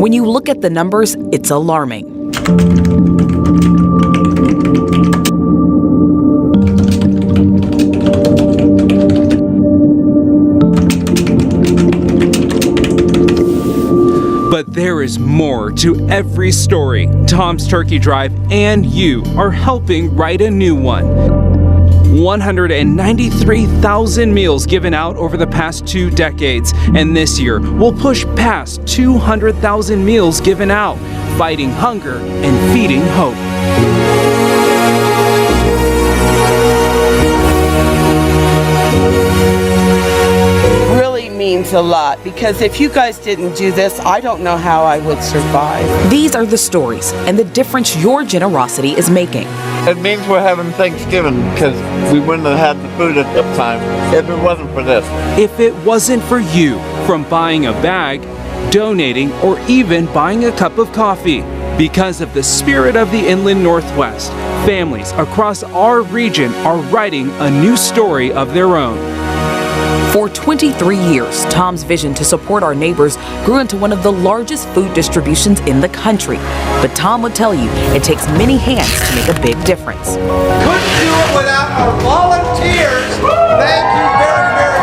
When you look at the numbers, it's alarming. But there is more to every story. Tom's Turkey Drive and you are helping write a new one. 193,000 meals given out over the past 2 decades, and this year we'll push past 200,000 meals given out, fighting hunger and feeding hope. Means a lot, because if you guys didn't do this, I don't know how I would survive. These are the stories and the difference your generosity is making. It means we're having Thanksgiving because we wouldn't have had the food at that time if it wasn't for this. If it wasn't for you, from buying a bag, donating, or even buying a cup of coffee, because of the spirit of the Inland Northwest, families across our region are writing a new story of their own. For 23 years, Tom's vision to support our neighbors grew into one of the largest food distributions in the country. But Tom would tell you it takes many hands to make a big difference. Couldn't do it without our volunteers. Thank you very, very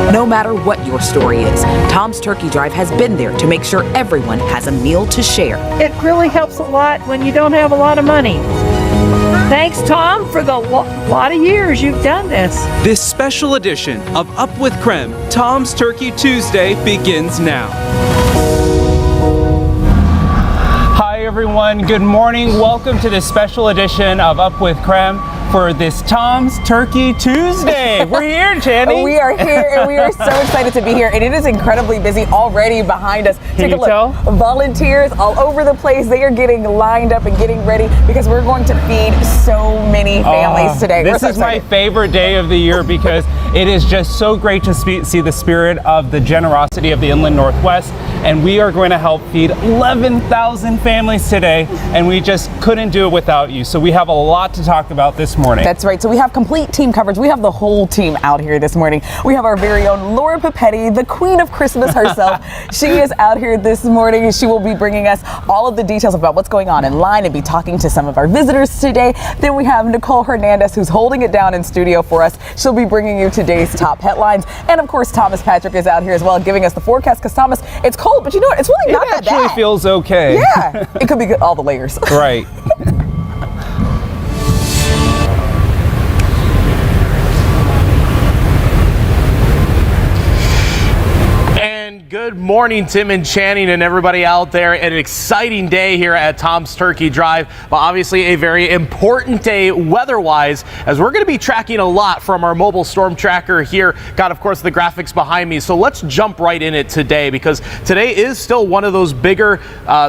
much. No matter what your story is, Tom's Turkey Drive has been there to make sure everyone has a meal to share. It really helps a lot when you don't have a lot of money. Thanks, Tom, for the lot of years you've done this. This special edition of Up with KREM, Tom's Turkey Tuesday, begins now. Hi everyone, good morning. Welcome to this special edition of Up with KREM for this Tom's Turkey Tuesday. We're here, Channing. We are here, and we are so excited to be here. And it is incredibly busy already behind us. Can you tell? Volunteers all over the place. They are getting lined up and getting ready because we're going to feed so many families today. This is my favorite day of the year because it is just so great to see the spirit of the generosity of the Inland Northwest. And we are going to help feed 11,000 families today, and we just couldn't do it without you. So we have a lot to talk about this morning. That's right. So we have complete team coverage. We have the whole team out here this morning. We have our very own Laura Papetti, the queen of Christmas herself. She is out here this morning, and she will be bringing us all of the details about what's going on in line and be talking to some of our visitors today. Then we have Nicole Hernandez, who's holding it down in studio for us. She'll be bringing you today's top headlines. And of course, Thomas Patrick is out here as well, giving us the forecast, because Thomas, it's cold, but you know what? It's really not that bad. It actually feels okay. Yeah, it could be good, all the layers. Right. Good morning, Tim and Channing and everybody out there. An exciting day here at Tom's Turkey Drive, but obviously a very important day weather-wise, as we're going to be tracking a lot from our mobile storm tracker here. Got, of course, the graphics behind me. So let's jump right in it today, because today is still one of those bigger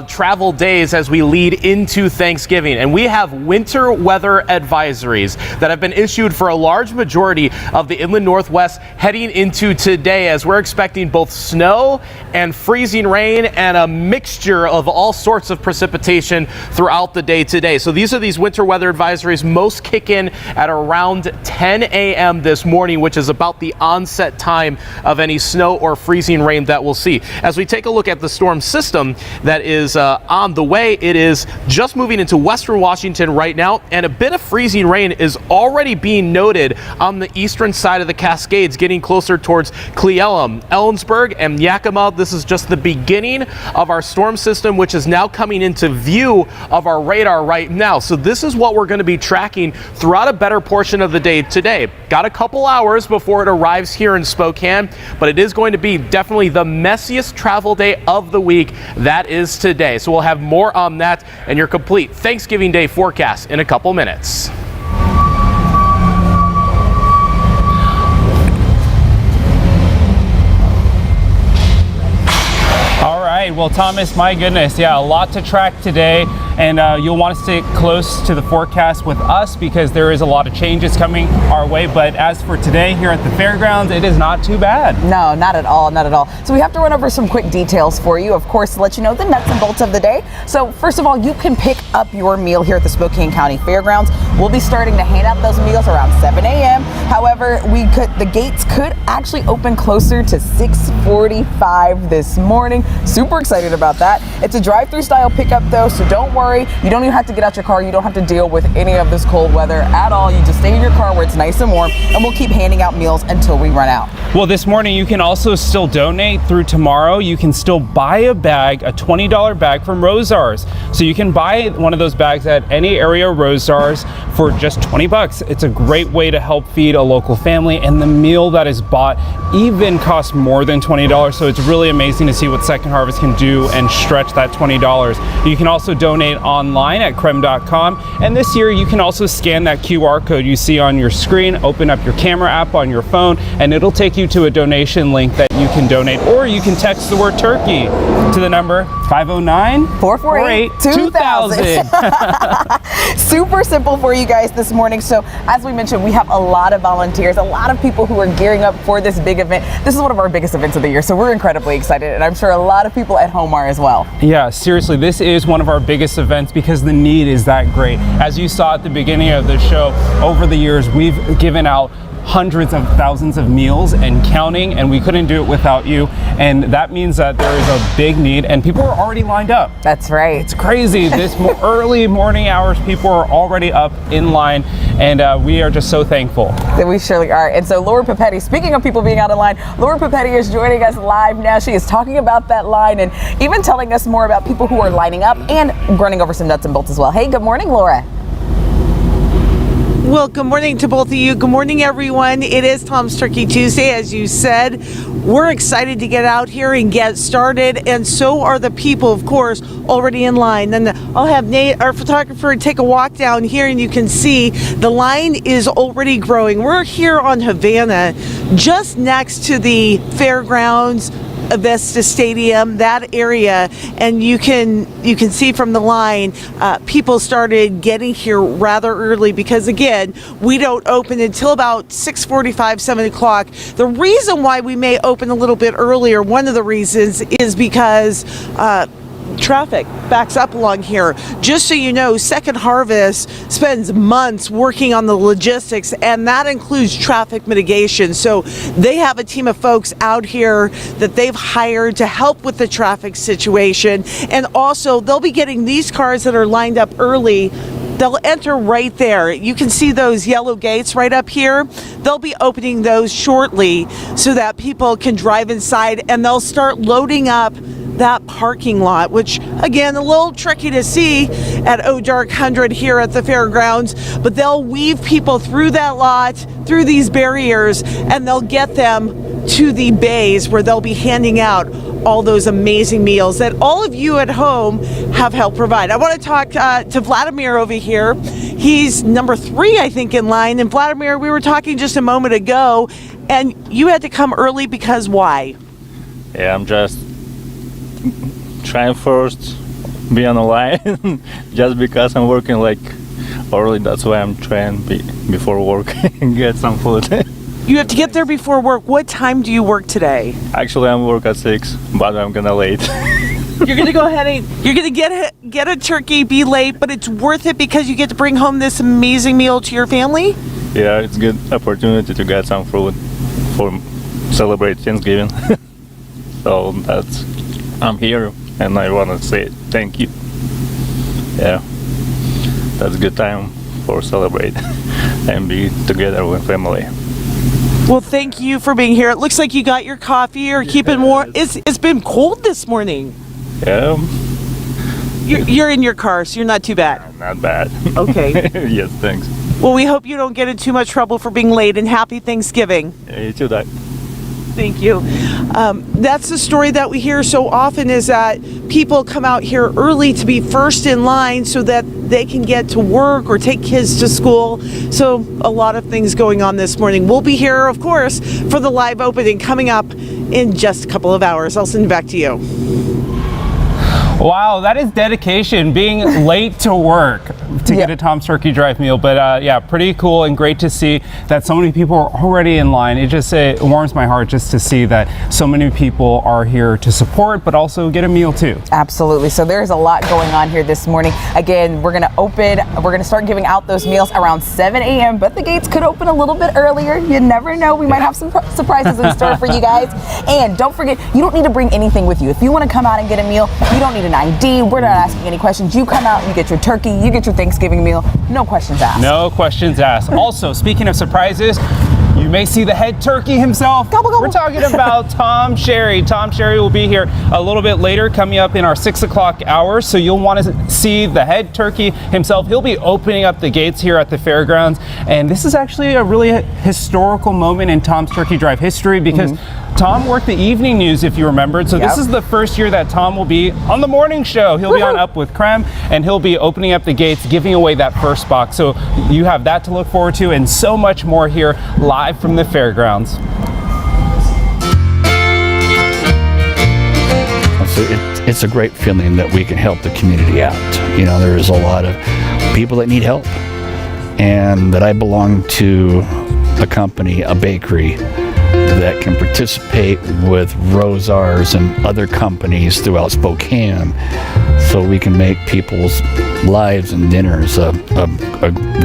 travel days as we lead into Thanksgiving. And we have winter weather advisories that have been issued for a large majority of the Inland Northwest heading into today, as we're expecting both snow and freezing rain and a mixture of all sorts of precipitation throughout the day today. So these are these winter weather advisories. Most kick in at around 10 a.m. this morning, which is about the onset time of any snow or freezing rain that we'll see. As we take a look at the storm system that is on the way, it is just moving into western Washington right now, and a bit of freezing rain is already being noted on the eastern side of the Cascades, getting closer towards Cle Elum, Ellensburg, and Yakima. This is just the beginning of our storm system, which is now coming into view of our radar right now. So this is what we're going to be tracking throughout a better portion of the day today. Got a couple hours before it arrives here in Spokane, but it is going to be definitely the messiest travel day of the week. That is today. So we'll have more on that and your complete Thanksgiving Day forecast in a couple minutes. Well, Thomas, my goodness, yeah, a lot to track today. and you'll want to stay close to the forecast with us because there is a lot of changes coming our way. But as for today here at the fairgrounds, it is not too bad. No, not at all, not at all. So we have to run over some quick details for you, of course, to let you know the nuts and bolts of the day. So first of all, you can pick up your meal here at the Spokane County Fairgrounds. We'll be starting to hand out those meals around 7 a.m. However, the gates could actually open closer to 6:45 this morning. Super excited about that. It's a drive-through style pickup though, so don't worry. You don't even have to get out your car. You don't have to deal with any of this cold weather at all. You just stay in your car where it's nice and warm, and we'll keep handing out meals until we run out. Well, this morning you can also still donate through tomorrow. You can still buy a bag, a $20 bag from Rosars. So you can buy one of those bags at any area Rosars for just 20 bucks. It's a great way to help feed a local family, and the meal that is bought even costs more than $20. So it's really amazing to see what Second Harvest can do and stretch that $20. You can also donate online at KREM.com. And this year you can also scan that QR code you see on your screen, open up your camera app on your phone, and it'll take you to a donation link that you can donate, or you can text the word turkey to the number 509-448-2000. Super simple for you guys this morning. So as we mentioned, we have a lot of volunteers, a lot of people who are gearing up for this big event. This is one of our biggest events of the year, so we're incredibly excited, and I'm sure a lot of people at home are as well. Yeah, seriously, this is one of our biggest events because the need is that great. As you saw at the beginning of the show, over the years we've given out hundreds of thousands of meals and counting, and we couldn't do it without you, and that means that there is a big need and people are already lined up. That's right. It's crazy. This early morning hours, people are already up in line, and we are just so thankful. We surely are. And so Laura Papetti, speaking of people being out in line, Laura Papetti is joining us live now. She is talking about that line and even telling us more about people who are lining up and running over some nuts and bolts as well. Hey, good morning, Laura. Well, good morning to both of you. Good morning, everyone. It is Tom's Turkey Tuesday, as you said. We're excited to get out here and get started, and so are the people, of course, already in line. And I'll have Nate, our photographer, take a walk down here, and you can see the line is already growing. We're here on Havana, just next to the fairgrounds, Avesta Stadium, that area, and you can see from the line, people started getting here rather early because, again, we don't open until about 6:45, 7 o'clock. The reason why we may open a little bit earlier, one of the reasons, is because traffic backs up along here. Just so you know, Second Harvest spends months working on the logistics, and that includes traffic mitigation. So they have a team of folks out here that they've hired to help with the traffic situation, and also they'll be getting these cars that are lined up early. They'll enter right there. You can see those yellow gates right up here. They'll be opening those shortly so that people can drive inside, and they'll start loading up that parking lot, which, again, a little tricky to see at Dark 100 here at the fairgrounds, but they'll weave people through that lot, through these barriers, and they'll get them to the bays where they'll be handing out all those amazing meals that all of you at home have helped provide. I want to talk to Vladimir over here. He's number 3, I think, in line. And Vladimir, we were talking just a moment ago, and you had to come early because why? Yeah, I'm just trying first be on the line just because I'm working like early. That's why I'm trying before work and get some food. You have to get there before work. What time do you work today? Actually, I'm work at 6, but I'm gonna late. You're gonna go ahead and you're gonna get a turkey, be late, but it's worth it because you get to bring home this amazing meal to your family. Yeah, it's a good opportunity to get some food for celebrate Thanksgiving. So I'm here and I want to say thank you. Yeah, that's a good time for celebrate and be together with family. Well, thank you for being here. It looks like you got your coffee or keeping warm. It's been cold this morning. Yeah. You're in your car, so you're not too bad. Not bad. Okay. Yes, thanks. Well, we hope you don't get in too much trouble for being late, and happy Thanksgiving. Yeah, you too, Doc. Thank you. That's the story that we hear so often, is that people come out here early to be first in line so that they can get to work or take kids to school. So a lot of things going on this morning. We'll be here, of course, for the live opening coming up in just a couple of hours. I'll send it back to you. Wow, that is dedication, being late to work to get a Tom's Turkey Drive meal. But yeah, pretty cool and great to see that so many people are already in line. It warms my heart just to see that so many people are here to support, but also get a meal too. Absolutely. So there's a lot going on here this morning. Again, we're going to start giving out those meals around 7 a.m., but the gates could open a little bit earlier. You never know. We might have some surprises in store for you guys. And don't forget, you don't need to bring anything with you. If you want to come out and get a meal, you don't need an ID. We're not asking any questions. You come out, you get your turkey, you get your Thanksgiving meal. No questions asked. No questions asked. Also, speaking of surprises, you may see the head turkey himself. Gobble, gobble. We're talking about Tom Sherry. Tom Sherry will be here a little bit later, coming up in our 6 o'clock hour. So you'll want to see the head turkey himself. He'll be opening up the gates here at the fairgrounds. And this is actually a really historical moment in Tom's Turkey Drive history because Tom worked the evening news, if you remembered. So this is the first year that Tom will be on the morning show. He'll be on Up with KREM, and he'll be opening up the gates, giving away that first box. So you have that to look forward to and so much more here live from the fairgrounds. So it's a great feeling that we can help the community out. You know, there's a lot of people that need help, and that I belong to a company, a bakery, that can participate with Rosars and other companies throughout Spokane, so we can make people's lives and dinners a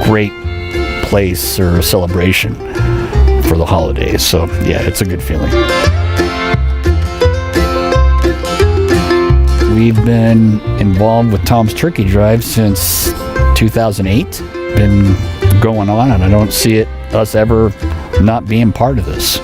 great place or a celebration for the holidays. So yeah, it's a good feeling. We've been involved with Tom's Turkey Drive since 2008. Been going on, and I don't see us ever not being part of this.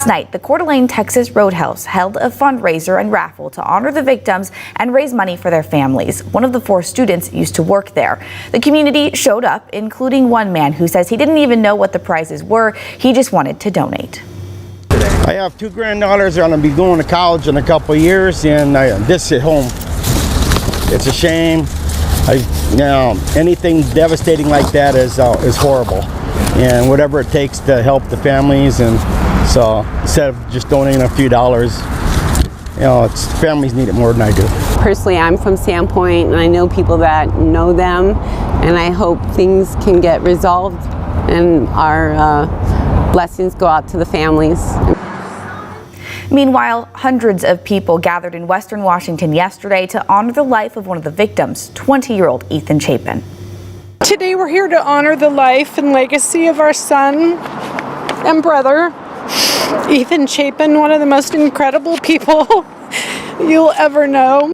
Last night, the Coeur d'Alene, Texas Roadhouse held a fundraiser and raffle to honor the victims and raise money for their families. One of the 4 students used to work there. The community showed up, including one man who says he didn't even know what the prizes were. He just wanted to donate. I have 2 granddaughters that are going to be going to college in a couple of years, and this at home. It's a shame. Anything devastating like that is horrible, and whatever it takes to help the families. And so instead of just donating a few dollars, families need it more than I do. Personally, I'm from Sandpoint, and I know people that know them, and I hope things can get resolved and our blessings go out to the families. Meanwhile, hundreds of people gathered in Western Washington yesterday to honor the life of one of the victims, 20-year-old Ethan Chapin. Today we're here to honor the life and legacy of our son and brother, Ethan Chapin, one of the most incredible people you'll ever know.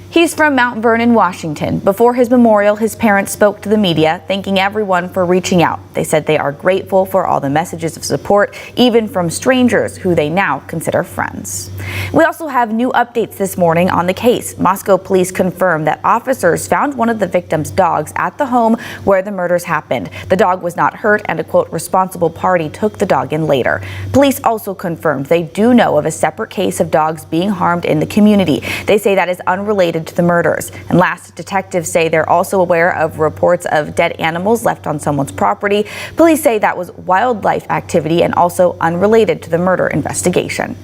He's from Mount Vernon, Washington. Before his memorial, his parents spoke to the media, thanking everyone for reaching out. They said they are grateful for all the messages of support, even from strangers who they now consider friends. We also have new updates this morning on the case. Moscow police confirmed that officers found one of the victim's dogs at the home where the murders happened. The dog was not hurt, and a, quote, responsible party took the dog in later. Police also confirmed they do know of a separate case of dogs being harmed in the community. They say that is unrelated to the murders. And last, detectives say they're also aware of reports of dead animals left on someone's property. Police say that was wildlife activity and also unrelated to the murder investigation.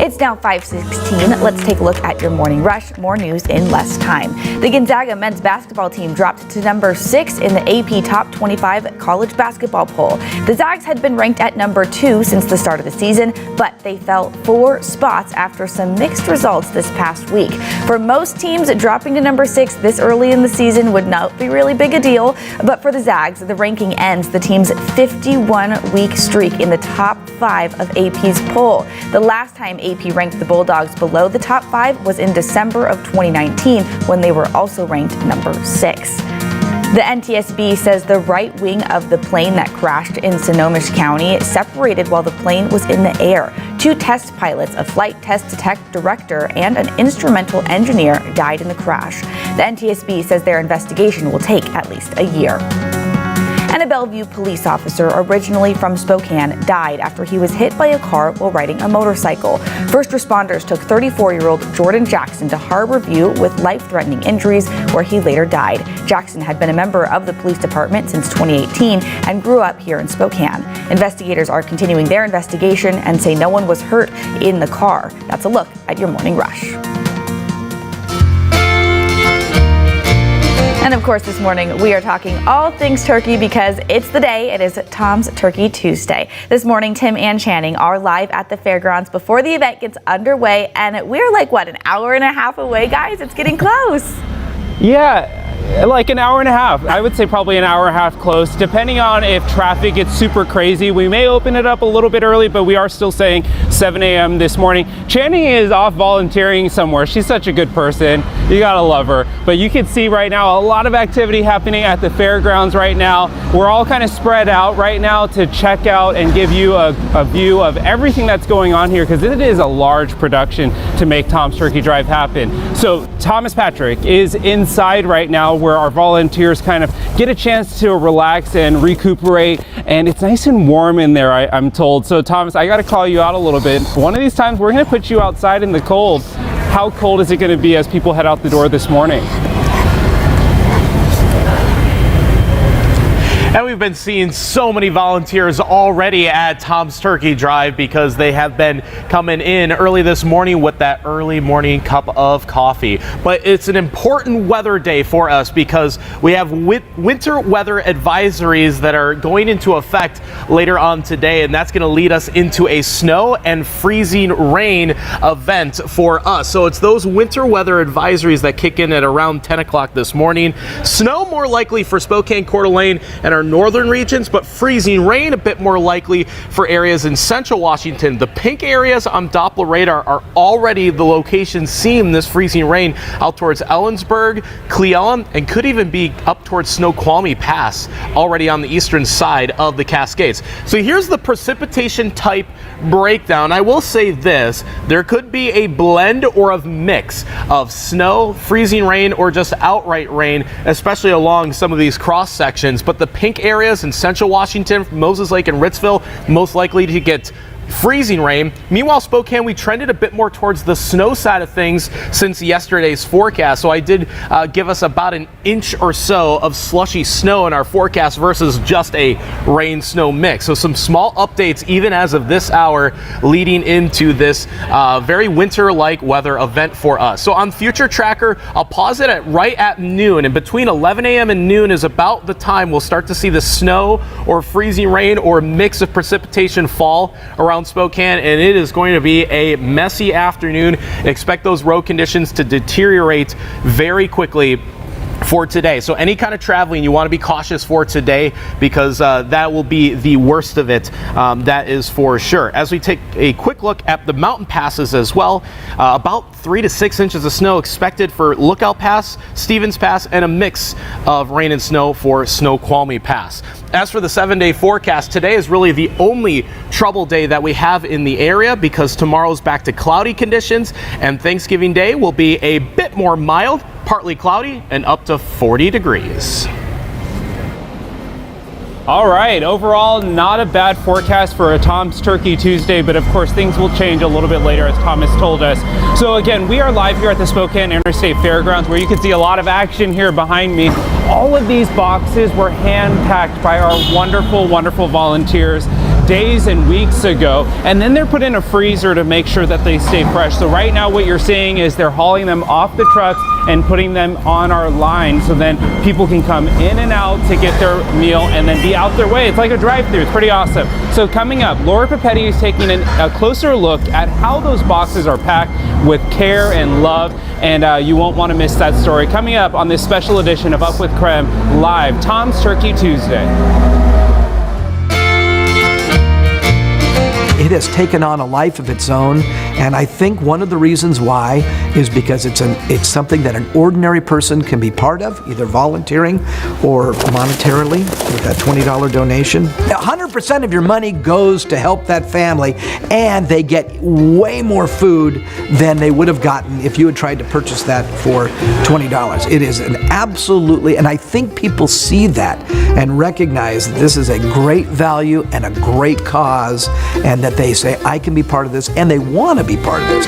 It's now 5:16. Let's take a look at your morning rush. More news in less time. The Gonzaga men's basketball team dropped to number 6 in the AP Top 25 college basketball poll. The Zags had been ranked at number 2 since the start of the season, but they fell 4 spots after some mixed results this past week. For most teams, dropping to number 6 this early in the season would not be really big a deal, but for the Zags, the ranking ends the team's 51-week streak in the top 5 of AP's poll. The last time AP ranked the Bulldogs below the top 5 was in December of 2019, when they were also ranked number 6. The NTSB says the right wing of the plane that crashed in Snohomish County separated while the plane was in the air. 2 test pilots, a flight test director, and an instrumental engineer died in the crash. The NTSB says their investigation will take at least a year. And a Bellevue police officer, originally from Spokane, died after he was hit by a car while riding a motorcycle. First responders took 34-year-old Jordan Jackson to Harbor View with life-threatening injuries, where he later died. Jackson had been a member of the police department since 2018 and grew up here in Spokane. Investigators are continuing their investigation and say no one was hurt in the car. That's a look at your morning rush. And of course, this morning we are talking all things turkey because it's the day. It is Tom's Turkey Tuesday. This morning, Tim and Channing are live at the fairgrounds before the event gets underway, and we're like, what, an hour and a half away, guys? It's getting close. Yeah, like an hour and a half. I would say probably an hour and a half close, depending on if traffic gets super crazy. We may open it up a little bit early, but we are still saying 7 a.m. this morning. Channing is off volunteering somewhere. She's such a good person. You gotta love her. But you can see right now a lot of activity happening at the fairgrounds right now. We're all kind of spread out right now to check out and give you a view of everything that's going on here, because it is a large production to make Tom's Turkey Drive happen. So Thomas Patrick is inside right now, where our volunteers kind of get a chance to relax and recuperate, and it's nice and warm in there, I'm told. So Thomas, I got to call you out a little bit. One of these times we're going to put you outside in the cold. How cold is it going to be as people head out the door this morning? And we've been seeing so many volunteers already at Tom's Turkey Drive because they have been coming in early this morning with that early morning cup of coffee. But it's an important weather day for us because we have winter weather advisories that are going into effect later on today, and that's going to lead us into a snow and freezing rain event for us. So it's those winter weather advisories that kick in at around 10 o'clock this morning. Snow more likely for Spokane, Coeur d'Alene, and our our northern regions, but freezing rain a bit more likely for areas in central Washington. The pink areas on Doppler radar are already the locations seeing this freezing rain out towards Ellensburg, Cle Elum, and could even be up towards Snoqualmie Pass, already on the eastern side of the Cascades. So here's the precipitation type breakdown. I will say this, there could be a blend or a mix of snow, freezing rain, or just outright rain, especially along some of these cross sections. But the pink areas in central Washington, Moses Lake and Ritzville, most likely to get freezing rain. Meanwhile, Spokane, we trended a bit more towards the snow side of things since yesterday's forecast. So I did give us about an inch or so of slushy snow in our forecast versus just a rain snow mix. So some small updates even as of this hour leading into this very winter-like weather event for us. So on Future Tracker, I'll pause it at right at noon, and between 11 a.m. and noon is about the time we'll start to see the snow or freezing rain or mix of precipitation fall around Spokane, and it is going to be a messy afternoon. Expect those road conditions to deteriorate very quickly for today. So any kind of traveling you want to be cautious for today, because that will be the worst of it. That is for sure. As we take a quick look at the mountain passes as well, about 3 to 6 inches of snow expected for Lookout Pass, Stevens Pass, and a mix of rain and snow for Snoqualmie Pass. As for the 7-day forecast, today is really the only trouble day that we have in the area, because tomorrow's back to cloudy conditions, and Thanksgiving Day will be a bit more mild, partly cloudy, and up to 40 degrees. All right, overall, not a bad forecast for a Tom's Turkey Tuesday, but of course things will change a little bit later, as Thomas told us. So again, we are live here at the Spokane Interstate Fairgrounds, where you can see a lot of action here behind me. All of these boxes were hand-packed by our wonderful, wonderful volunteers days and weeks ago, and then they're put in a freezer to make sure that they stay fresh. So right now what you're seeing is they're hauling them off the trucks and putting them on our line, so then people can come in and out to get their meal and then be out their way. It's like a drive-through. It's pretty awesome. So coming up, Laura Papetti is taking a closer look at how those boxes are packed with care and love, and you won't want to miss that story coming up on this special edition of Up with KREM Live, Tom's Turkey Tuesday. It has taken on a life of its own, and I think one of the reasons why is because it's something that an ordinary person can be part of, either volunteering or monetarily with that $20 donation. 100% of your money goes to help that family, and they get way more food than they would have gotten if you had tried to purchase that for $20. It is an absolutely, and I think people see that and recognize that this is a great value and a great cause, and that they say, I can be part of this, and they want to be part of this.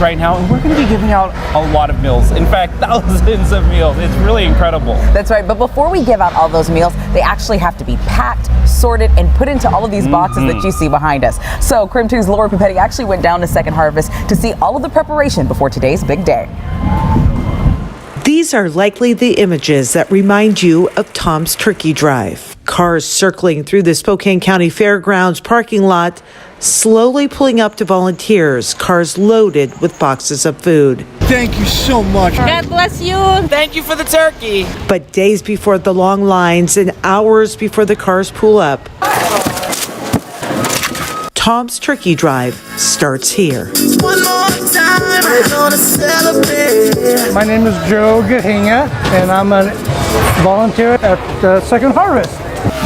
right now, and we're going to be giving out a lot of meals. In fact, thousands of meals. It's really incredible. That's right. But before we give out all those meals, they actually have to be packed, sorted, and put into all of these boxes that you see behind us. So KREM 2's Laura Papetti actually went down to Second Harvest to see all of the preparation before today's big day. These are likely the images that remind you of Tom's Turkey Drive. Cars circling through the Spokane County Fairgrounds parking lot, slowly pulling up to volunteers, cars loaded with boxes of food. Thank you so much. God bless you. Thank you for the turkey. But days before the long lines and hours before the cars pull up, Tom's Turkey Drive starts here. One more time, we're gonna celebrate. My name is Joe Gahinga, and I'm a volunteer at Second Harvest.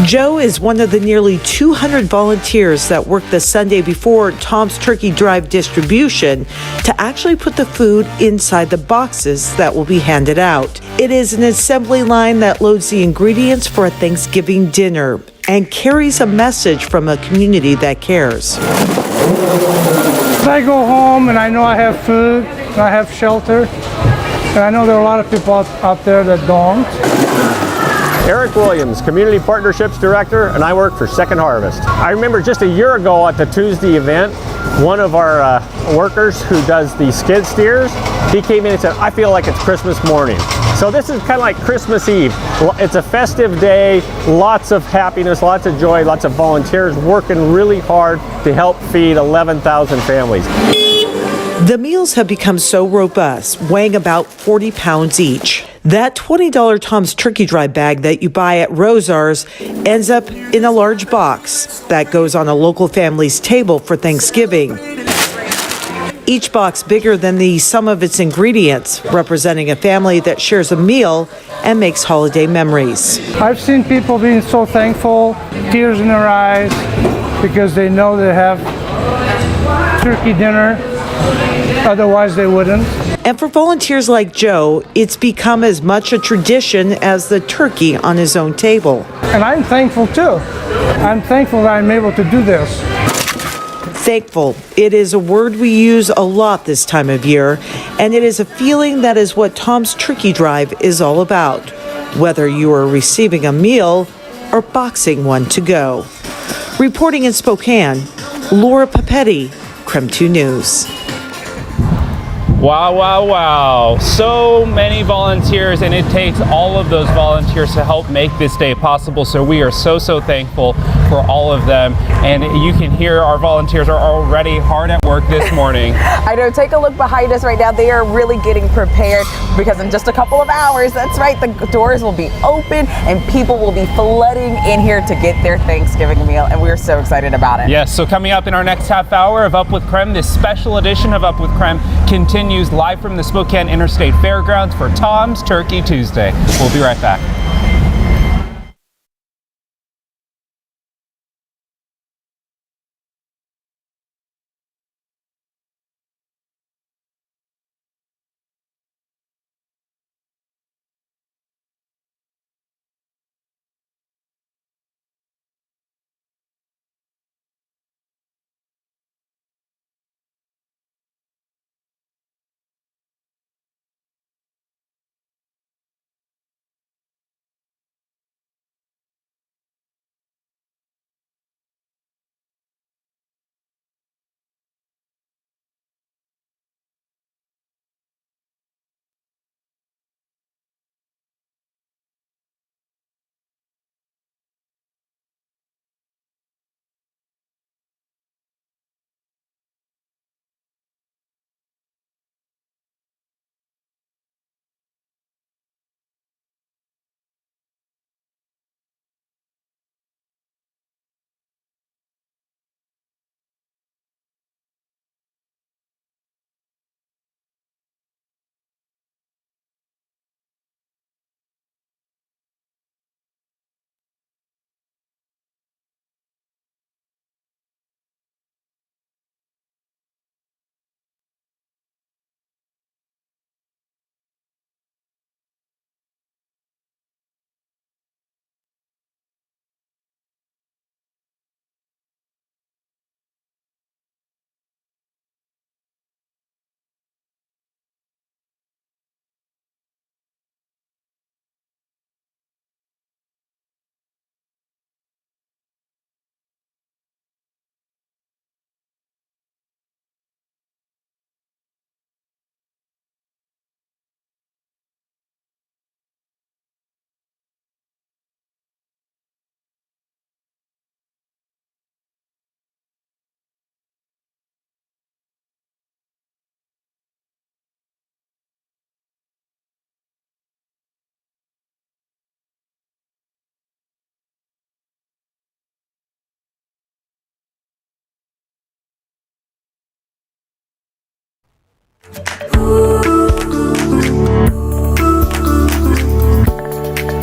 Joe is one of the nearly 200 volunteers that work the Sunday before Tom's Turkey Drive distribution to actually put the food inside the boxes that will be handed out. It is an assembly line that loads the ingredients for a Thanksgiving dinner and carries a message from a community that cares. I go home and I know I have food, and I have shelter, and I know there are a lot of people out there that don't. Eric Williams, Community Partnerships Director, and I work for Second Harvest. I remember just a year ago at the Tuesday event, one of our workers who does the skid steers, he came in and said, I feel like it's Christmas morning. So this is kind of like Christmas Eve. It's a festive day, lots of happiness, lots of joy, lots of volunteers working really hard to help feed 11,000 families. The meals have become so robust, weighing about 40 pounds each. That $20 Tom's Turkey Drive bag that you buy at Rosar's ends up in a large box that goes on a local family's table for Thanksgiving. Each box bigger than the sum of its ingredients, representing a family that shares a meal and makes holiday memories. I've seen people being so thankful, tears in their eyes, because they know they have turkey dinner, otherwise they wouldn't. And for volunteers like Joe, it's become as much a tradition as the turkey on his own table. And I'm thankful too. I'm thankful that I'm able to do this. Thankful. It is a word we use a lot this time of year, and it is a feeling that is what Tom's Turkey Drive is all about, whether you are receiving a meal or boxing one to go. Reporting in Spokane, Laura Papetti, KREM 2 News. Wow, wow, wow. So many volunteers, and it takes all of those volunteers to help make this day possible. So we are so thankful for all of them. And you can hear our volunteers are already hard at work this morning. I know, take a look behind us right now. They are really getting prepared because in just a couple of hours, that's right, the doors will be open and people will be flooding in here to get their Thanksgiving meal. And we're so excited about it. Yes, so coming up in our next half hour of Up with KREM, this special edition of Up with KREM continues live from the Spokane Interstate Fairgrounds for Tom's Turkey Tuesday. We'll be right back.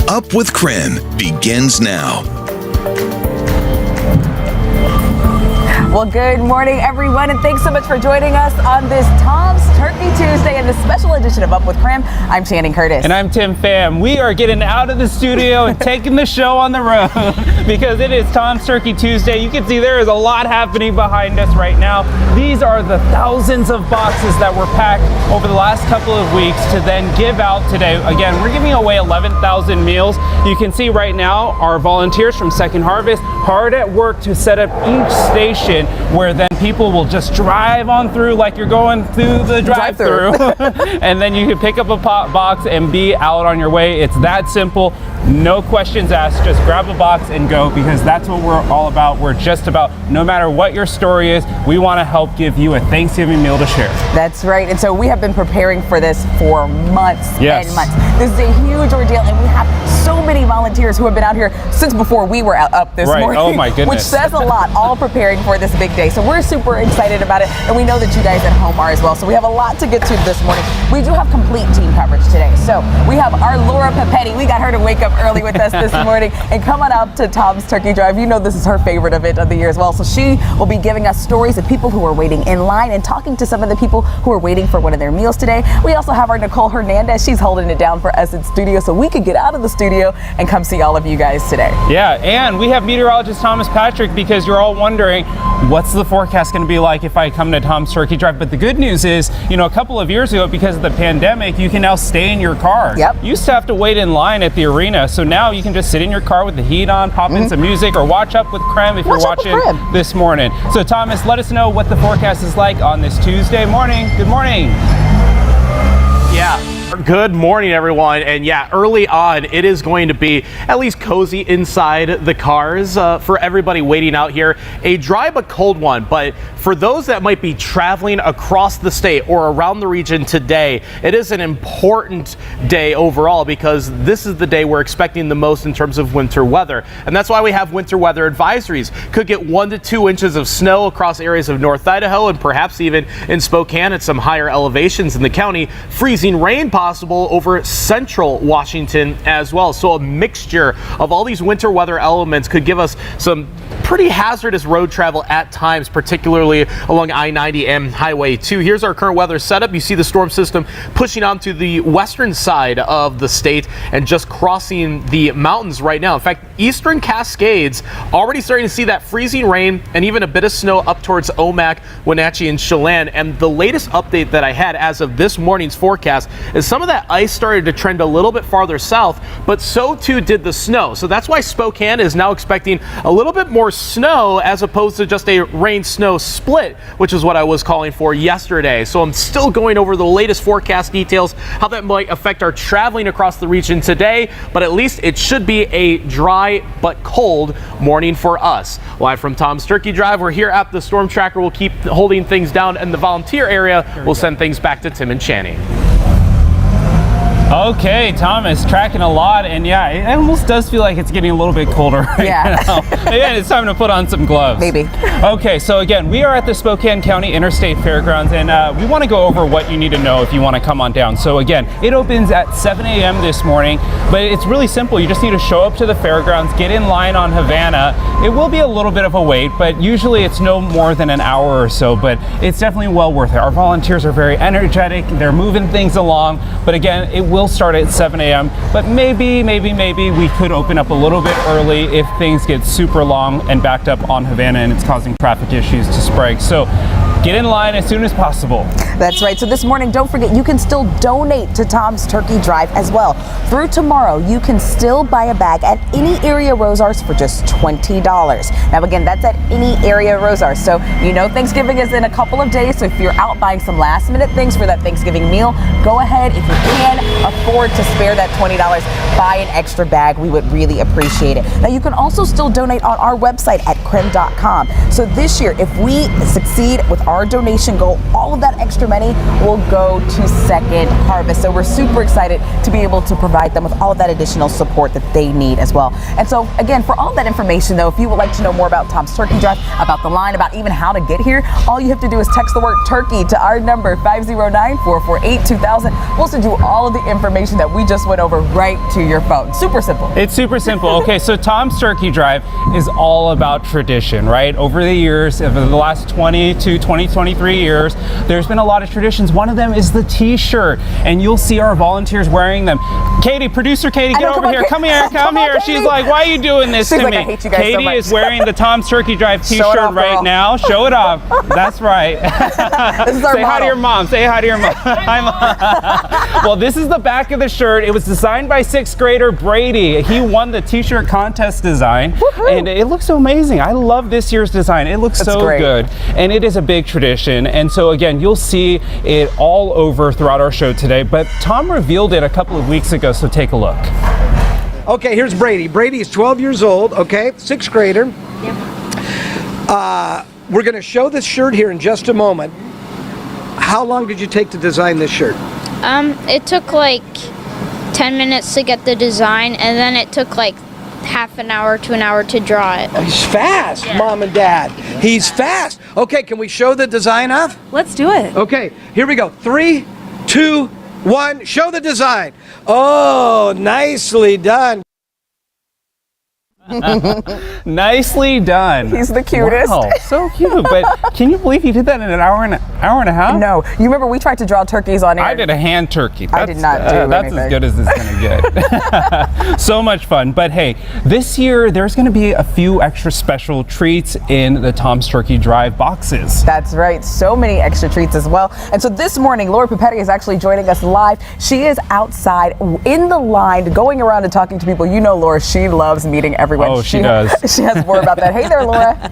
Up with KREM begins now. Well, good morning, everyone, and thanks so much for joining us on this Tom's Turkey Tuesday and the special edition of Up with KREM. I'm Channing Curtis. And I'm Tim Pham. We are getting out of the studio and taking the show on the road because it is Tom's Turkey Tuesday. You can see there is a lot happening behind us right now. These are the thousands of boxes that were packed over the last couple of weeks to then give out today. Again, we're giving away 11,000 meals. You can see right now our volunteers from Second Harvest hard at work to set up each station where then people will just drive on through like you're going through the drive-through and then you can pick up a box and be out on your way. It's that simple. No questions asked. Just grab a box and go, because that's what we're all about. We're just about, no matter what your story is, we want to help give you a Thanksgiving meal to share. That's right. And so we have been preparing for this for months Yes. and months. This is a huge ordeal, and we have so many volunteers who have been out here since before we were up this Right. morning. Oh my goodness. Which says a lot, all preparing for this big day. So we're super excited about it, and we know that you guys at home are as well. So we have a lot to get to this morning. We do have complete team coverage today. So we have our Laura Papetti. We got her to wake up early with us this morning and come on up to Tom's Turkey Drive. You know this is her favorite event of the year as well. So she will be giving us stories of people who are waiting in line and talking to some of the people who are waiting for one of their meals today. We also have our Nicole Hernandez. She's holding it down for us in studio so we could get out of the studio and come see all of you guys today. Yeah, and we have meteorologist Thomas Patrick, because you're all wondering, what's the forecast going to be like if I come to Tom's Turkey Drive? But the good news is, you know, a couple of years ago, because of the pandemic, you can now stay in your car. Yep. You used to have to wait in line at the arena, so now you can just sit in your car with the heat on, pop in some music, or watch Up with KREM if you're watching this morning. So Thomas, let us know what the forecast is like on this Tuesday morning. Good morning. Yeah. Good morning, everyone. And yeah, early on, it is going to be at least cozy inside the cars for everybody waiting out here. A dry but cold one, but for those that might be traveling across the state or around the region today, it is an important day overall, because this is the day we're expecting the most in terms of winter weather. And that's why we have winter weather advisories. Could get 1 to 2 inches of snow across areas of North Idaho and perhaps even in Spokane at some higher elevations in the county. Freezing rain possible over central Washington as well. So a mixture of all these winter weather elements could give us some pretty hazardous road travel at times, particularly along I-90 and Highway 2. Here's our current weather setup. You see the storm system pushing onto the western side of the state and just crossing the mountains right now. In fact, eastern Cascades already starting to see that freezing rain and even a bit of snow up towards Omak, Wenatchee, and Chelan. And the latest update that I had as of this morning's forecast is some of that ice started to trend a little bit farther south, but so too did the snow. So that's why Spokane is now expecting a little bit more snow as opposed to just a rain-snow split, which is what I was calling for yesterday. So I'm still going over the latest forecast details, how that might affect our traveling across the region today, but at least it should be a dry but cold morning for us. Live from Tom's Turkey Drive, we're here at the Storm Tracker. We'll keep holding things down, and the volunteer area will send things back to Tim and Channing. Okay, Thomas, tracking a lot, and yeah, it almost does feel like it's getting a little bit colder right now. Yeah, it's time to put on some gloves. Maybe. Okay, so again, we are at the Spokane County Interstate Fairgrounds, and we want to go over what you need to know if you want to come on down. So again, it opens at 7 a.m. this morning, but it's really simple. You just need to show up to the fairgrounds, get in line on Havana. It will be a little bit of a wait, but usually it's no more than an hour or so, but it's definitely well worth it. Our volunteers are very energetic. They're moving things along, but again, it will start at 7 a.m. But maybe we could open up a little bit early if things get super long and backed up on Havana and it's causing traffic issues to Sprague. So get in line as soon as possible. That's right. So this morning, don't forget, you can still donate to Tom's Turkey Drive as well. Through tomorrow, you can still buy a bag at any area Rosars for just $20. Now again, that's at any area Rosars. So you know Thanksgiving is in a couple of days, so if you're out buying some last minute things for that Thanksgiving meal, go ahead. If you can afford to spare that $20, buy an extra bag. We would really appreciate it. Now you can also still donate on our website at krem.com. So this year, if we succeed with our donation goal, all of that extra after many will go to Second Harvest. So we're super excited to be able to provide them with all of that additional support that they need as well. And so again, for all that information though, if you would like to know more about Tom's Turkey Drive, about the line, about even how to get here, all you have to do is text the word turkey to our number 509-448-2000. We'll send you all of the information that we just went over right to your phone. Super simple. It's super simple. Okay, so Tom's Turkey Drive is all about tradition, right? Over the years, over the last 20 to 23 years, there's been a lot of traditions. One of them is the t-shirt, and you'll see our volunteers wearing them. Katie, producer Katie, get over here. Come here, come here. She's like, why are you doing this to me? I hate you guys so much. Katie is wearing the Tom's Turkey Drive t-shirt right now. Show it off. That's right. This is our Say hi to model. your mom. Say hi to your mom. Hi, Mom. Well, this is the back of the shirt. It was designed by 6th grader Brady. He won the t-shirt contest design. Woohoo. And it looks so amazing. I love this year's design. It looks so good. And it is a big tradition. And so again, you'll see it all over throughout our show today. But Tom revealed it a couple of weeks ago, so take a look. Okay, here's Brady. Brady is 12 years old, okay, 6th grader. We're going to show this shirt here in just a moment. How long did you take to design this shirt? It took like 10 minutes to get the design, and then it took like half an hour to an hour to draw it. Oh, he's fast, Mom and Dad. He's fast. Okay, can we show the design off? Let's do it. Okay, here we go. 3, 2, 1, show the design. Oh, nicely done. Nicely done. He's the cutest. Wow, so cute. But can you believe he did that in an hour and a half? No. You remember we tried to draw turkeys on air. I did a hand turkey. I did not do That's anything. as good as it's going to get. So much fun. But hey, this year there's going to be a few extra special treats in the Tom's Turkey Drive boxes. That's right. So many extra treats as well. And so this morning, Laura Papetti is actually joining us live. She is outside in the line, going around and talking to people. You know, Laura, she loves meeting everyone. Oh, she does. She has more about that. Hey there, Laura.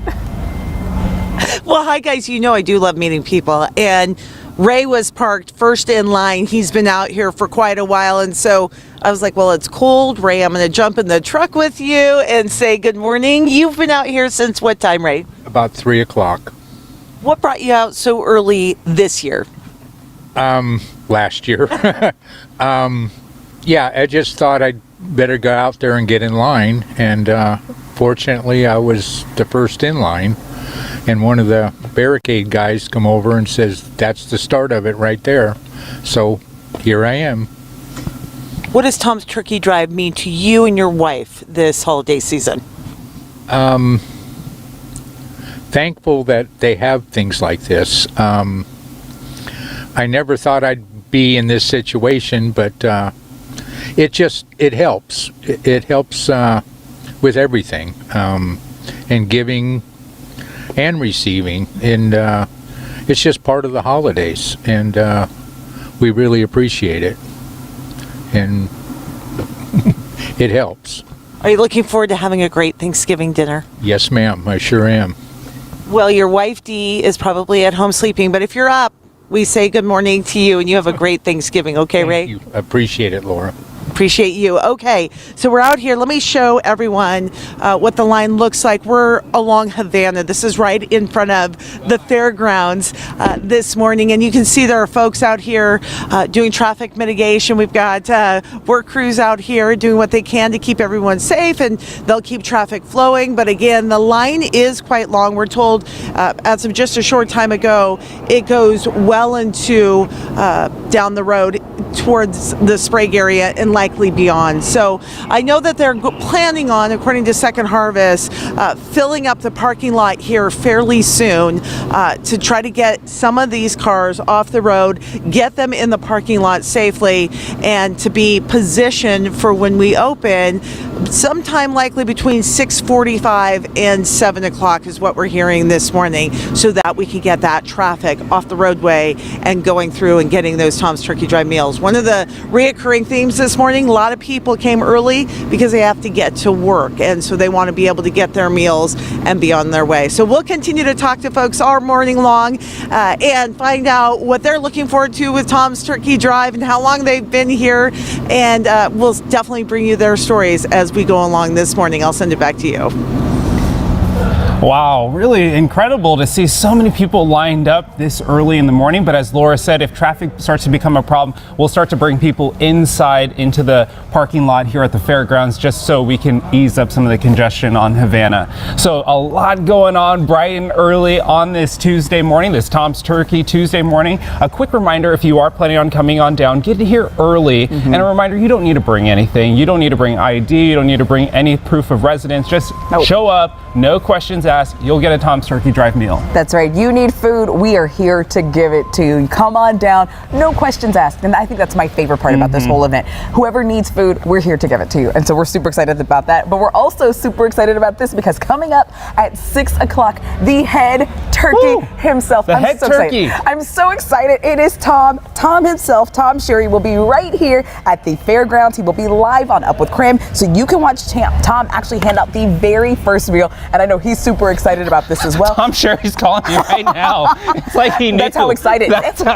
Well, hi guys. You know I do love meeting people, and Ray was parked first in line. He's been out here for quite a while, and so I was like, well, it's cold. Ray, I'm going to jump in the truck with you and say good morning. You've been out here since what time, Ray? About 3 o'clock. What brought you out so early this year? Last year. Yeah, I just thought I'd better go out there and get in line, and fortunately I was the first in line, and one of the barricade guys come over and says that's the start of it right there. So here I am. What does Tom's Turkey Drive mean to you and your wife this holiday season? Thankful that they have things like this. I never thought I'd be in this situation, but it helps. It helps with everything, and giving and receiving, and it's just part of the holidays, and we really appreciate it, and it helps. Are you looking forward to having a great Thanksgiving dinner? Yes, ma'am, I sure am. Well, your wife Dee is probably at home sleeping, but if you're up, we say good morning to you, and you have a great Thanksgiving, okay, Ray? Thank you. Appreciate it, Laura. Appreciate you. Okay, so we're out here. Let me show everyone what the line looks like. We're along Havana. This is right in front of the fairgrounds this morning, and you can see there are folks out here doing traffic mitigation. We've got work crews out here doing what they can to keep everyone safe, and they'll keep traffic flowing. But again, the line is quite long. We're told as of just a short time ago, it goes well into down the road towards the Sprague area and likely beyond. So I know that they're planning on, according to Second Harvest, filling up the parking lot here fairly soon to try to get some of these cars off the road, get them in the parking lot safely, and to be positioned for when we open sometime likely between 6:45 and 7 o'clock is what we're hearing this morning, so that we can get that traffic off the roadway and going through and getting those Tom's Turkey Drive meals. One of the reoccurring themes this morning, a lot of people came early because they have to get to work, and so they want to be able to get their meals and be on their way. So we'll continue to talk to folks all morning long and find out what they're looking forward to with Tom's Turkey Drive and how long they've been here, and we'll definitely bring you their stories as we go along this morning. I'll send it back to you. Wow, really incredible to see so many people lined up this early in the morning. But as Laura said, if traffic starts to become a problem, we'll start to bring people inside into the parking lot here at the fairgrounds just so we can ease up some of the congestion on Havana. So a lot going on bright and early on this Tuesday morning, this Tom's Turkey Tuesday morning. A quick reminder, if you are planning on coming on down, get here early. And a reminder, you don't need to bring anything. You don't need to bring ID. You don't need to bring any proof of residence. Just show up, no questions asked. You'll get a Tom's Turkey Drive meal. That's right. You need food. We are here to give it to you. Come on down. No questions asked. And I think that's my favorite part about this whole event. Whoever needs food, we're here to give it to you. And so we're super excited about that. But we're also super excited about this because coming up at 6 o'clock, the head turkey himself. The head turkey. Excited. I'm so excited. It is Tom himself. Tom Sherry will be right here at the fairgrounds. He will be live on Up with KREM. So you can watch Tom actually hand out the very first meal. And I know he's super excited about this as well. Tom Sherry's calling me right now. It's like he knew. That's how excited.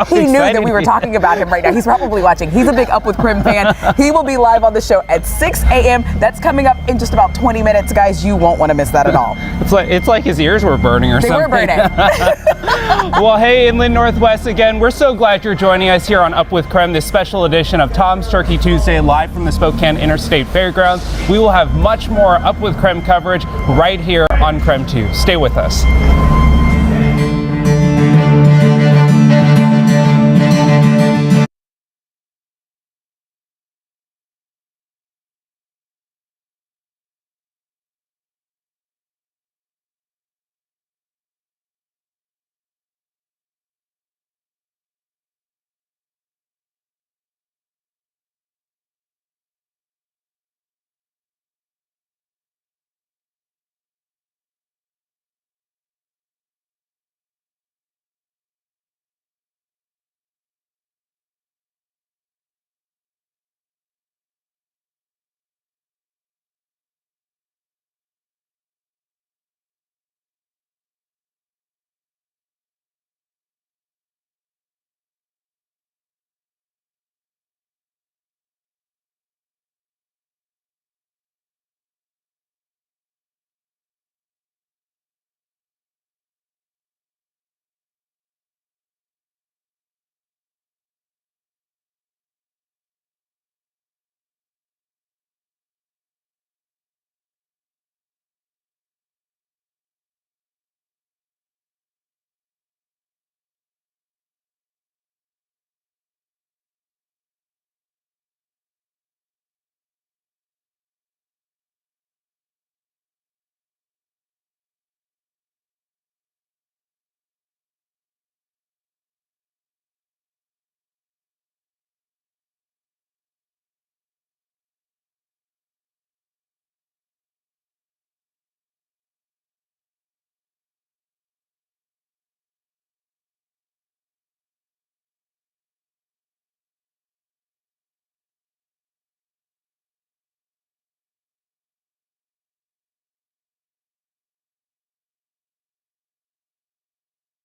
He knew that we were talking about him right now. He's probably watching. He's a big Up with KREM fan. He will be live on the show at 6 a.m. That's coming up in just about 20 minutes, guys. You won't want to miss that at all. It's like his ears were burning or something. They were burning. Well, hey, Inland Northwest again. We're so glad you're joining us here on Up with KREM, this special edition of Tom's Turkey Tuesday, live from the Spokane Interstate Fairgrounds. We will have much more Up with KREM coverage right here on KREM 2. Stay with us.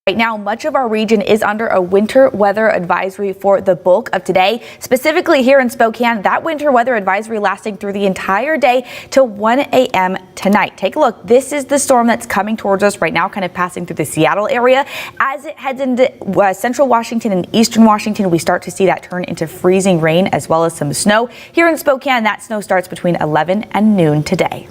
Right now, much of our region is under a winter weather advisory for the bulk of today. Specifically here in Spokane, that winter weather advisory lasting through the entire day till 1 a.m. tonight. Take a look. This is the storm that's coming towards us right now, kind of passing through the Seattle area. As it heads into central Washington and eastern Washington, we start to see that turn into freezing rain as well as some snow. Here in Spokane, that snow starts between 11 and noon today.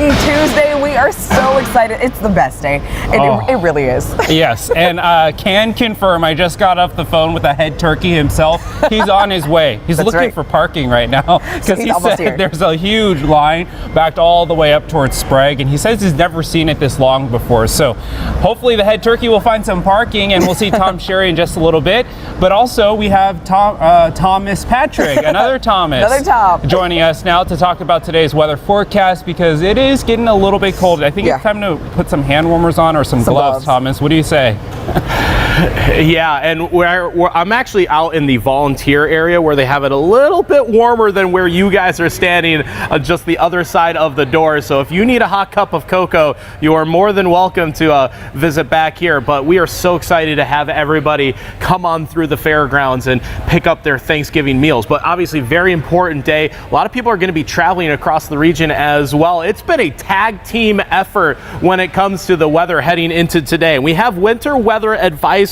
Turkey Tuesday. We are so excited. It's the best day. It really is. Yes, and can confirm, I just got off the phone with the head turkey himself. He's on his way. He's looking for parking right now because he said there's a huge line backed all the way up towards Sprague, and he says he's never seen it this long before. So hopefully the head turkey will find some parking, and we'll see Tom Sherry in just a little bit. But also we have Thomas Patrick, another Thomas, joining us now to talk about today's weather forecast, because it is getting a little bit cold. I think it's time to put some hand warmers on or some gloves, Thomas. What do you say? Yeah, and I'm actually out in the volunteer area where they have it a little bit warmer than where you guys are standing, just the other side of the door. So if you need a hot cup of cocoa, you are more than welcome to visit back here. But we are so excited to have everybody come on through the fairgrounds and pick up their Thanksgiving meals. But obviously, very important day. A lot of people are going to be traveling across the region as well. It's been a tag team effort when it comes to the weather heading into today. We have winter weather advisories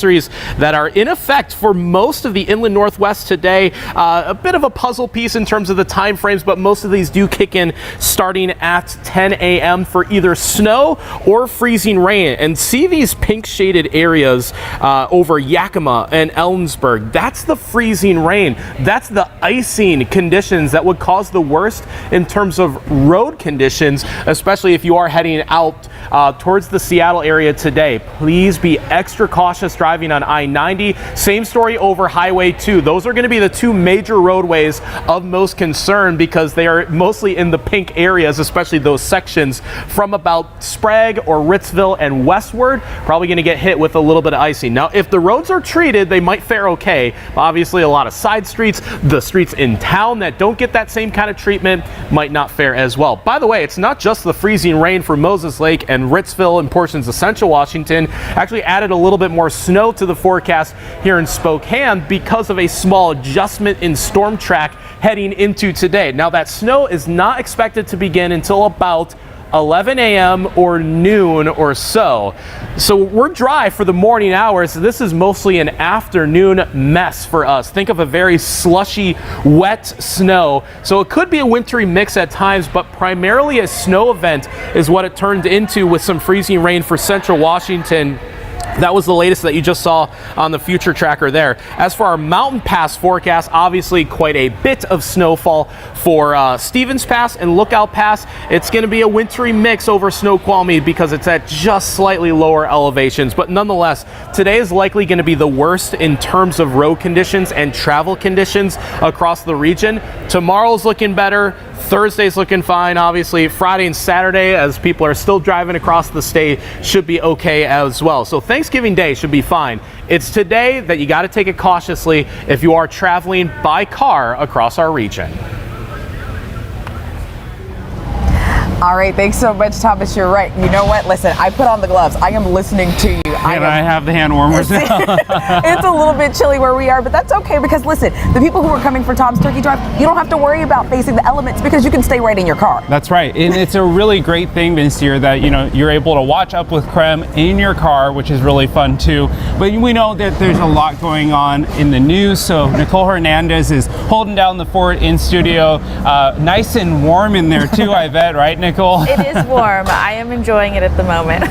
that are in effect for most of the inland Northwest today. A bit of a puzzle piece in terms of the time frames, but most of these do kick in starting at 10 a.m. for either snow or freezing rain. And see these pink shaded areas over Yakima and Ellensburg. That's the freezing rain. That's the icing conditions that would cause the worst in terms of road conditions, especially if you are heading out towards the Seattle area today. Please be extra cautious driving on I-90. Same story over Highway 2. Those are going to be the two major roadways of most concern because they are mostly in the pink areas, especially those sections from about Sprague or Ritzville and westward, probably going to get hit with a little bit of icing. Now, if the roads are treated, they might fare okay. But obviously, a lot of side streets, the streets in town that don't get that same kind of treatment might not fare as well. By the way, it's not just the freezing rain for Moses Lake and Ritzville and portions of central Washington. Actually added a little bit more snow to the forecast here in Spokane because of a small adjustment in storm track heading into today. Now that snow is not expected to begin until about 11 a.m. or noon or so. So we're dry for the morning hours. This is mostly an afternoon mess for us. Think of a very slushy, wet snow. So it could be a wintry mix at times, but primarily a snow event is what it turned into with some freezing rain for central Washington. That was the latest that you just saw on the future tracker there. As for our Mountain Pass forecast, obviously quite a bit of snowfall for Stevens Pass and Lookout Pass. It's going to be a wintry mix over Snoqualmie because it's at just slightly lower elevations. But nonetheless, today is likely going to be the worst in terms of road conditions and travel conditions across the region. Tomorrow's looking better. Thursday's looking fine, obviously. Friday and Saturday, as people are still driving across the state, should be okay as well. So Thanksgiving Day should be fine. It's today that you got to take it cautiously if you are traveling by car across our region. All right, thanks so much, Thomas. You're right. You know what? Listen, I put on the gloves. I am listening to you. And I have the hand warmers now. It's a little bit chilly where we are, but that's okay because listen, the people who are coming for Tom's Turkey Drive, you don't have to worry about facing the elements because you can stay right in your car. That's right. And it's a really great thing this year that, you're able to watch Up with KREM in your car, which is really fun too. But we know that there's a lot going on in the news. So Nicole Hernandez is holding down the fort in studio. Nice and warm in there too, I bet, right, Nicole? It is warm. I am enjoying it at the moment.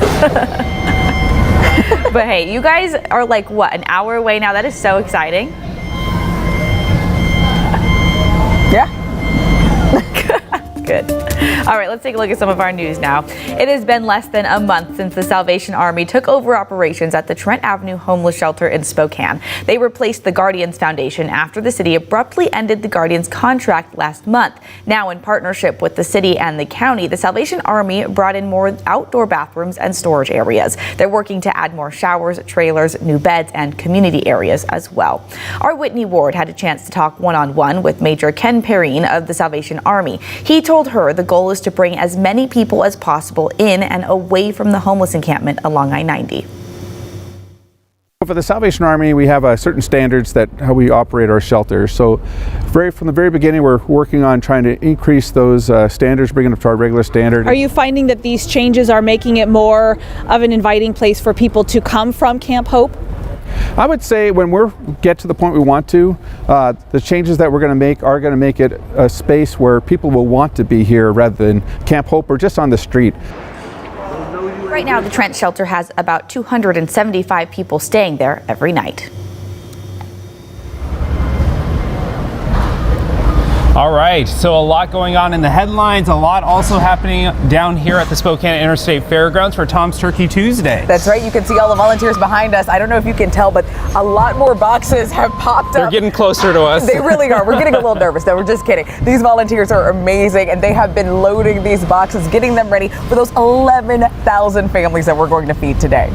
But hey, you guys are like, what, an hour away now? That is so exciting. Yeah. Good. All right, let's take a look at some of our news now. It has been less than a month since the Salvation Army took over operations at the Trent Avenue homeless shelter in Spokane. They replaced the Guardians Foundation after the city abruptly ended the Guardians contract last month. Now, in partnership with the city and the county, the Salvation Army brought in more outdoor bathrooms and storage areas. They're working to add more showers, trailers, new beds, and community areas as well. Our Whitney Ward had a chance to talk one-on-one with Major Ken Perrine of the Salvation Army. He told her the goal is to bring as many people as possible in and away from the homeless encampment along I-90. For the Salvation Army, we have certain standards that how we operate our shelters. So from the very beginning, we're working on trying to increase those standards, bringing them up to our regular standard. Are you finding that these changes are making it more of an inviting place for people to come from Camp Hope? I would say when we get to the point we want to, the changes that we're going to make are going to make it a space where people will want to be here rather than Camp Hope or just on the street. Right now, the Trent shelter has about 275 people staying there every night. All right, so a lot going on in the headlines, a lot also happening down here at the Spokane Interstate Fairgrounds for Tom's Turkey Tuesday. That's right, you can see all the volunteers behind us. I don't know if you can tell, but a lot more boxes have popped up. They're getting closer to us. They really are. We're getting a little nervous, though. We're just kidding. These volunteers are amazing, and they have been loading these boxes, getting them ready for those 11,000 families that we're going to feed today.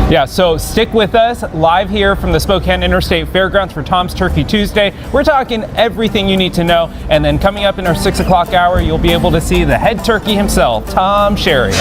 Yeah, so stick with us live here from the Spokane Interstate Fairgrounds for Tom's Turkey Tuesday. We're talking everything you need to know, and then coming up in our 6 o'clock hour, you'll be able to see the head turkey himself, Tom Sherry.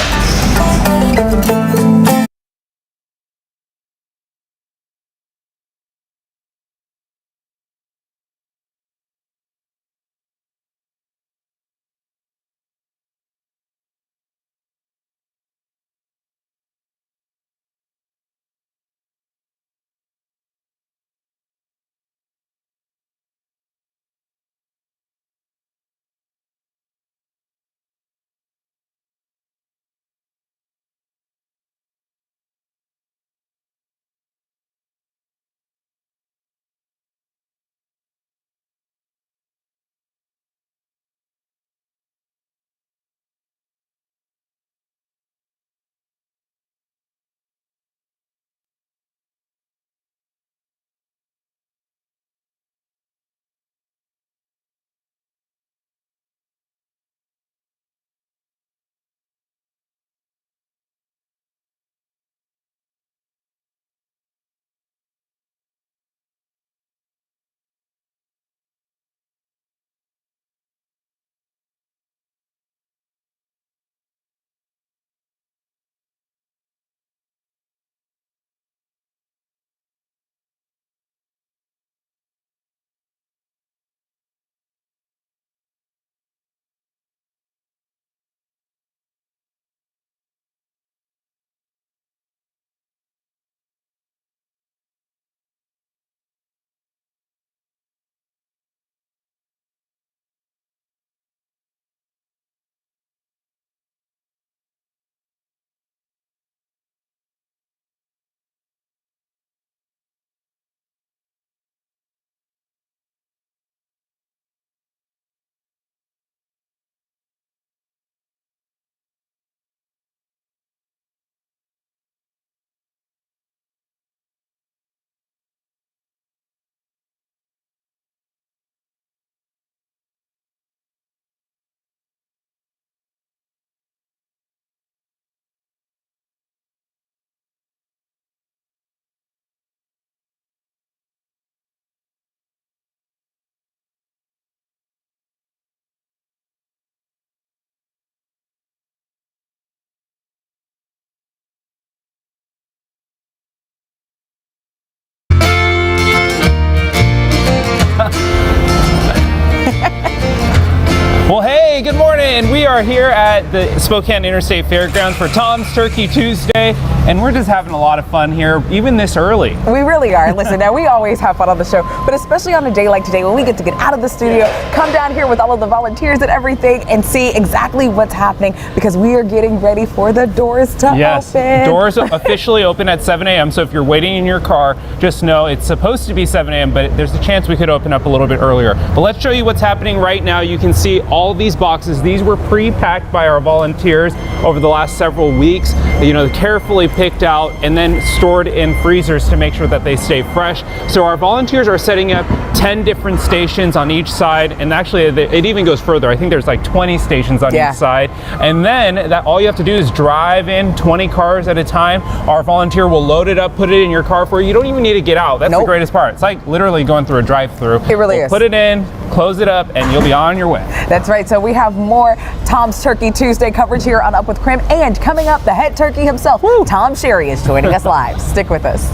Well, hey, good morning. We are here at the Spokane Interstate Fairgrounds for Tom's Turkey Tuesday, and we're just having a lot of fun here, even this early. We really are. Listen, now we always have fun on the show, but especially on a day like today when we get to get out of the studio, come down here with all of the volunteers and everything and see exactly what's happening because we are getting ready for the doors to open. Doors officially open at 7 a.m. So if you're waiting in your car, just know it's supposed to be 7 a.m., but there's a chance we could open up a little bit earlier. But let's show you what's happening right now. You can see all these boxes. These were pre-packed by our volunteers over the last several weeks. You know, carefully picked out and then stored in freezers to make sure that they stay fresh. So our volunteers are setting up 10 different stations on each side, and actually it even goes further. I think there's like 20 stations on each side. And then that all you have to do is drive in 20 cars at a time. Our volunteer will load it up, put it in your car for you. You don't even need to get out. That's the greatest part. It's like literally going through a drive-through. It really is. Put it in, close it up, and you'll be on your way. That's right. So we have more Tom's Turkey Tuesday coverage here on Up with KREM, and coming up, the head turkey himself, Tom Sherry, is joining us live. Stick with us.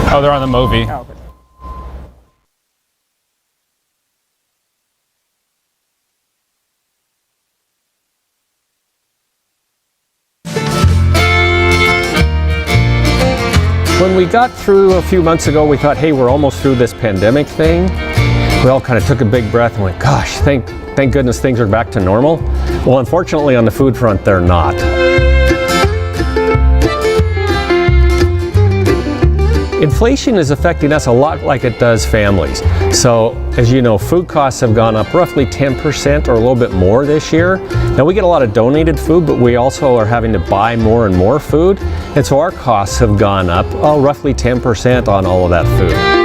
Oh, they're on the movie. Oh. When we got through a few months ago, we thought, hey, we're almost through this pandemic thing. We all kind of took a big breath and went, gosh, thank goodness things are back to normal. Well, unfortunately, on the food front, they're not. Inflation is affecting us a lot like it does families. So, as you know, food costs have gone up roughly 10% or a little bit more this year. Now, we get a lot of donated food, but we also are having to buy more and more food. And so our costs have gone up roughly 10% on all of that food.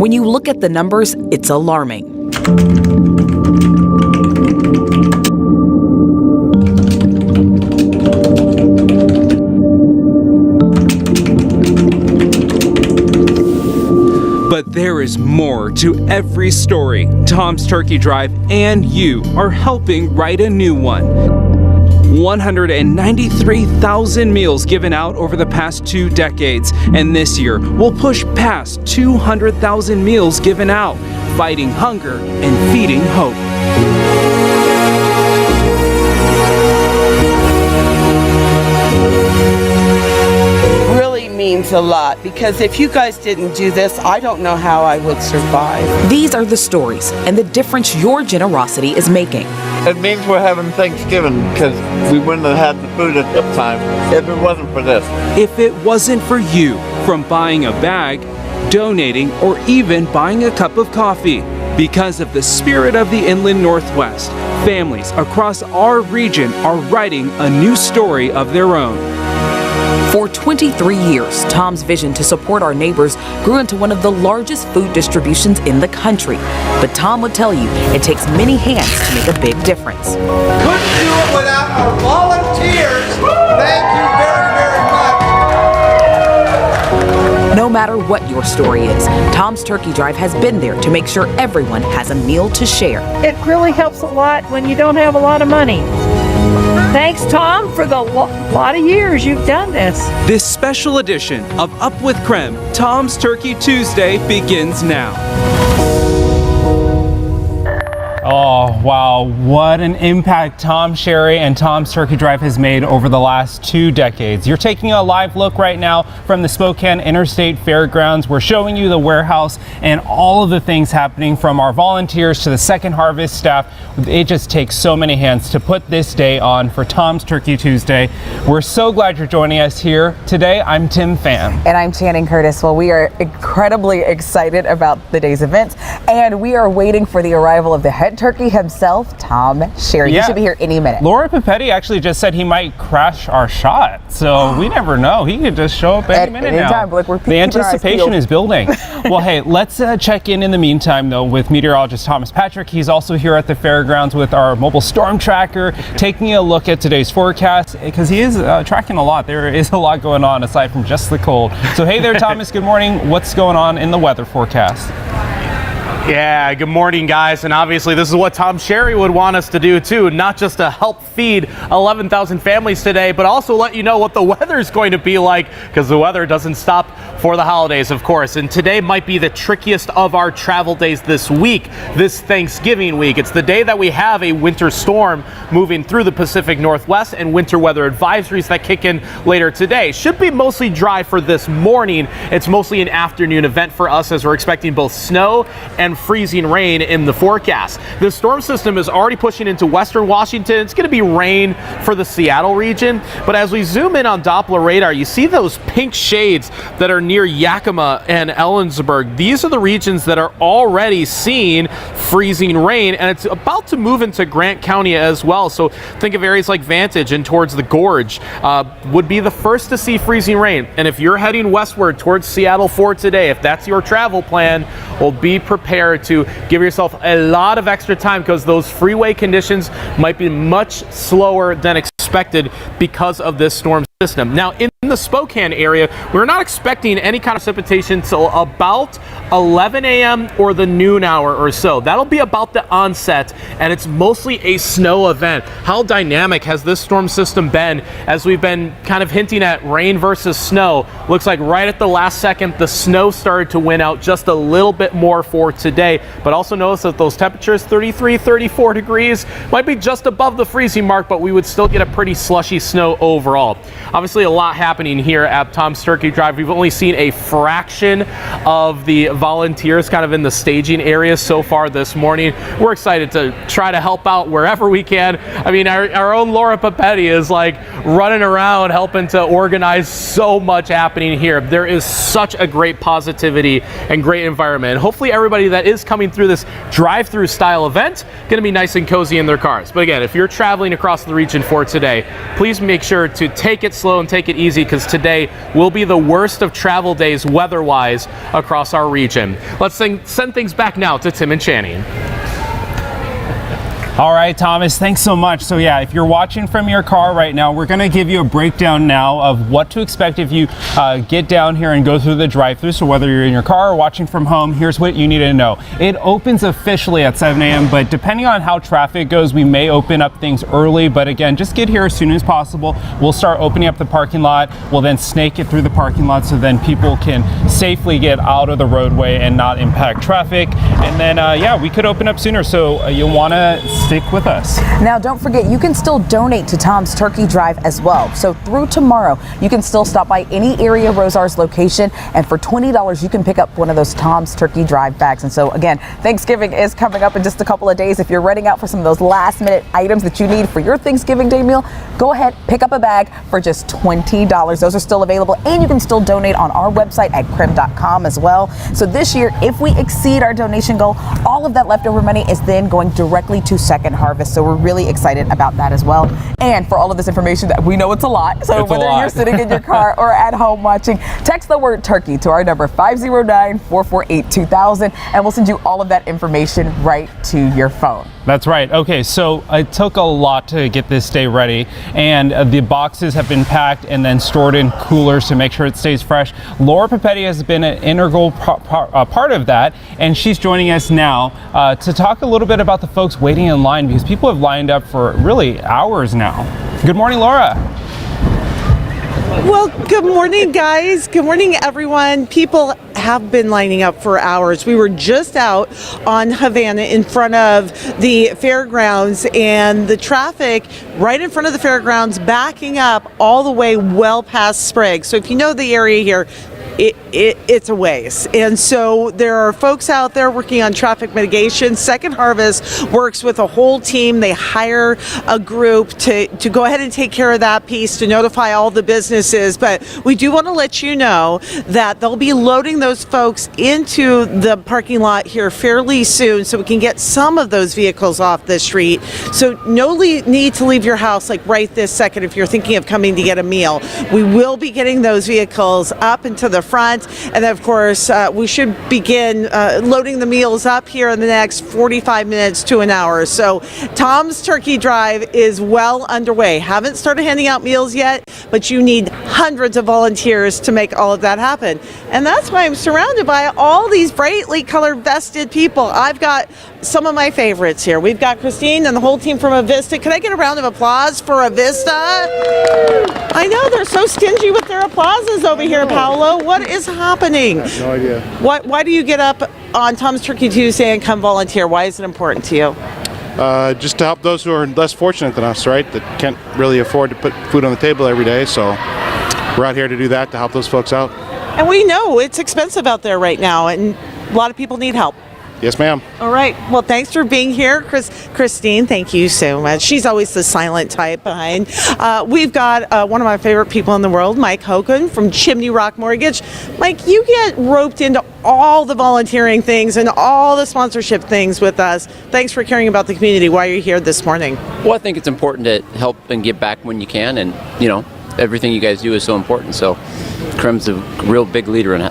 When you look at the numbers, it's alarming. But But there is more to every story. Tom's Turkey Drive and you are helping write a new one. 193,000 meals given out over the past 2 decades, and this year we'll push past 200,000 meals given out, fighting hunger and feeding hope. Really means a lot, because if you guys didn't do this, I don't know how I would survive. These are the stories and the difference your generosity is making. It means we're having Thanksgiving because we wouldn't have had the food at this time if it wasn't for this. If it wasn't for you, from buying a bag, donating, or even buying a cup of coffee, because of the spirit of the Inland Northwest, families across our region are writing a new story of their own. For 23 years, Tom's vision to support our neighbors grew into one of the largest food distributions in the country. But Tom would tell you it takes many hands to make a big difference. Couldn't do it without our volunteers. Thank you very, very much. No matter what your story is, Tom's Turkey Drive has been there to make sure everyone has a meal to share. It really helps a lot when you don't have a lot of money. Thanks, Tom, for the lot of years you've done this. This special edition of Up with KREM, Tom's Turkey Tuesday, begins now. Oh, wow. What an impact Tom Sherry and Tom's Turkey Drive has made over the last 2 decades. You're taking a live look right now from the Spokane Interstate Fairgrounds. We're showing you the warehouse and all of the things happening, from our volunteers to the Second Harvest staff. It just takes so many hands to put this day on for Tom's Turkey Tuesday. We're so glad you're joining us here today. I'm Tim Pham. And I'm Channing Curtis. Well, we are incredibly excited about the day's events, and we are waiting for the arrival of the head turkey himself, Tom Sherry. He should be here any minute. Laura Papetti actually just said he might crash our shot, so we never know. He could just show up any minute now. Time. Look, the anticipation is building. Well, hey, let's check in the meantime, though, with meteorologist Thomas Patrick. He's also here at the fairgrounds with our mobile storm tracker, taking a look at today's forecast, because he is tracking a lot. There is a lot going on aside from just the cold. So hey there, Thomas, good morning. What's going on in the weather forecast? Yeah, good morning, guys. And obviously this is what Tom Sherry would want us to do too, not just to help feed 11,000 families today, but also let you know what the weather is going to be like, because the weather doesn't stop for the holidays, of course. And today might be the trickiest of our travel days this week, this Thanksgiving week. It's the day that we have a winter storm moving through the Pacific Northwest and winter weather advisories that kick in later today. Should be mostly dry for this morning. It's mostly an afternoon event for us, as we're expecting both snow and freezing rain in the forecast. The storm system is already pushing into western Washington. It's going to be rain for the Seattle region, but as we zoom in on Doppler radar, you see those pink shades that are near Yakima and Ellensburg. These are the regions that are already seeing freezing rain, and it's about to move into Grant County as well. So think of areas like Vantage and towards the Gorge would be the first to see freezing rain. And if you're heading westward towards Seattle for today, if that's your travel plan, well, be prepared to give yourself a lot of extra time, because those freeway conditions might be much slower than expected because of this storm system. Now, in the Spokane area, we're not expecting any kind of precipitation until about 11 a.m. or the noon hour or so. That'll be about the onset, and it's mostly a snow event. How dynamic has this storm system been, as we've been kind of hinting at rain versus snow? Looks like right at the last second, the snow started to win out just a little bit more for today. But also notice that those temperatures, 33, 34 degrees, might be just above the freezing mark, but we would still get a pretty slushy snow overall. Obviously, a lot happening here at Tom's Turkey Drive. We've only seen a fraction of the volunteers kind of in the staging area so far this morning. We're excited to try to help out wherever we can. I mean, our own Laura Papetti is like running around helping to organize so much happening here. There is such a great positivity and great environment. And hopefully everybody that is coming through this drive-through style event going to be nice and cozy in their cars. But again, if you're traveling across the region for today, please make sure to take it slow and take it easy, because today will be the worst of travel days weather-wise across our region. Let's send things back now to Tim and Channing. All right, Thomas, thanks so much. So yeah, if you're watching from your car right now, we're gonna give you a breakdown now of what to expect if you get down here and go through the drive-thru. So whether you're in your car or watching from home, here's what you need to know. It opens officially at 7 a.m., but depending on how traffic goes, we may open up things early. But again, just get here as soon as possible. We'll start opening up the parking lot. We'll then snake it through the parking lot so then people can safely get out of the roadway and not impact traffic. And then, yeah, we could open up sooner. So you'll wanna stick with us. Now, don't forget, you can still donate to Tom's Turkey Drive as well. So through tomorrow, you can still stop by any area Rosar's location, and for $20, you can pick up one of those Tom's Turkey Drive bags. And so again, Thanksgiving is coming up in just a couple of days. If you're running out for some of those last-minute items that you need for your Thanksgiving Day meal, go ahead, pick up a bag for just $20. Those are still available, and you can still donate on our website at KREM.com as well. So this year, if we exceed our donation goal, all of that leftover money is then going directly to Second Harvest. So we're really excited about that as well. And for all of this information, that we know it's a lot. So whether you're sitting in your car or at home watching, text the word turkey to our number 509-448-2000, and we'll send you all of that information right to your phone. That's right. Okay, so it took a lot to get this day ready, and the boxes have been packed and then stored in coolers to make sure it stays fresh. Laura Papetti has been an integral part of that, and she's joining us now to talk a little bit about the folks waiting in line, because people have lined up for really hours now. Good morning, Laura. Well, good morning, guys. Good morning, everyone. People have been lining up for hours. We were just out on Havana in front of the fairgrounds, and the traffic right in front of the fairgrounds backing up all the way well past Sprague. So if you know the area here, it's a ways. And so there are folks out there working on traffic mitigation. Second Harvest works with a whole team. They hire a group to go ahead and take care of that piece, to notify all the businesses. But we do want to let you know that they'll be loading those folks into the parking lot here fairly soon, so we can get some of those vehicles off the street. So no need to leave your house like right this second if you're thinking of coming to get a meal. We will be getting those vehicles up into the front, and then of course we should begin loading the meals up here in the next 45 minutes to an hour. So Tom's Turkey Drive is well underway. Haven't started handing out meals yet, but you need hundreds of volunteers to make all of that happen. And that's why I'm surrounded by all these brightly colored vested people. I've got some of my favorites here. We've got Christine and the whole team from Avista. Can I get a round of applause for Avista? I know they're so stingy with their applauses over here, Paolo. What is happening? I have no idea. Why do you get up on Tom's Turkey Tuesday and come volunteer? Why is it important to you? Just to help those who are less fortunate than us, right? That can't really afford to put food on the table every day. So we're out here to do that, to help those folks out. And we know it's expensive out there right now, and a lot of people need help. Yes, ma'am. All right. Well, thanks for being here, Christine. Thank you so much. She's always the silent type behind. We've got one of my favorite people in the world, Mike Hogan from Chimney Rock Mortgage. Mike, you get roped into all the volunteering things and all the sponsorship things with us. Thanks for caring about the community while you're here this morning. Well, I think it's important to help and give back when you can, and you know, everything you guys do is so important. So KREM's a real big leader in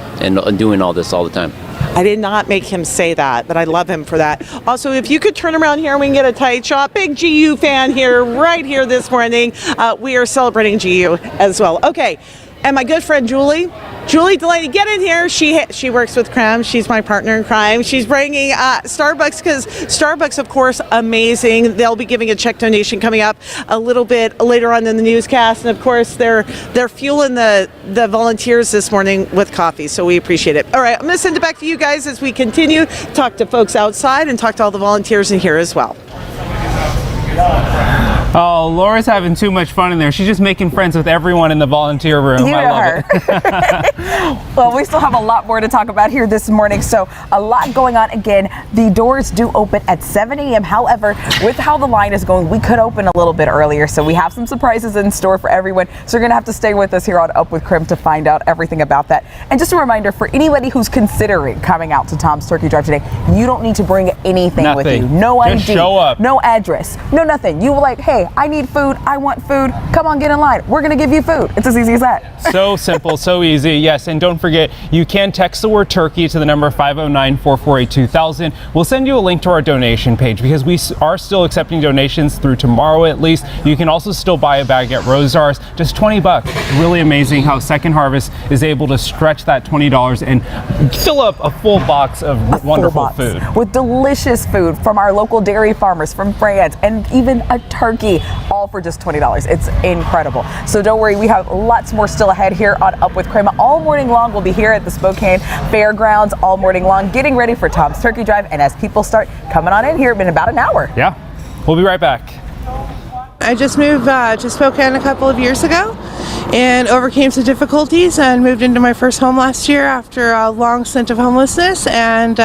doing all this all the time. I did not make him say that, but I love him for that. Also, if you could turn around here and we can get a tight shot. Big GU fan here, right here this morning. We are celebrating GU as well. Okay, and my good friend Julie Delaney, get in here. She works with KREM. She's my partner in crime. She's bringing Starbucks, because Starbucks, of course, amazing. They'll be giving a check donation coming up a little bit later on in the newscast, and of course they're fueling the volunteers this morning with coffee, so we appreciate it. All right, I'm going to send it back to you guys as we continue to talk to folks outside and talk to all the volunteers in here as well. Oh, Laura's having too much fun in there. She's just making friends with everyone in the volunteer room. You I know love her. it. Well, we still have a lot more to talk about here this morning, so a lot going on. Again, the doors do open at 7 a.m. However, with how the line is going, we could open a little bit earlier, so we have some surprises in store for everyone. So you're going to have to stay with us here on Up with KREM to find out everything about that. And just a reminder for anybody who's considering coming out to Tom's Turkey Drive today, you don't need to bring anything with you. No Just ID, show up. no address, no nothing. You were like, hey, I need food, I want food, come on, get in line. We're gonna give you food. It's as easy as that. So simple, so easy. Yes, and don't forget, you can text the word turkey to the number 509-448-2000. We'll send you a link to our donation page because we are still accepting donations through tomorrow at least. You can also still buy a bag at Rosar's, just $20. Really amazing how Second Harvest is able to stretch that $20 and fill up a full box of wonderful food. With delicious food from our local dairy farmers from France and even a turkey, all for just $20. It's incredible. So don't worry, we have lots more still ahead here on Up with KREM. All morning long, we'll be here at the Spokane Fairgrounds all morning long, getting ready for Tom's Turkey Drive. And as people start coming on in here in about an hour. Yeah, we'll be right back. I just moved to Spokane a couple of years ago and overcame some difficulties and moved into my first home last year after a long stint of homelessness, and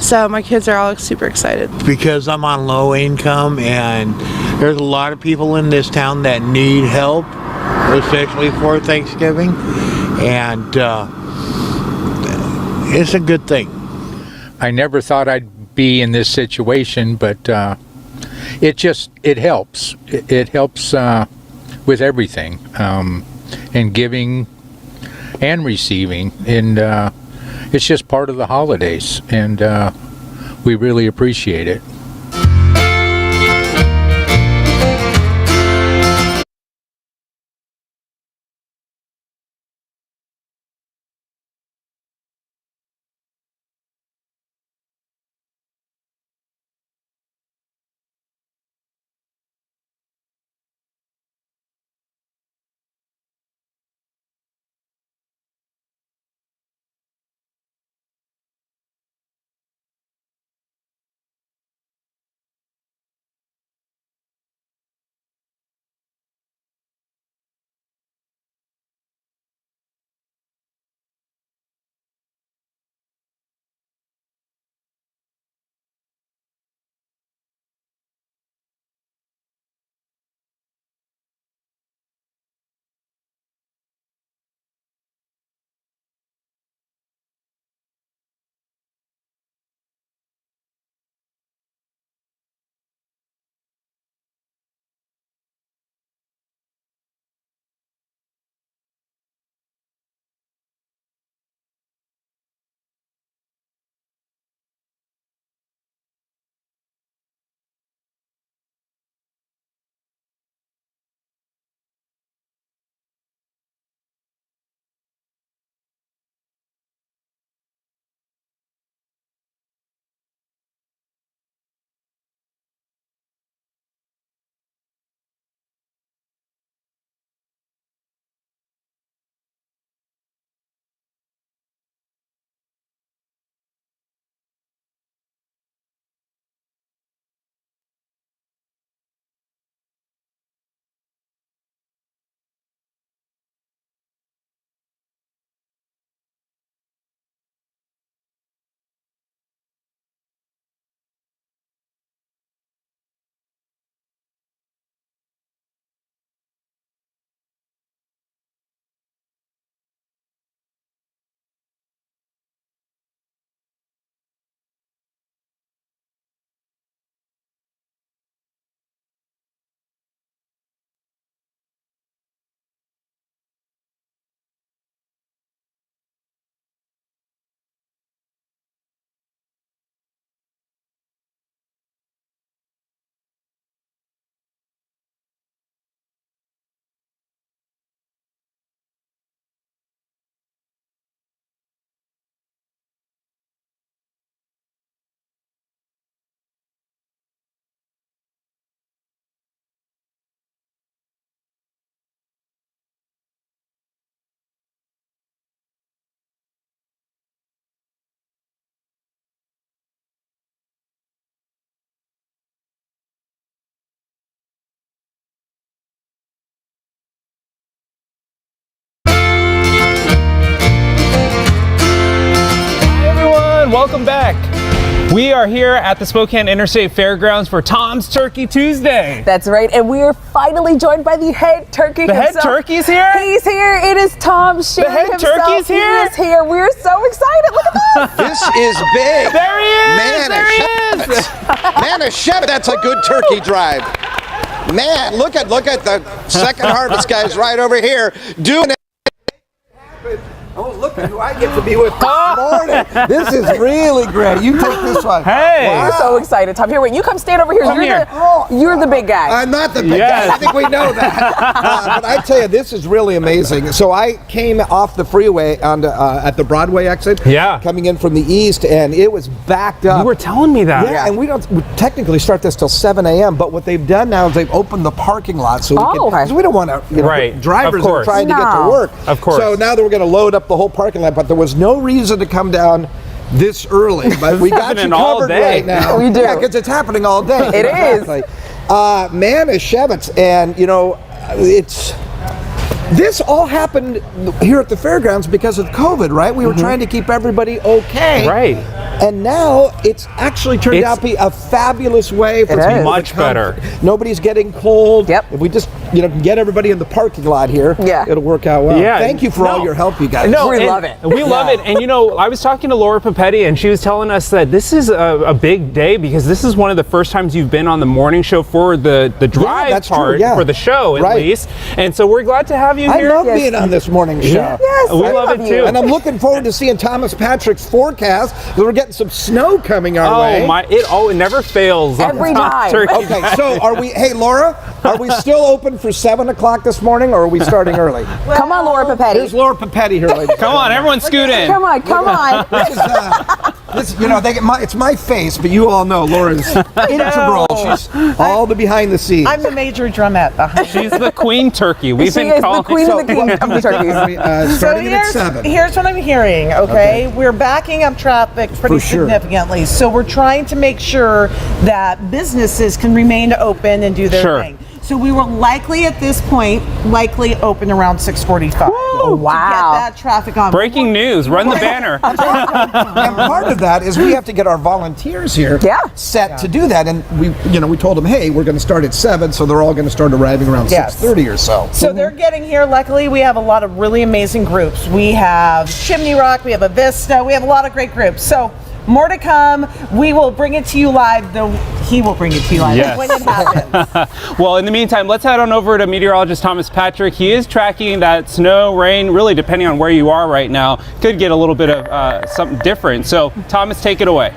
so my kids are all super excited. Because I'm on low income and there's a lot of people in this town that need help, especially for Thanksgiving, and it's a good thing. I never thought I'd be in this situation, but it helps. It helps with everything, and giving and receiving, and it's just part of the holidays, and we really appreciate it. Welcome back. We are here at the Spokane Interstate Fairgrounds for Tom's Turkey Tuesday. That's right, and we are finally joined by the head turkey The himself. head turkey's here? He's here. It is Tom Sherry The head himself. turkey's here? He is here. We're so excited. Look at this. This is big. There he Manischewitz, that's a good turkey drive. Man, look at the Second Harvest guys right over here doing it. Oh, look at who I get to be with this morning. This is really great. You take this one. Hey. Wow. We're so excited, Tom. Here, wait, you come stand over here. You're the big guy. I'm not the big guy. I think we know that. But I tell you, this is really amazing. So I came off the freeway on at the Broadway exit. Yeah. Coming in from the east, and it was backed up. You were telling me that. Yeah, and we don't technically start this till 7 a.m. But what they've done now is they've opened the parking lot so we don't want to, drivers are trying to get to work. Of course. So now that we're going to load up the whole parking lot, but there was no reason to come down this early. But we got you covered right now. We do. Yeah, because it's happening all day. It is. Manischewitz, and this all happened here at the fairgrounds because of COVID, right? We were trying to keep everybody okay. Right. And now it's actually turned out to be a fabulous way for people much to come. better. Nobody's getting cold. Yep. If we just can get everybody in the parking lot here, it'll work out well. Yeah. Thank you for all your help, you guys. No, we love it. We love it. And I was talking to Laura Papetti, and she was telling us that this is a big day because this is one of the first times you've been on the morning show for the drive part for the show, at least. And so we're glad to have you here. I love being on this morning show. Yes, we love it too. And I'm looking forward to seeing Thomas Patrick's forecast. We're getting some snow coming our way. It never fails. Every time. Okay, so are we? Hey, Laura, are we still open for 7 o'clock this morning, or are we starting early? Come on, Laura Papetti. Here's Laura Papetti here, ladies. Come on, everyone, scoot in. Come on. This is, it's my face, but you all know Laura's integral. She's all the behind the scenes. I'm the major drumette behind. She's the queen turkey. We've been calling the queen of the turkeys. Starting at 7. Here's what I'm hearing, okay? We're backing up traffic pretty significantly. So we're trying to make sure that businesses can remain open and do their thing. So we will likely at this point open around 6:45. Oh, wow. To get that traffic on. Breaking news, run the banner. And part of that is we have to get our volunteers here set to do that. And we told them, hey, we're going to start at 7, so they're all going to start arriving around 6:30 or so. So they're getting here. Luckily, we have a lot of really amazing groups. We have Chimney Rock, we have a Vista, we have a lot of great groups. So more to come. We will bring it to you live, though he will bring it to you live when it happens. Well, in the meantime, let's head on over to meteorologist Thomas Patrick. He is tracking that snow, rain, really depending on where you are right now. Could get a little bit of something different. So, Thomas, take it away.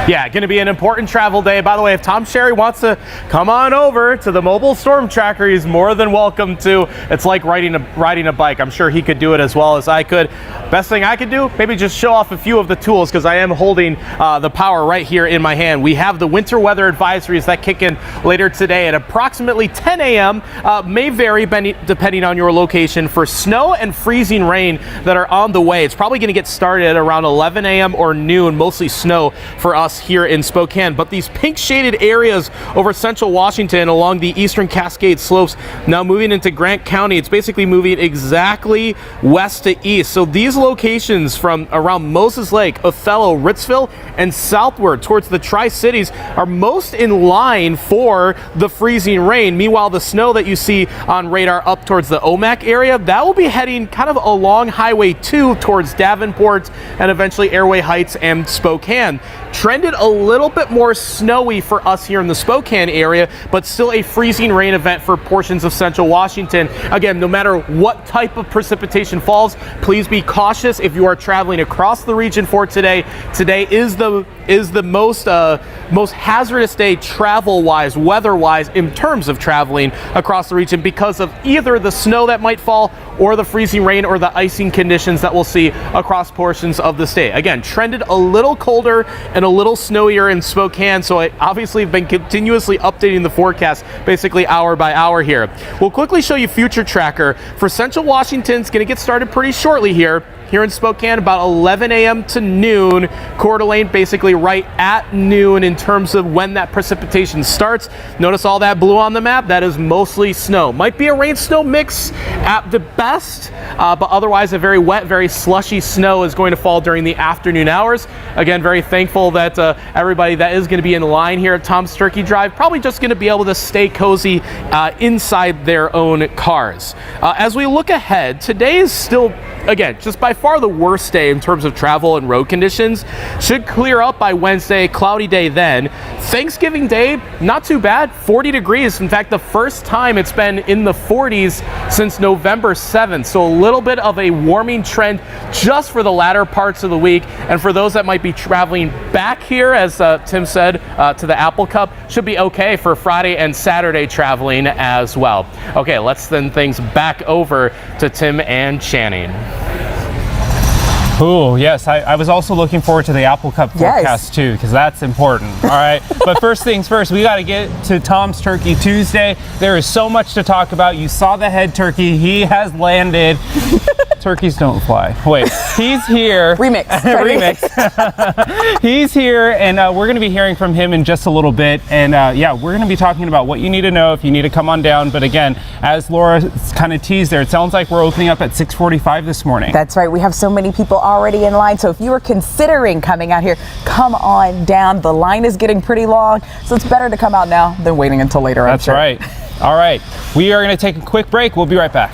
Yeah, going to be an important travel day. By the way, if Tom Sherry wants to come on over to the mobile storm tracker, he's more than welcome to. It's like riding a bike. I'm sure he could do it as well as I could. Best thing I could do, maybe just show off a few of the tools because I am holding the power right here in my hand. We have the winter weather advisories that kick in later today at approximately 10 a.m. May vary depending on your location for snow and freezing rain that are on the way. It's probably going to get started at around 11 a.m. or noon, mostly snow for us here in Spokane. But these pink shaded areas over central Washington along the eastern Cascade slopes now moving into Grant County. It's basically moving exactly west to east. So these locations from around Moses Lake, Othello, Ritzville, and southward towards the Tri-Cities are most in line for the freezing rain. Meanwhile, the snow that you see on radar up towards the Omak area, that will be heading kind of along Highway 2 towards Davenport and eventually Airway Heights and Spokane. Trended a little bit more snowy for us here in the Spokane area, but still a freezing rain event for portions of central Washington. Again, no matter what type of precipitation falls, please be cautious if you are traveling across the region for today. Today is the most hazardous day travel-wise, weather-wise, in terms of traveling across the region because of either the snow that might fall or the freezing rain or the icing conditions that we'll see across portions of the state. Again, trended a little colder and a little snowier in Spokane, so I obviously have been continuously updating the forecast basically hour by hour here. We'll quickly show you future tracker for central Washington. It's going to get started pretty shortly here in Spokane, about 11 a.m. to noon. Coeur d'Alene basically right at noon in terms of when that precipitation starts. Notice all that blue on the map, that is mostly snow. Might be a rain-snow mix at the best, but otherwise a very wet, very slushy snow is going to fall during the afternoon hours. Again, very thankful that everybody that is going to be in line here at Tom's Turkey Drive probably just going to be able to stay cozy inside their own cars. As we look ahead, today is still again, just by far the worst day in terms of travel and road conditions. Should clear up by Wednesday, cloudy day then. Thanksgiving Day, not too bad, 40 degrees. In fact, the first time it's been in the 40s since November 7th. So a little bit of a warming trend just for the latter parts of the week. And for those that might be traveling back here, as Tim said, to the Apple Cup, should be okay for Friday and Saturday traveling as well. Okay, let's send things back over to Tim and Channing. Oh, yes. I was also looking forward to the Apple Cup forecast too, because that's important. All right. But first things first, we got to get to Tom's Turkey Tuesday. There is so much to talk about. You saw the head turkey. He has landed. Turkeys don't fly. Wait, he's here. Remix. Remix. He's here, and we're going to be hearing from him in just a little bit. And yeah, we're going to be talking about what you need to know if you need to come on down. But again, as Laura kind of teased there, it sounds like we're opening up at 6:45 this morning. That's right. We have so many people already in line. So if you are considering coming out here, come on down. The line is getting pretty long, so it's better to come out now than waiting until later. That's right. All right. We are going to take a quick break. We'll be right back.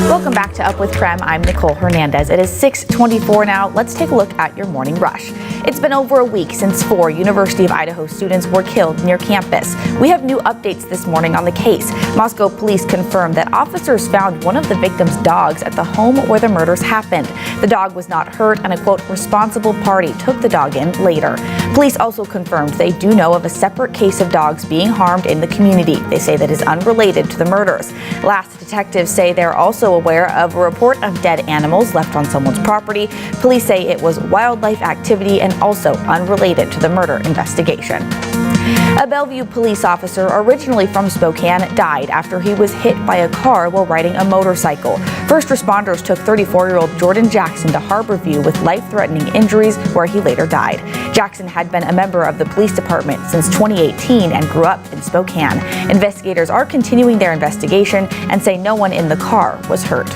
Welcome back to Up with KREM. I'm Nicole Hernandez. It is 6:24 now. Let's take a look at your morning rush. It's been over a week since 4 University of Idaho students were killed near campus. We have new updates this morning on the case. Moscow police confirmed that officers found one of the victims' dogs at the home where the murders happened. The dog was not hurt, and a, quote, responsible party took the dog in later. Police also confirmed they do know of a separate case of dogs being harmed in the community. They say that is unrelated to the murders. Last, detectives say they're also aware of a report of dead animals left on someone's property. Police say it was wildlife activity and also unrelated to the murder investigation. A Bellevue police officer, originally from Spokane, died after he was hit by a car while riding a motorcycle. First responders took 34-year-old Jordan Jackson to Harborview with life-threatening injuries, where he later died. Jackson had been a member of the police department since 2018 and grew up in Spokane. Investigators are continuing their investigation and say no one in the car was hurt.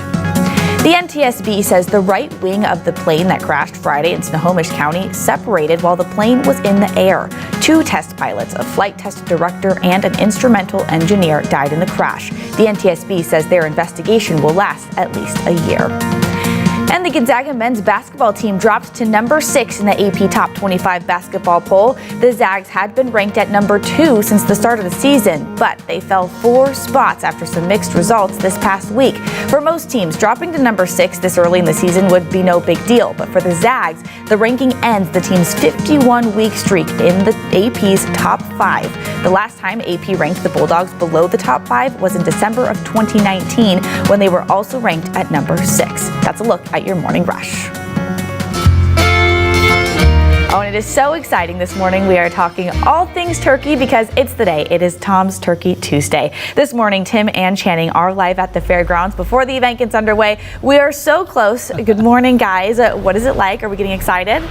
The NTSB says the right wing of the plane that crashed Friday in Snohomish County separated while the plane was in the air. 2 test pilots, a flight test director, and an instrumental engineer died in the crash. The NTSB says their investigation will last at least a year. And the Gonzaga men's basketball team dropped to number 6 in the AP Top 25 basketball poll. The Zags had been ranked at number 2 since the start of the season, but they fell 4 spots after some mixed results this past week. For most teams, dropping to number 6 this early in the season would be no big deal, but for the Zags, the ranking ends the team's 51-week streak in the AP's top 5. The last time AP ranked the Bulldogs below the top 5 was in December of 2019, when they were also ranked at number 6. That's a look at your morning rush. Oh, and it is so exciting this morning. We are talking all things turkey because it's the day. It is Tom's Turkey Tuesday. This morning, Tim and Channing are live at the fairgrounds before the event gets underway. We are so close. Good morning, guys. What is it like? Are we getting excited?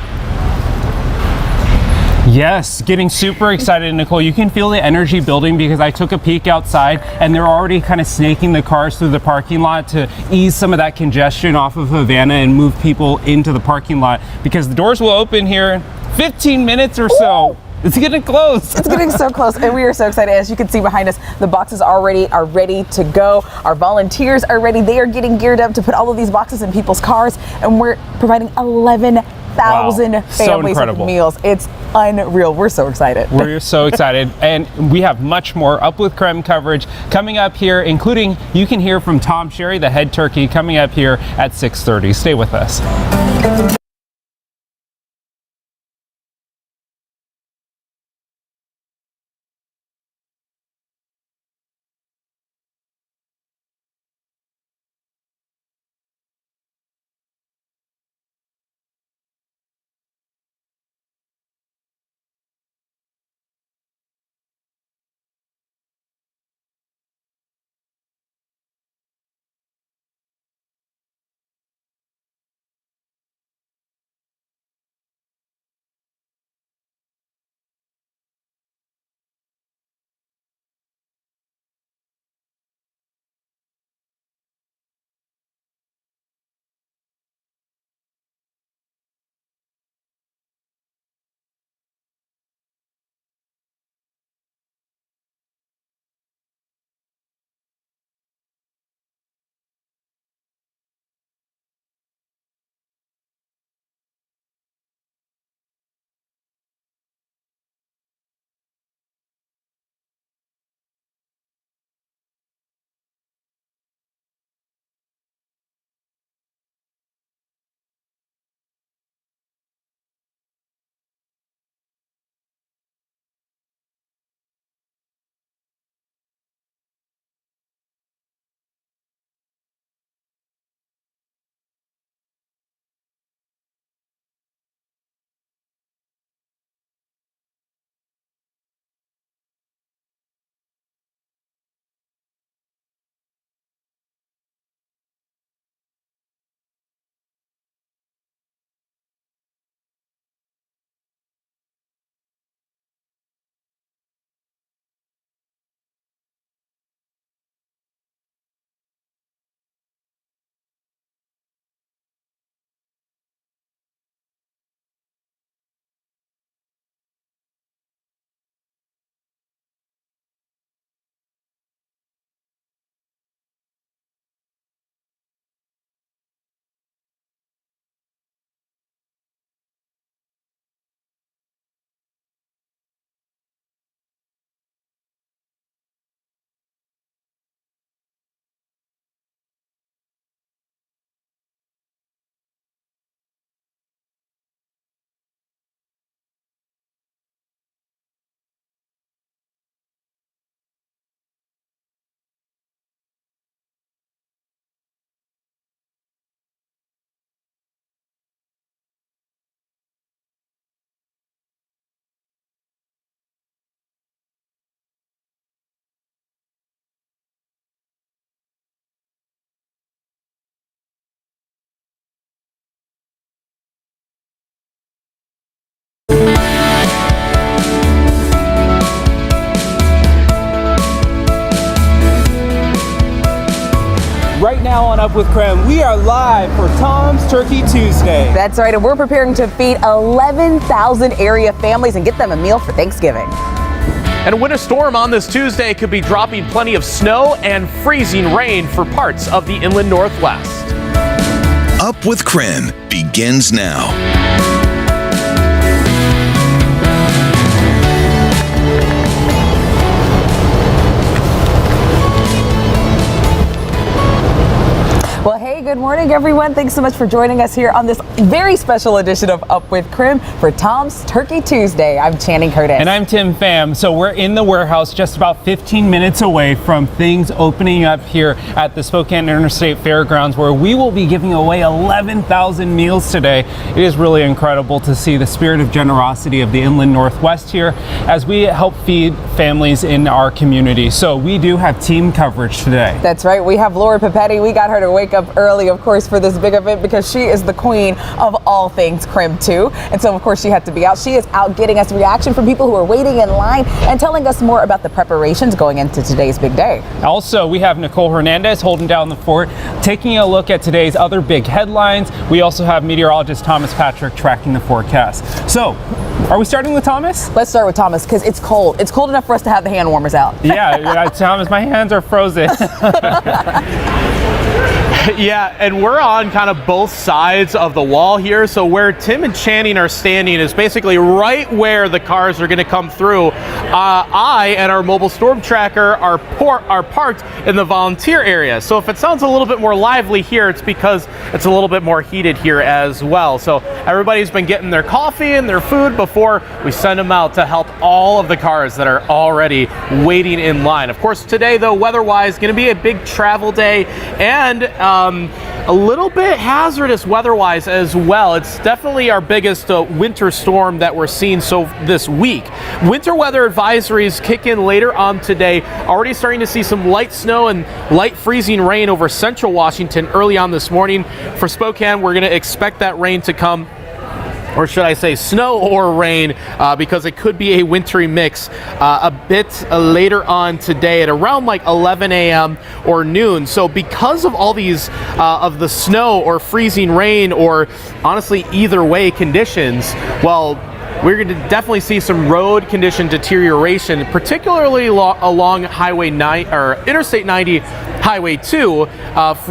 Yes, getting super excited, Nicole. You can feel the energy building because I took a peek outside and they're already kind of snaking the cars through the parking lot to ease some of that congestion off of Havana and move people into the parking lot because the doors will open here in 15 minutes or so. Ooh. It's getting close. It's getting so close, and we are so excited. As you can see behind us, the boxes already are ready to go. Our volunteers are ready. They are getting geared up to put all of these boxes in people's cars, and we're providing 11,000 families with meals. It's unreal. We're so excited. We're so excited, and we have much more Up with KREM coverage coming up here, including you can hear from Tom Sherry, the head turkey, coming up here at 6:30. Stay with us. right now on Up with KREM, we are live for Tom's Turkey Tuesday. That's right, and we're preparing to feed 11,000 area families and get them a meal for Thanksgiving. And a winter storm on this Tuesday could be dropping plenty of snow and freezing rain for parts of the inland Northwest. Up with KREM begins now. Well, hey, good morning, everyone. Thanks so much for joining us here on this very special edition of Up with KREM for Tom's Turkey Tuesday. I'm Channing Curtis. And I'm Tim Pham. So we're in the warehouse just about 15 minutes away from things opening up here at the Spokane Interstate Fairgrounds, where we will be giving away 11,000 meals today. It is really incredible to see the spirit of generosity of the inland Northwest here as we help feed families in our community. So we do have team coverage today. That's right. We have Laura Papetti. We got her to wake up early, of course, for this big event because she is the queen of all things KREM 2. And so, of course, she had to be out. She is out getting us reaction from people who are waiting in line and telling us more about the preparations going into today's big day. Also, we have Nicole Hernandez holding down the fort, taking a look at today's other big headlines. We also have meteorologist Thomas Patrick tracking the forecast. So, are we starting with Thomas? Let's start with Thomas because it's cold. It's cold enough for us to have the hand warmers out. Yeah, Thomas, my hands are frozen. Yeah, and we're on kind of both sides of the wall here. So where Tim and Channing are standing is basically right where the cars are going to come through. I and our mobile storm tracker are parked in the volunteer area. So if it sounds a little bit more lively here, it's because it's a little bit more heated here as well. So everybody's been getting their coffee and their food before we send them out to help all of the cars that are already waiting in line. Of course, today, though, weather-wise, going to be a big travel day and a little bit hazardous weather-wise as well. It's definitely our biggest winter storm that we're seeing this week. Winter weather advisories kick in later on today. Already starting to see some light snow and light freezing rain over central Washington early on this morning. For Spokane, we're going to expect that rain to come, or should I say snow or rain, because it could be a wintry mix a bit later on today at around like 11 a.m. or noon. So because of all these of the snow or freezing rain or honestly either way conditions, well, we're going to definitely see some road condition deterioration, particularly along Highway 9 or Interstate 90, Highway 2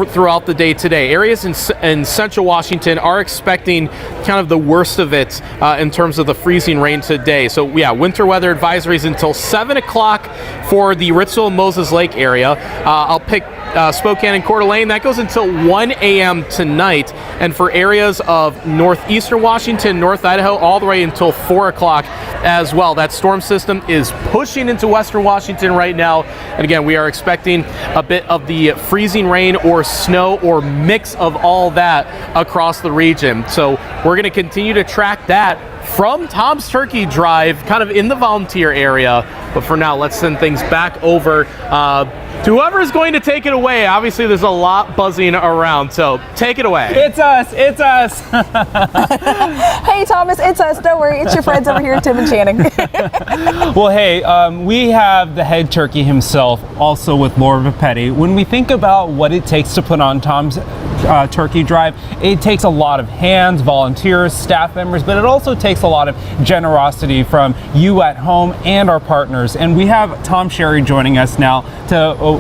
throughout the day today. Areas in central Washington are expecting kind of the worst of it in terms of the freezing rain today. So yeah, winter weather advisories until 7 o'clock for the Ritzville and Moses Lake area. I'll pick Spokane and Coeur d'Alene. That goes until 1 a.m. tonight. And for areas of northeastern Washington, North Idaho, all the way until 4 o'clock as well. That storm system is pushing into western Washington right now. And again, we are expecting a bit of the freezing rain or snow or mix of all that across the region. So we're going to continue to track that from Tom's Turkey Drive, kind of in the volunteer area. But for now, let's send things back over to whoever is going to take it away. Obviously, there's a lot buzzing around, so take it away. It's us. It's us. Hey, Thomas, it's us. Don't worry. It's your friends over here, Tim and Channing. Well, hey, we have the head turkey himself, also with Laura Papetti. When we think about what it takes to put on Tom's Turkey Drive, it takes a lot of hands, volunteers, staff members, but it also takes a lot of generosity from you at home and our partners. And we have Tom Sherry joining us now to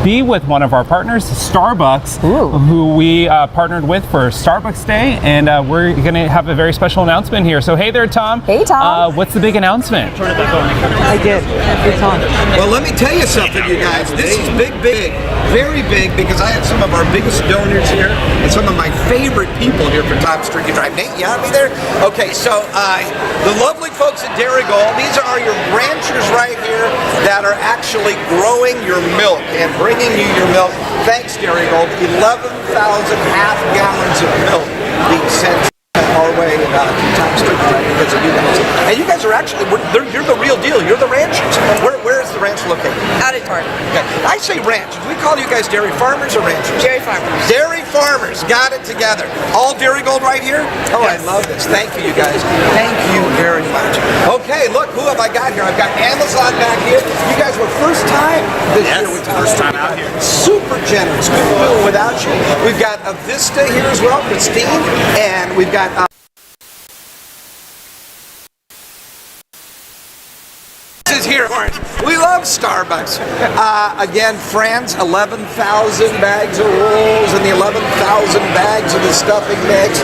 be with one of our partners, Starbucks, who we partnered with for Starbucks Day, and we're going to have a very special announcement here. So hey there, Tom. Hey, Tom. What's the big announcement? I did. It's on. Well, let me tell you something, you guys. This is big, very big, because I have some of our biggest donors here and some of my favorite people here for Tom's Turkey Drive. Nate, you have me there? Okay, so the lovely folks at Dairygold, these are your ranchers right here that are actually growing your milk and bringing you your milk. Thanks, Dairygold. 11,000 half gallons of milk being sent our way to Tom's Turkey Drive because of you guys. And you guys are actually, you're the real deal. You're the ranchers. Where is the ranch located? Out at Target. Okay. I say ranchers. We call you guys dairy farmers or ranchers? Dairy farmers. Dairy farmers. Got it together. All Dairygold right here? Oh, yes. I love this. Thank you, you guys. Thank you very much. Okay, look, who have I got here? I've got Amazon back here. You guys were first time this year with Tom. First time out here. Super generous. Couldn't do it without you. We've got a Vista here as well, Christine, and we've got is here. We love Starbucks. Again, France, 11,000 bags of rolls and the 11,000 bags of the stuffing mix.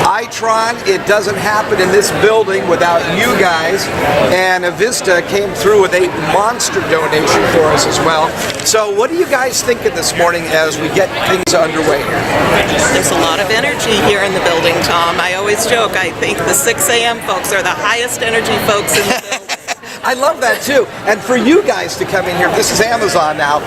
Itron, it doesn't happen in this building without you guys. And Avista came through with a monster donation for us as well. So what are you guys thinking this morning as we get things underway here? There's a lot of energy here in the building, Tom. I always joke, I think the 6 a.m. folks are the highest energy folks in the building. I love that too. And for you guys to come in here, this is Amazon now.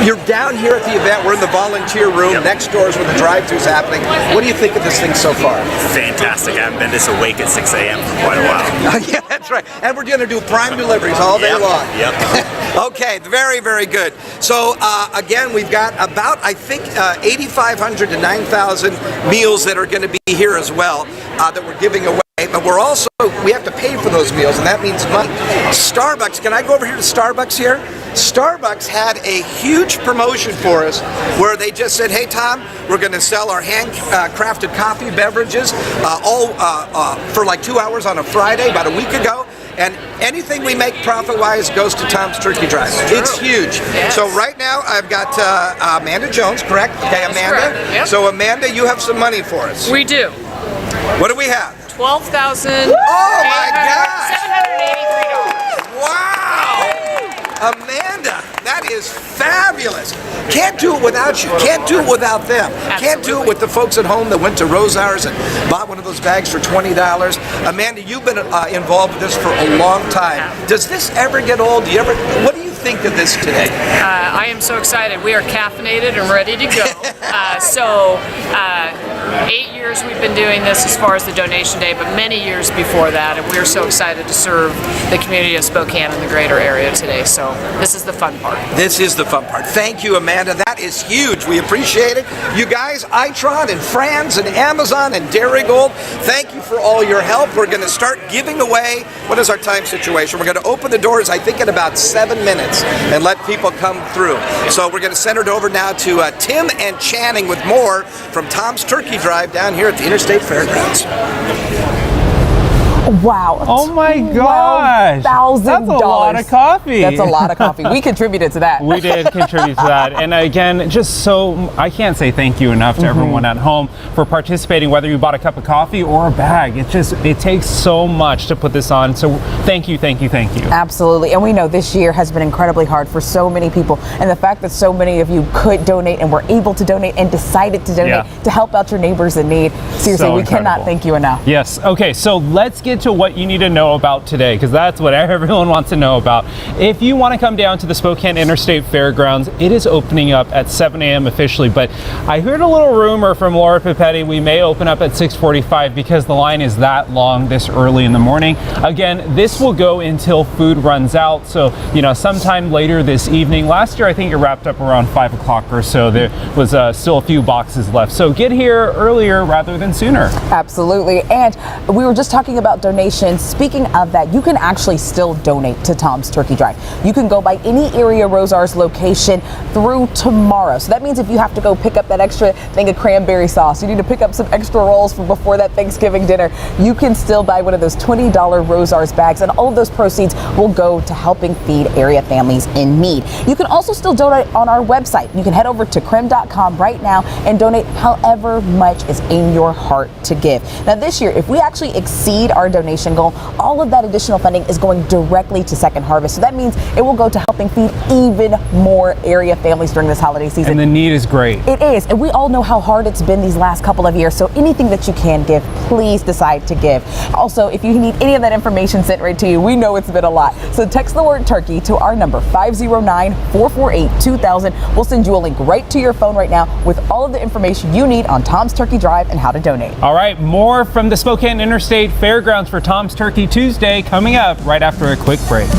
You're down here at the event. We're in the volunteer room. Yep. Next door is where the drive-thru's happening. What do you think of this thing so far? Fantastic. I haven't been this awake at 6 a.m. for quite a while. Yeah, that's right. And we're going to do prime deliveries all day long. Yep. Okay, very, very good. So again, we've got about, I think, 8,500 to 9,000 meals that are going to be here as well that we're giving away. But we have to pay for those meals, and that means money. Starbucks, can I go over here to Starbucks here? Starbucks had a huge promotion for us where they just said, hey Tom, we're going to sell our handcrafted coffee beverages for like 2 hours on a Friday about a week ago. And anything we make profit-wise goes to Tom's Turkey Drive. It's huge. Yes. So right now I've got Amanda Jones, correct? Okay, Amanda. Yep. So Amanda, you have some money for us. We do. What do we have? $12,000. Oh my God! $783. Wow! Amanda, that is fabulous. Can't do it without you. Can't do it without them. Absolutely. Can't do it with the folks at home that went to Rosar's and bought one of those bags for $20. Amanda, you've been involved with this for a long time. Does this ever get old? What do you think of this today? I am so excited. We are caffeinated and ready to go. 8 years we've been doing this as far as the donation day, but many years before that, and we're so excited to serve the community of Spokane and the greater area today. So this is the fun part. This is the fun part. Thank you, Amanda. That is huge. We appreciate it. You guys, Itron and Franz and Amazon and Darigold, thank you for all your help. We're going to start giving away. What is our time situation? We're going to open the doors, I think, in about 7 minutes and let people come through. So we're going to send it over now to Tim and Channing with more from Tom's Turkey Drive down here at the Interstate Fairgrounds. Wow. Oh my gosh. $12,000. That's a lot of coffee. That's a lot of coffee. We contributed to that. We did contribute to that. And again, just so, I can't say thank you enough to everyone at home for participating, whether you bought a cup of coffee or a bag. It takes so much to put this on. So thank you, thank you, thank you. Absolutely. And we know this year has been incredibly hard for so many people. And the fact that so many of you could donate and were able to donate and decided to donate to help out your neighbors in need. Seriously, So we incredible. cannot thank you enough. Yes. Okay, so let's get to what you need to know about today, because that's what everyone wants to know about. If you want to come down to the Spokane Interstate Fairgrounds, it is opening up at 7 a.m. officially, but I heard a little rumor from Laura Pipetti we may open up at 6:45 because the line is that long this early in the morning. Again, this will go until food runs out, so sometime later this evening. Last year I think it wrapped up around 5 o'clock or so. There was still a few boxes left, so get here earlier rather than sooner. Absolutely. And we were just talking about donations. Speaking of that, you can actually still donate to Tom's Turkey Drive. You can go by any area Rosar's location through tomorrow. So that means if you have to go pick up that extra thing of cranberry sauce, you need to pick up some extra rolls for before that Thanksgiving dinner, you can still buy one of those $20 Rosar's bags, and all of those proceeds will go to helping feed area families in need. You can also still donate on our website. You can head over to KREM.com right now and donate however much is in your heart to give. Now this year, if we actually exceed our donation goal, all of that additional funding is going directly to Second Harvest. So that means it will go to helping feed even more area families during this holiday season. And the need is great. It is. And we all know how hard it's been these last couple of years. So anything that you can give, please decide to give. Also, if you need any of that information sent right to you, we know it's been a lot. So text the word turkey to our number 509-448-2000. We'll send you a link right to your phone right now with all of the information you need on Tom's Turkey Drive and how to donate. All right, more from the Spokane Interstate Fairgrounds for Tom's Turkey Tuesday coming up right after a quick break.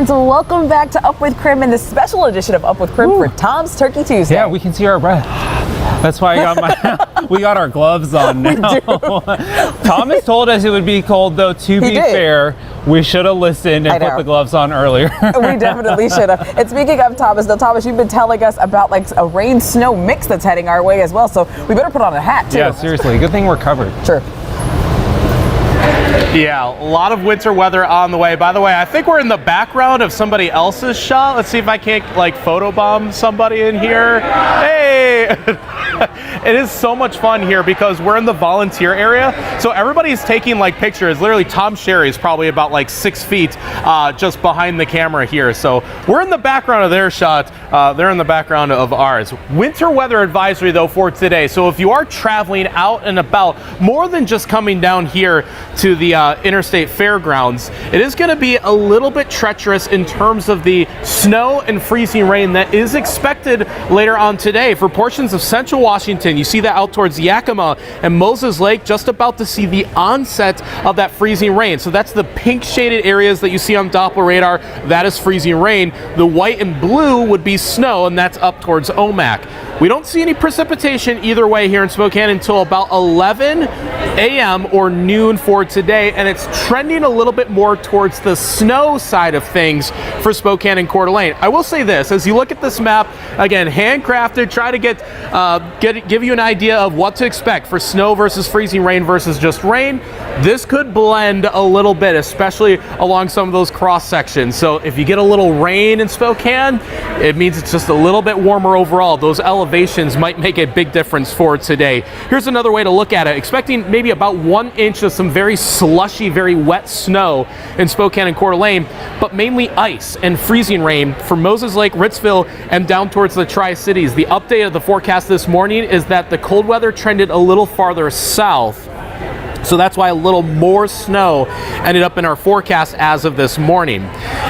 friends, welcome back to Up with Krim and the special edition of Up with Krim for Tom's Turkey Tuesday. Yeah, we can see our breath. That's why I got we got our gloves on now. Thomas told us it would be cold, though. To be fair, we should have listened and put the gloves on earlier. We definitely should have. And speaking of Thomas, though, Thomas, you've been telling us about like a rain-snow mix that's heading our way as well, so we better put on a hat too. Yeah, seriously. Good thing we're covered. Sure. Yeah, a lot of winter weather on the way. By the way, I think we're in the background of somebody else's shot. Let's see if I can't like photobomb somebody in here. Hey! It is so much fun here because we're in the volunteer area. So everybody's taking like pictures. Literally, Tom Sherry is probably about like 6 feet just behind the camera here. So we're in the background of their shot. They're in the background of ours. Winter weather advisory though for today. So if you are traveling out and about, more than just coming down here to the interstate fairgrounds, it is going to be a little bit treacherous in terms of the snow and freezing rain that is expected later on today for portions of central Washington. You see that out towards Yakima and Moses Lake, just about to see the onset of that freezing rain. So that's the pink shaded areas that you see on Doppler radar. That is freezing rain. The white and blue would be snow, and that's up towards Omak. We don't see any precipitation either way here in Spokane until about 11 a.m. or noon for today, and it's trending a little bit more towards the snow side of things for Spokane and Coeur d'Alene. I will say this, as you look at this map, again, handcrafted, try to give you an idea of what to expect for snow versus freezing rain versus just rain. This could blend a little bit, especially along some of those cross sections. So if you get a little rain in Spokane, it means it's just a little bit warmer overall. Those elevations might make a big difference for today. Here's another way to look at it. Expecting maybe about 1 inch of some very slushy, very wet snow in Spokane and Coeur d'Alene, but mainly ice and freezing rain for Moses Lake, Ritzville, and down towards the Tri-Cities. The update of the forecast this morning is that the cold weather trended a little farther south. So that's why a little more snow ended up in our forecast as of this morning.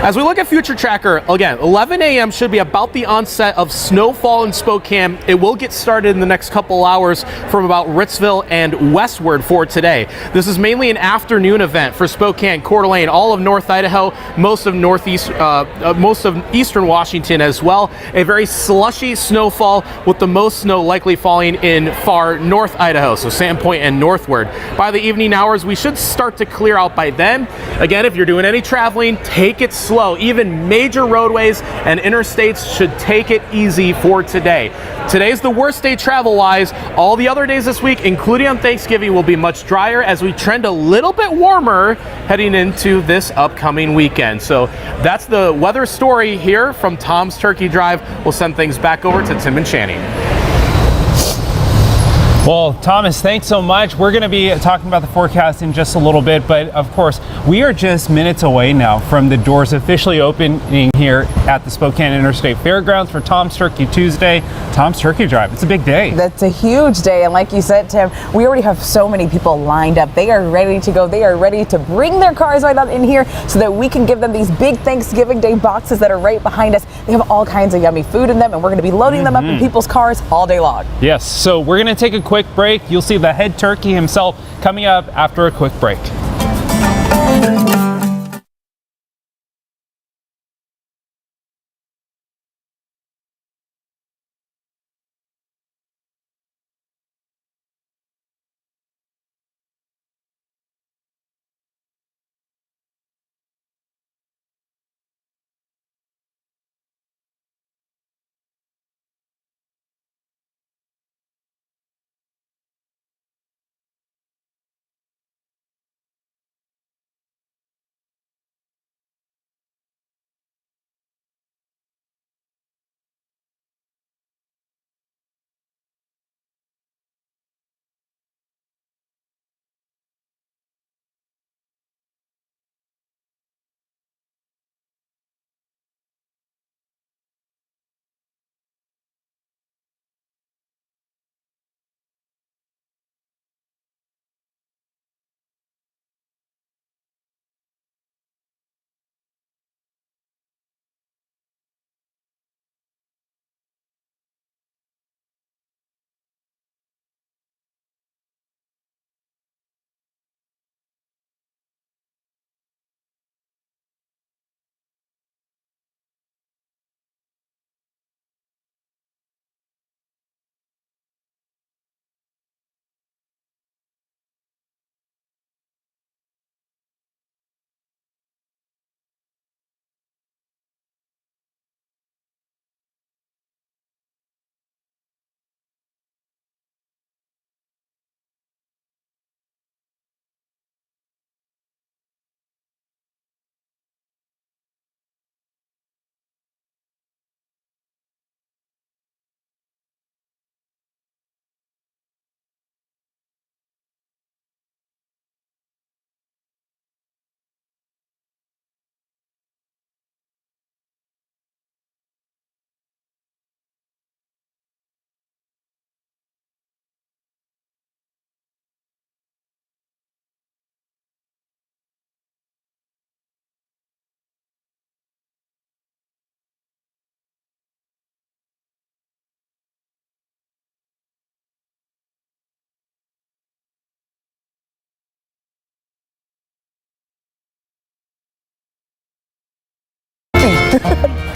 As we look at Future Tracker, again, 11 a.m. should be about the onset of snowfall in Spokane. It will get started in the next couple hours from about Ritzville and westward for today. This is mainly an afternoon event for Spokane, Coeur d'Alene, all of North Idaho, most of eastern Washington as well. A very slushy snowfall with the most snow likely falling in far North Idaho, so Sandpoint and northward. By the evening hours, we should start to clear out by then. Again, if you're doing any traveling, take it slow. Even major roadways and interstates should take it easy for today. Today's the worst day travel-wise. All the other days this week, including on Thanksgiving, will be much drier as we trend a little bit warmer heading into this upcoming weekend. So that's the weather story here from Tom's Turkey Drive. We'll send things back over to Tim and Channing. Well, Thomas, thanks so much. We're going to be talking about the forecast in just a little bit, but of course, we are just minutes away now from the doors officially opening here at the Spokane Interstate Fairgrounds for Tom's Turkey Tuesday, Tom's Turkey Drive. It's a big day. That's a huge day, and like you said, Tim, we already have so many people lined up. They are ready to go. They are ready to bring their cars right out in here so that we can give them these big Thanksgiving Day boxes that are right behind us. They have all kinds of yummy food in them, and we're going to be loading them up in people's cars all day long. Yes, so we're going to take a quick break. You'll see the head turkey himself coming up after a quick break.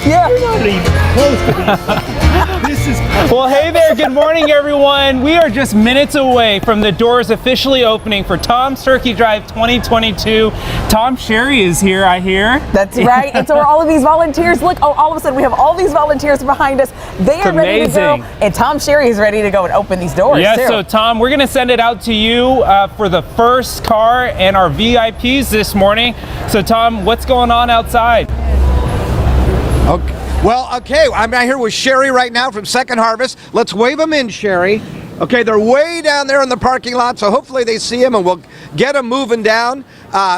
Yeah. You're not even close to this is well, hey there, good morning everyone. We are just minutes away from the doors officially opening for Tom's Turkey Drive 2022. Tom Sherry is here, I hear. That's right. And so are all of these volunteers. Look, all of a sudden we have all these volunteers behind us. They are ready to go. And Tom Sherry is ready to go and open these doors. Yes, too. so Tom, we're going to send it out to you for the first car and our VIPs this morning. So Tom, what's going on outside? Okay. Well, okay, I'm out here with Sherry right now from Second Harvest. Let's wave them in, Sherry. Okay, they're way down there in the parking lot, so hopefully they see them and we'll get them moving down.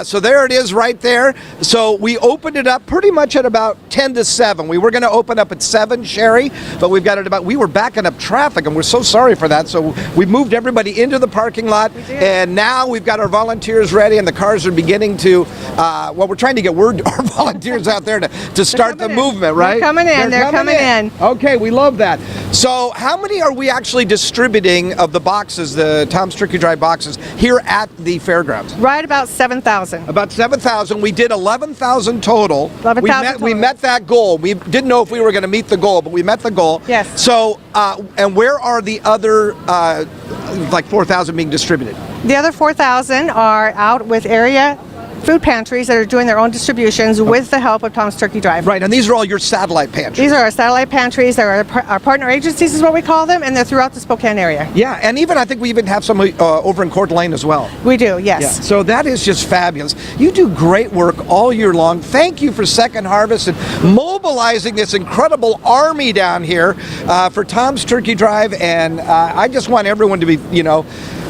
So there it is right there. So we opened it up pretty much at about 10 to 7. We were going to open up at 7, Sherry, but we've got it about, we were backing up traffic and we're so sorry for that. So we moved everybody into the parking lot and now we've got our volunteers ready and the cars are beginning to, well, we're trying to get our volunteers out there to start the movement, right? They're coming in. They're coming in. Okay, we love that. So how many are we actually distributing of the boxes, the Tom's Turkey Drive boxes, here at the fairgrounds? Right about 7,000. About 7,000. We did 11,000 total. 11,000 we met that goal. We didn't know if we were going to meet the goal, but we met the goal. Yes. So, and where are the other, like 4,000 being distributed? The other 4,000 are out with area food pantries that are doing their own distributions with the help of Tom's Turkey Drive. Right, and these are all your satellite pantries. These are our satellite pantries. They're our partner agencies is what we call them, and they're throughout the Spokane area. Yeah, and even I think we even have some over in Coeur d'Alene as well. We do, yes. Yeah, so that is just fabulous. You do great work all year long. Thank you for Second Harvest and mobilizing this incredible army down here for Tom's Turkey Drive, and I just want everyone to be, you know,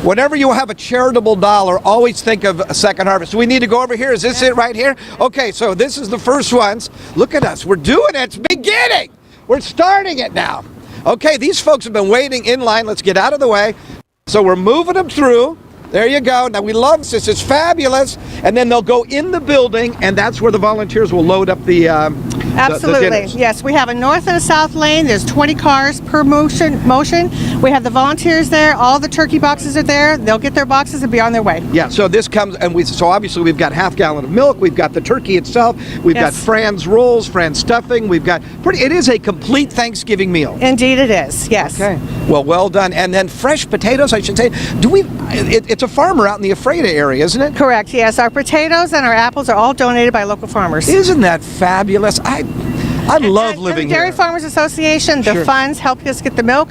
whenever you have a charitable dollar, always think of a Second Harvest. Do we need to go over here? Is this it right here? Okay, so this is the first ones. Look at us. We're doing it. It's beginning. We're starting it now. Okay, these folks have been waiting in line. Let's get out of the way. So we're moving them through. There you go. Now we love this. It's fabulous. And then they'll go in the building, and that's where the volunteers will load up the Absolutely. dinners. Yes, we have a north and a south lane. There's 20 cars per motion. We have the volunteers there. All the turkey boxes are there. They'll get their boxes and be on their way. Yeah, so this comes, and so obviously we've got half gallon of milk, we've got the turkey itself, we've got Fran's rolls, Fran's stuffing, we've got, it is a complete Thanksgiving meal. Indeed it is, yes. Okay, well done. And then fresh potatoes, I should say. It's a farmer out in the Ephrata area, isn't it? Correct, yes. Our potatoes and our apples are all donated by local farmers. Isn't that fabulous? I love living here. Dairy Farmers Association, the funds helped us get the milk.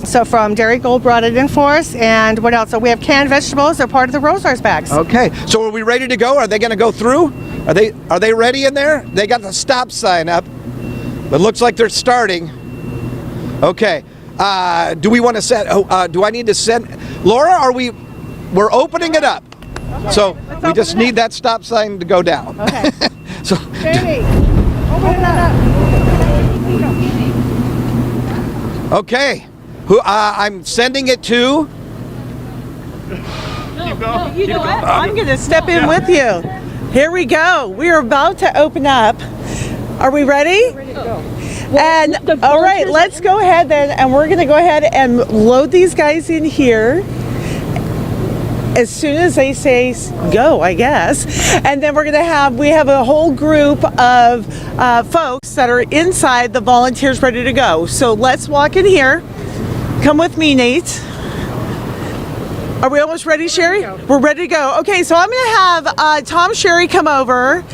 So from Dairy Gold brought it in for us. And what else? So we have canned vegetables. They're part of the Rosars bags. Okay. So are we ready to go? Are they going to go through? Are they ready in there? They got the stop sign up. It looks like they're starting. Okay. Do we want to set? Do I need to send? Laura, we're opening it up. So we just need that stop sign to go down. Okay. So. Jamie. Okay, I'm sending it to. You know what? I'm going to step in with you. Here we go. We are about to open up. Are we ready? Ready to go. And all right, let's go ahead then, and we're going to go ahead and load these guys in here as soon as they say go, I guess. And then we have a whole group of folks that are inside the volunteers ready to go. So let's walk in here. Come with me, Nate. Are we almost ready, Sherry? We're ready to go. Okay, so I'm gonna have Tom Sherry come over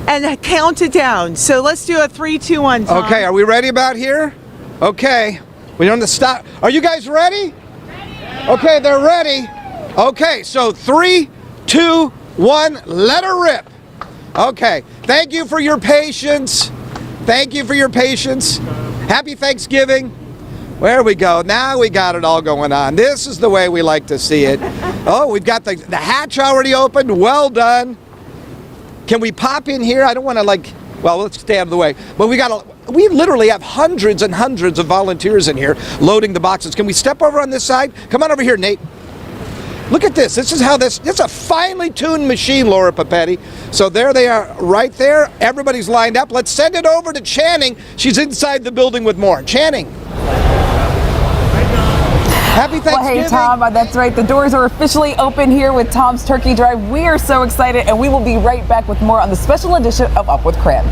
and count it down. So let's do a 3, 2, 1, Tom. Okay, are we ready about here? Okay, we don't have to stop. Are you guys ready? Okay, they're ready. Okay, so 3, 2, 1, let her rip. Okay, thank you for your patience. Thank you for your patience. Happy Thanksgiving. There we go. Now we got it all going on. This is the way we like to see it. Oh, we've got the hatch already opened. Well done. Can we pop in here? I don't want to well, let's stay out of the way. But we literally have hundreds and hundreds of volunteers in here loading the boxes. Can we step over on this side? Come on over here, Nate. Look at this. This is how it's a finely tuned machine, Laura Papetti. So there they are right there. Everybody's lined up. Let's send it over to Channing. She's inside the building with more. Channing. Happy Thanksgiving. Well, hey, Tom, that's right. The doors are officially open here with Tom's Turkey Drive. We are so excited, and we will be right back with more on the special edition of Up with KREM.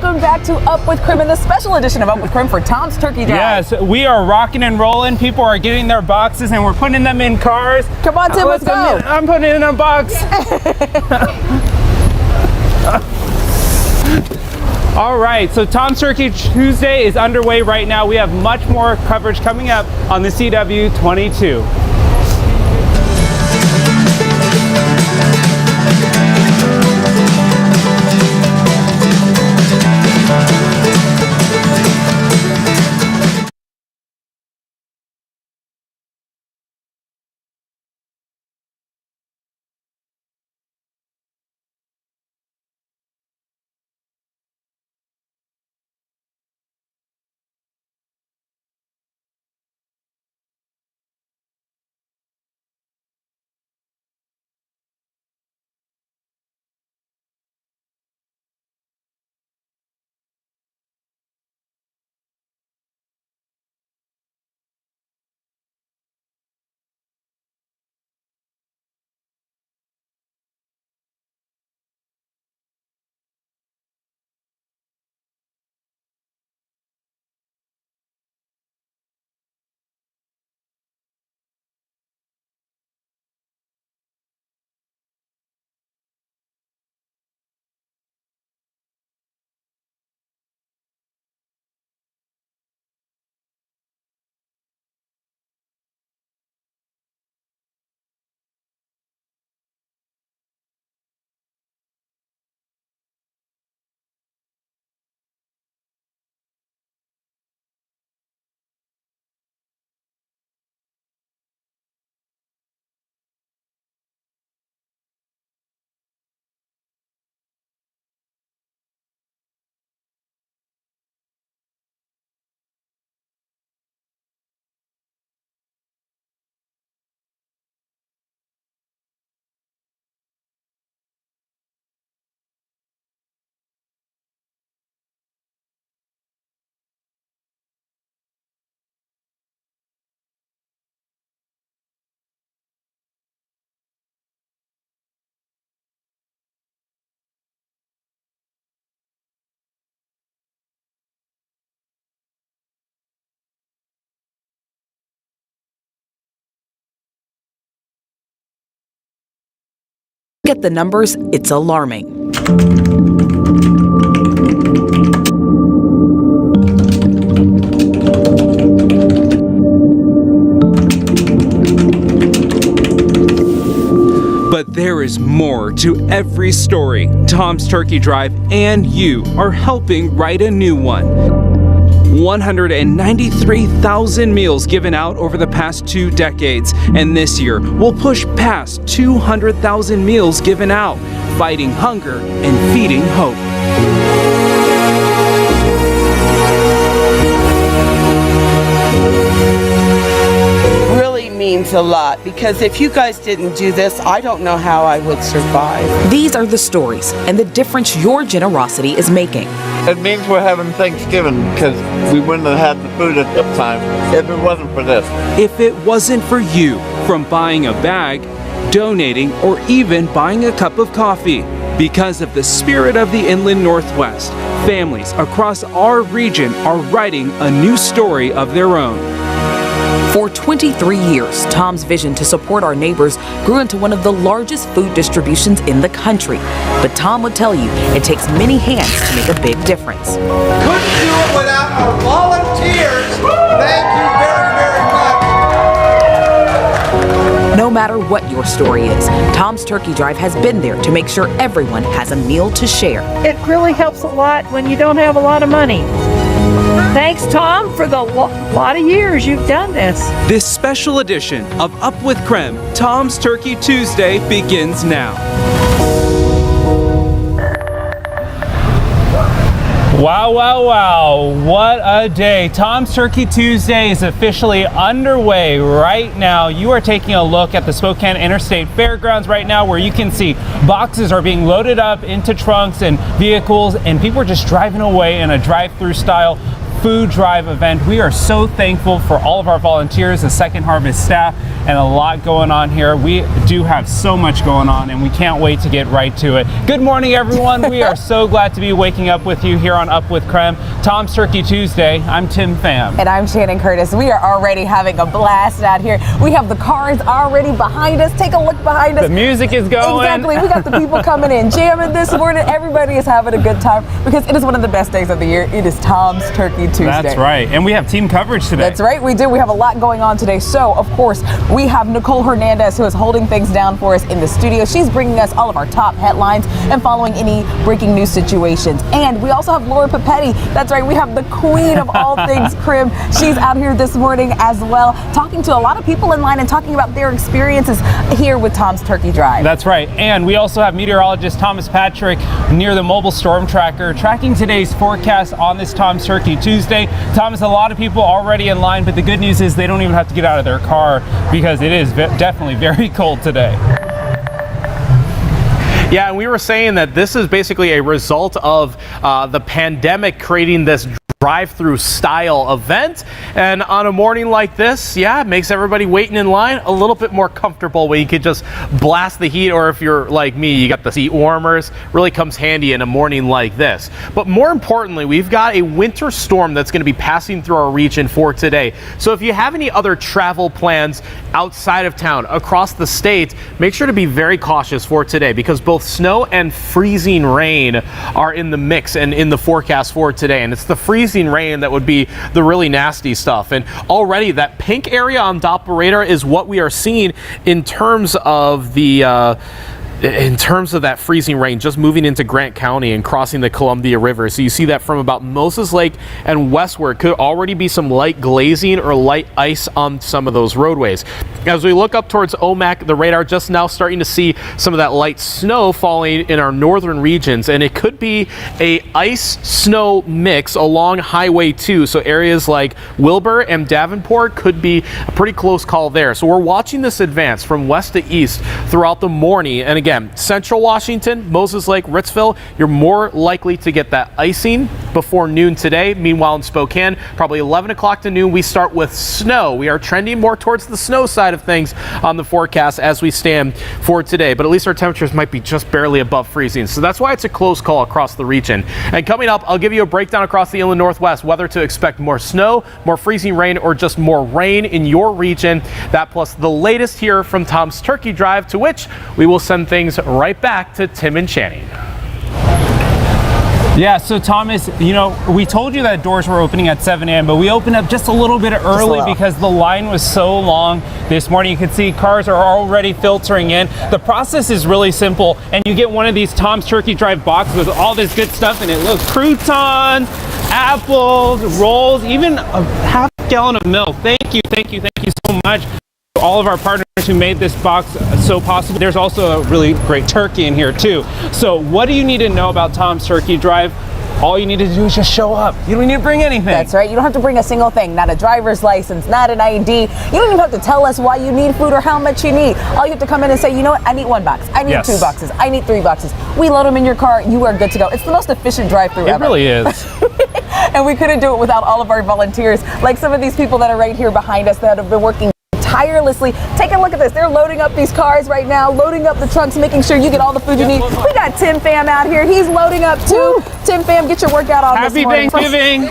welcome back to Up with KREM and the special edition of Up with KREM for Tom's Turkey Drive. Yes, we are rocking and rolling. People are getting their boxes and we're putting them in cars. Come on, Tim, let's go. I'm putting it in a box. All right, so Tom's Turkey Tuesday is underway right now. We have much more coverage coming up on the CW22. At the numbers, it's alarming. But there is more to every story. Tom's Turkey Drive and you are helping write a new one. 193,000 meals given out over the past 2 decades, and this year we'll push past 200,000 meals given out, fighting hunger and feeding hope. Really means a lot, because if you guys didn't do this, I don't know how I would survive. These are the stories and the difference your generosity is making. It means we're having Thanksgiving because we wouldn't have had the food at that time if it wasn't for this. If it wasn't for you, from buying a bag, donating, or even buying a cup of coffee. Because of the spirit of the Inland Northwest, families across our region are writing a new story of their own. For 23 years, Tom's vision to support our neighbors grew into one of the largest food distributions in the country. But Tom would tell you it takes many hands to make a big difference. Couldn't do it without our volunteers. Thank you very, very much. No matter what your story is, Tom's Turkey Drive has been there to make sure everyone has a meal to share. It really helps a lot when you don't have a lot of money. Thanks, Tom, for the lot of years you've done this. This special edition of Up with KREM, Tom's Turkey Tuesday begins now. Wow, wow, wow, what a day. Tom's Turkey Tuesday is officially underway right now. You are taking a look at the Spokane Interstate Fairgrounds right now, where you can see boxes are being loaded up into trunks and vehicles, and people are just driving away in a drive-through style, food drive event. We are so thankful for all of our volunteers, the Second Harvest staff, and a lot going on here. We do have so much going on, and we can't wait to get right to it. Good morning, everyone. We are so glad to be waking up with you here on Up with KREM. Tom's Turkey Tuesday. I'm Tim Pham. And I'm Shannon Curtis. We are already having a blast out here. We have the cars already behind us. Take a look behind us. The music is going. Exactly. We got the people coming in, jamming this morning. Everybody is having a good time because it is one of the best days of the year. It is Tom's Turkey Tuesday. That's right. And we have team coverage today. That's right. We do. We have a lot going on today. So, of course, we have Nicole Hernandez, who is holding things down for us in the studio. She's bringing us all of our top headlines and following any breaking news situations. And we also have Laura Papetti. That's right. We have the queen of all things KREM. She's out here this morning as well, talking to a lot of people in line and talking about their experiences here with Tom's Turkey Drive. That's right. And we also have meteorologist Thomas Patrick near the mobile storm tracker tracking today's forecast on this Tom's Turkey Tuesday. Thomas, a lot of people already in line, but the good news is they don't even have to get out of their car because it is definitely very cold today. Yeah, and we were saying that this is basically a result of the pandemic creating this drive-through style event, and on a morning like this, yeah, it makes everybody waiting in line a little bit more comfortable where you could just blast the heat, or if you're like me, you got the seat warmers. Really comes handy in a morning like this. But more importantly, we've got a winter storm that's going to be passing through our region for today. So if you have any other travel plans outside of town, across the state, make sure to be very cautious for today because both snow and freezing rain are in the mix and in the forecast for today, and it's the freezing rain that would be the really nasty stuff. And already that pink area on Doppler radar is what we are seeing in terms of the that freezing rain just moving into Grant County and crossing the Columbia River. So you see that from about Moses Lake and westward. Could already be some light glazing or light ice on some of those roadways. As we look up towards Omak, the radar just now starting to see some of that light snow falling in our northern regions, and it could be a ice snow mix along Highway 2. So areas like Wilbur and Davenport could be a pretty close call there. So we're watching this advance from west to east throughout the morning. And again, central Washington, Moses Lake, Ritzville, you're more likely to get that icing before noon today. Meanwhile, in Spokane, probably 11 o'clock to noon, we start with snow. We are trending more towards the snow side of things on the forecast as we stand for today, but at least our temperatures might be just barely above freezing. So that's why it's a close call across the region. And coming up, I'll give you a breakdown across the inland northwest, whether to expect more snow, more freezing rain, or just more rain in your region. That plus the latest here from Tom's Turkey Drive, to which we will send things right back to Tim and Channing. Yeah, so Thomas, you know, we told you that doors were opening at 7 a.m., but we opened up just a little bit early because the line was so long this morning. You can see cars are already filtering in. The process is really simple, and you get one of these Tom's Turkey Drive boxes with all this good stuff in it. Look, croutons, apples, rolls, even a half gallon of milk. Thank you so much. All of our partners who made this box so possible. There's also a really great turkey in here too. So what do you need to know about Tom's Turkey Drive? All you need to do is just show up. You don't need to bring anything. That's right. You don't have to bring a single thing. Not a driver's license, not an ID. You don't even have to tell us why you need food or how much you need. All you have to come in and say, you know what, I need 1 box. I need 2 boxes. I need 3 boxes. We load them in your car. You are good to go. It's the most efficient drive-through ever. It really is. And we couldn't do it without all of our volunteers, like some of these people that are right here behind us that have been working tirelessly. Take a look at this. They're loading up these cars right now, loading up the trunks, making sure you get all the food you need. We got Tim Pham out here. He's loading up too. Woo. Tim Pham, get your workout on this morning. Happy Thanksgiving.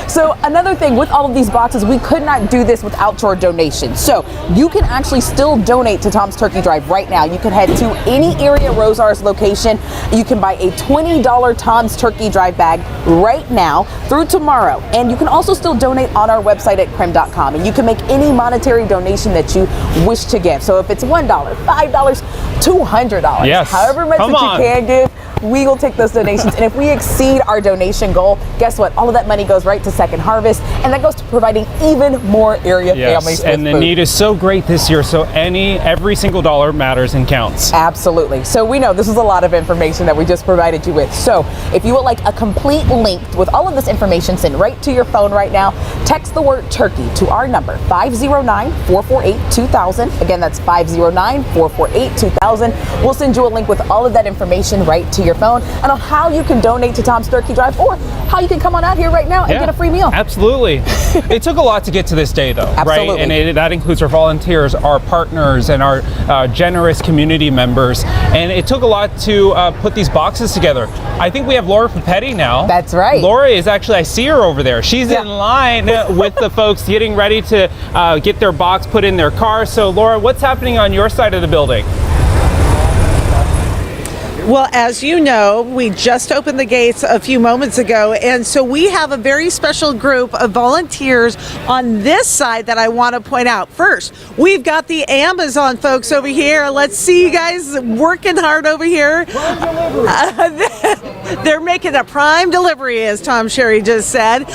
So another thing with all of these boxes, we could not do this without your donations. So you can actually still donate to Tom's Turkey Drive right now. You can head to any area Rosar's location. You can buy a $20 Tom's Turkey Drive bag right now through tomorrow. And you can also still donate on our website at KREM.com. And you can make any monetary donation that you wish to give. So if it's $1, $5, $200, yes, however much that you can give, we will take those donations. And if we exceed our donation goal, guess what? All of that money goes right to Second Harvest, and that goes to providing even more area families with and the food. need is so great this year, so every single dollar matters and counts. Absolutely. So we know this is a lot of information that we just provided you with. So if you would like a complete link with all of this information sent right to your phone right now, text the word turkey to our number 509-448-2000. Again, that's 509-448-2000. We'll send you a link with all of that information right to your phone and on how you can donate to Tom's Turkey Drive or how you can come on out here right now and get a free meal. Absolutely. It took a lot to get to this day, though, Absolutely. right? And that includes our volunteers, our partners, and our generous community members. And it took a lot to put these boxes together. I think we have Laura Papetti now. That's right. Laura is actually, I see her over there. She's in line with the folks getting ready to get their box put in their car. So, Laura, what's happening on your side of the building? Well, as you know, we just opened the gates a few moments ago, and so we have a very special group of volunteers on this side that I want to point out. First, we've got the Amazon folks over here. Let's see you guys working hard over here. They're making a prime delivery, as Tom Sherry just said.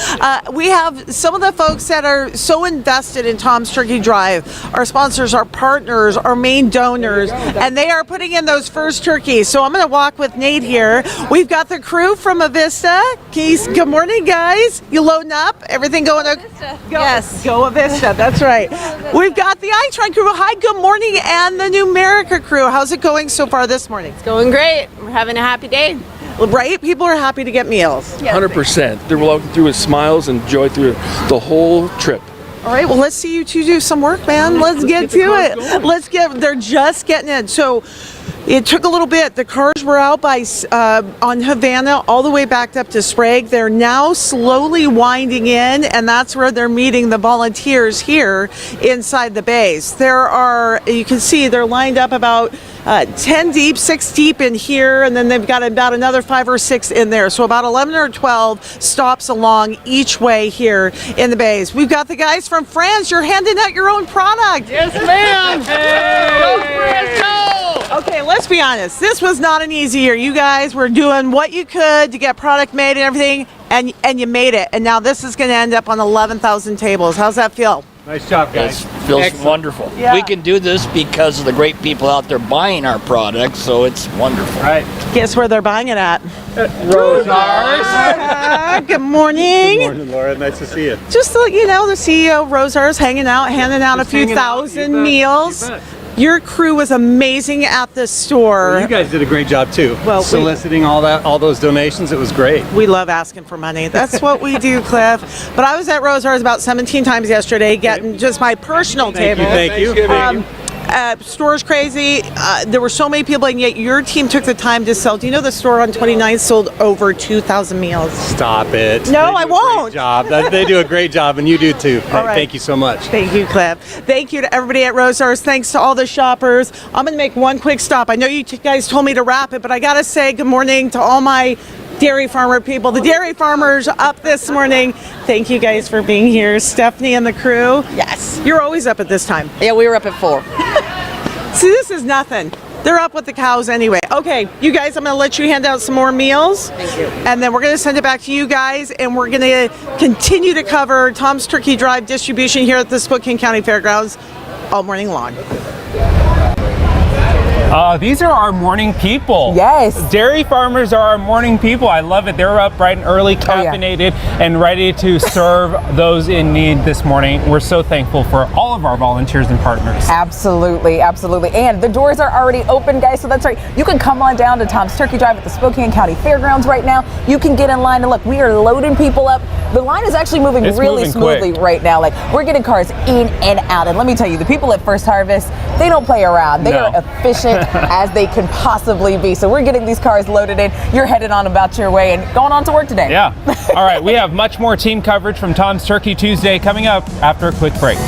We have some of the folks that are so invested in Tom's Turkey Drive, our sponsors, our partners, our main donors, and they are putting in those first turkeys. So I'm going to walk with Nate here. We've got the crew from Avista. Good morning, guys. You loading up? Everything going okay? Yes. Go Avista, that's right. We've got the iTron crew. Hi, good morning, and the Numerica crew. How's it going so far this morning? It's going great. We're having a happy day. Right? People are happy to get meals. 100%. They're walking through with smiles and joy through the whole trip. All right, well, let's see you two do some work, man. Let's get to it. They're just getting in. So it took a little bit. The cars were out by on Havana all the way backed up to Sprague. They're now slowly winding in, and that's where they're meeting the volunteers here inside the base. You can see they're lined up about 10 deep, 6 deep in here, and then they've got about another 5 or 6 in there. So about 11 or 12 stops along each way here in the base. We've got the guys from France. You're handing out your own product. Yes, ma'am. Hey. Go! Okay, let's be honest. This was not an easy year. You guys were doing what you could to get product made and everything, and you made it. And now this is going to end up on 11,000 tables. How's that feel? Nice job, guys. It feels wonderful. Yeah. We can do this because of the great people out there buying our products, so it's wonderful. Right. Guess where they're buying it at? Rosars. Good morning. Good morning, Laura. Nice to see you. Just so you know, the CEO of Rosars handing out a few thousand meals. Your crew was amazing at the store. Well, you guys did a great job too. Well, soliciting all those donations, it was great. We love asking for money. That's what we do, Cliff. But I was at Rosars about 17 times yesterday, getting just my personal table. Thank you. Store's crazy. There were so many people, and yet your team took the time to sell. Do you know the store on 29th sold over 2,000 meals? Stop it. No, I won't. They do a great job, and you do too. All right. Thank you so much. Thank you, Cliff. Thank you to everybody at Rosars. Thanks to all the shoppers. I'm going to make one quick stop. I know you guys told me to wrap it, but I got to say good morning to all my dairy farmer people, the dairy farmers up this morning. Thank you guys for being here. Stephanie and the crew. Yes. You're always up at this time. Yeah, we were up at 4. See, this is nothing. They're up with the cows anyway. Okay, you guys, I'm going to let you hand out some more meals. Thank you. And then we're going to send it back to you guys, and we're going to continue to cover Tom's Turkey Drive distribution here at the Spokane County Fairgrounds all morning long. These are our morning people. Yes. Dairy farmers are our morning people. I love it. They're up bright and early, caffeinated, and ready to serve those in need this morning. We're so thankful for all of our volunteers and partners. Absolutely, absolutely. And the doors are already open, guys, so that's right. You can come on down to Tom's Turkey Drive at the Spokane County Fairgrounds right now. You can get in line, and look, we are loading people up. The line is actually moving really smoothly right now. Like, we're getting cars in and out. And let me tell you, the people at First Harvest, they don't play around. They are efficient as they can possibly be. So we're getting these cars loaded in. You're headed on about your way and going on to work today. Yeah. All right. We have much more team coverage from Tom's Turkey Tuesday coming up after a quick break.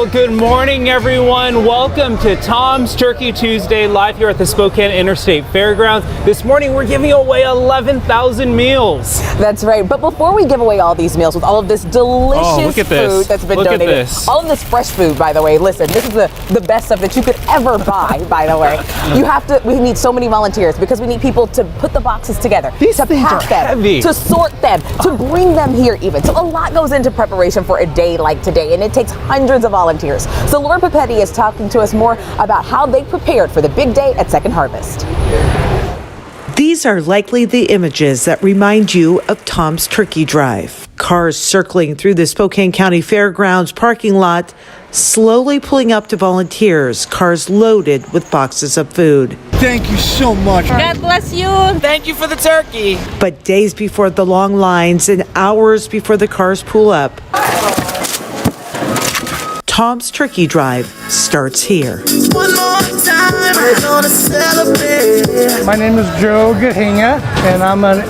Well, good morning, everyone. Welcome to Tom's Turkey Tuesday, live here at the Spokane Interstate Fairgrounds. This morning, we're giving away 11,000 meals. That's right. But before we give away all these meals with all of this delicious food that's been donated, all of this fresh food, by the way, listen, this is the best stuff that you could ever buy, by the way. We need so many volunteers because we need people to put the boxes together, to pack them, to sort them, to bring them here even. So a lot goes into preparation for a day like today, and it takes hundreds of volunteers. So Laura Papetti is talking to us more about how they prepared for the big day at Second Harvest. These are likely the images that remind you of Tom's Turkey Drive. Cars circling through the Spokane County Fairgrounds parking lot, slowly pulling up to volunteers, cars loaded with boxes of food. Thank you so much. God bless you. Thank you for the turkey. But days before the long lines and hours before the cars pull up, Tom's Turkey Drive starts here. One more time, we're gonna celebrate. My name is Joe Gahinga, and I'm a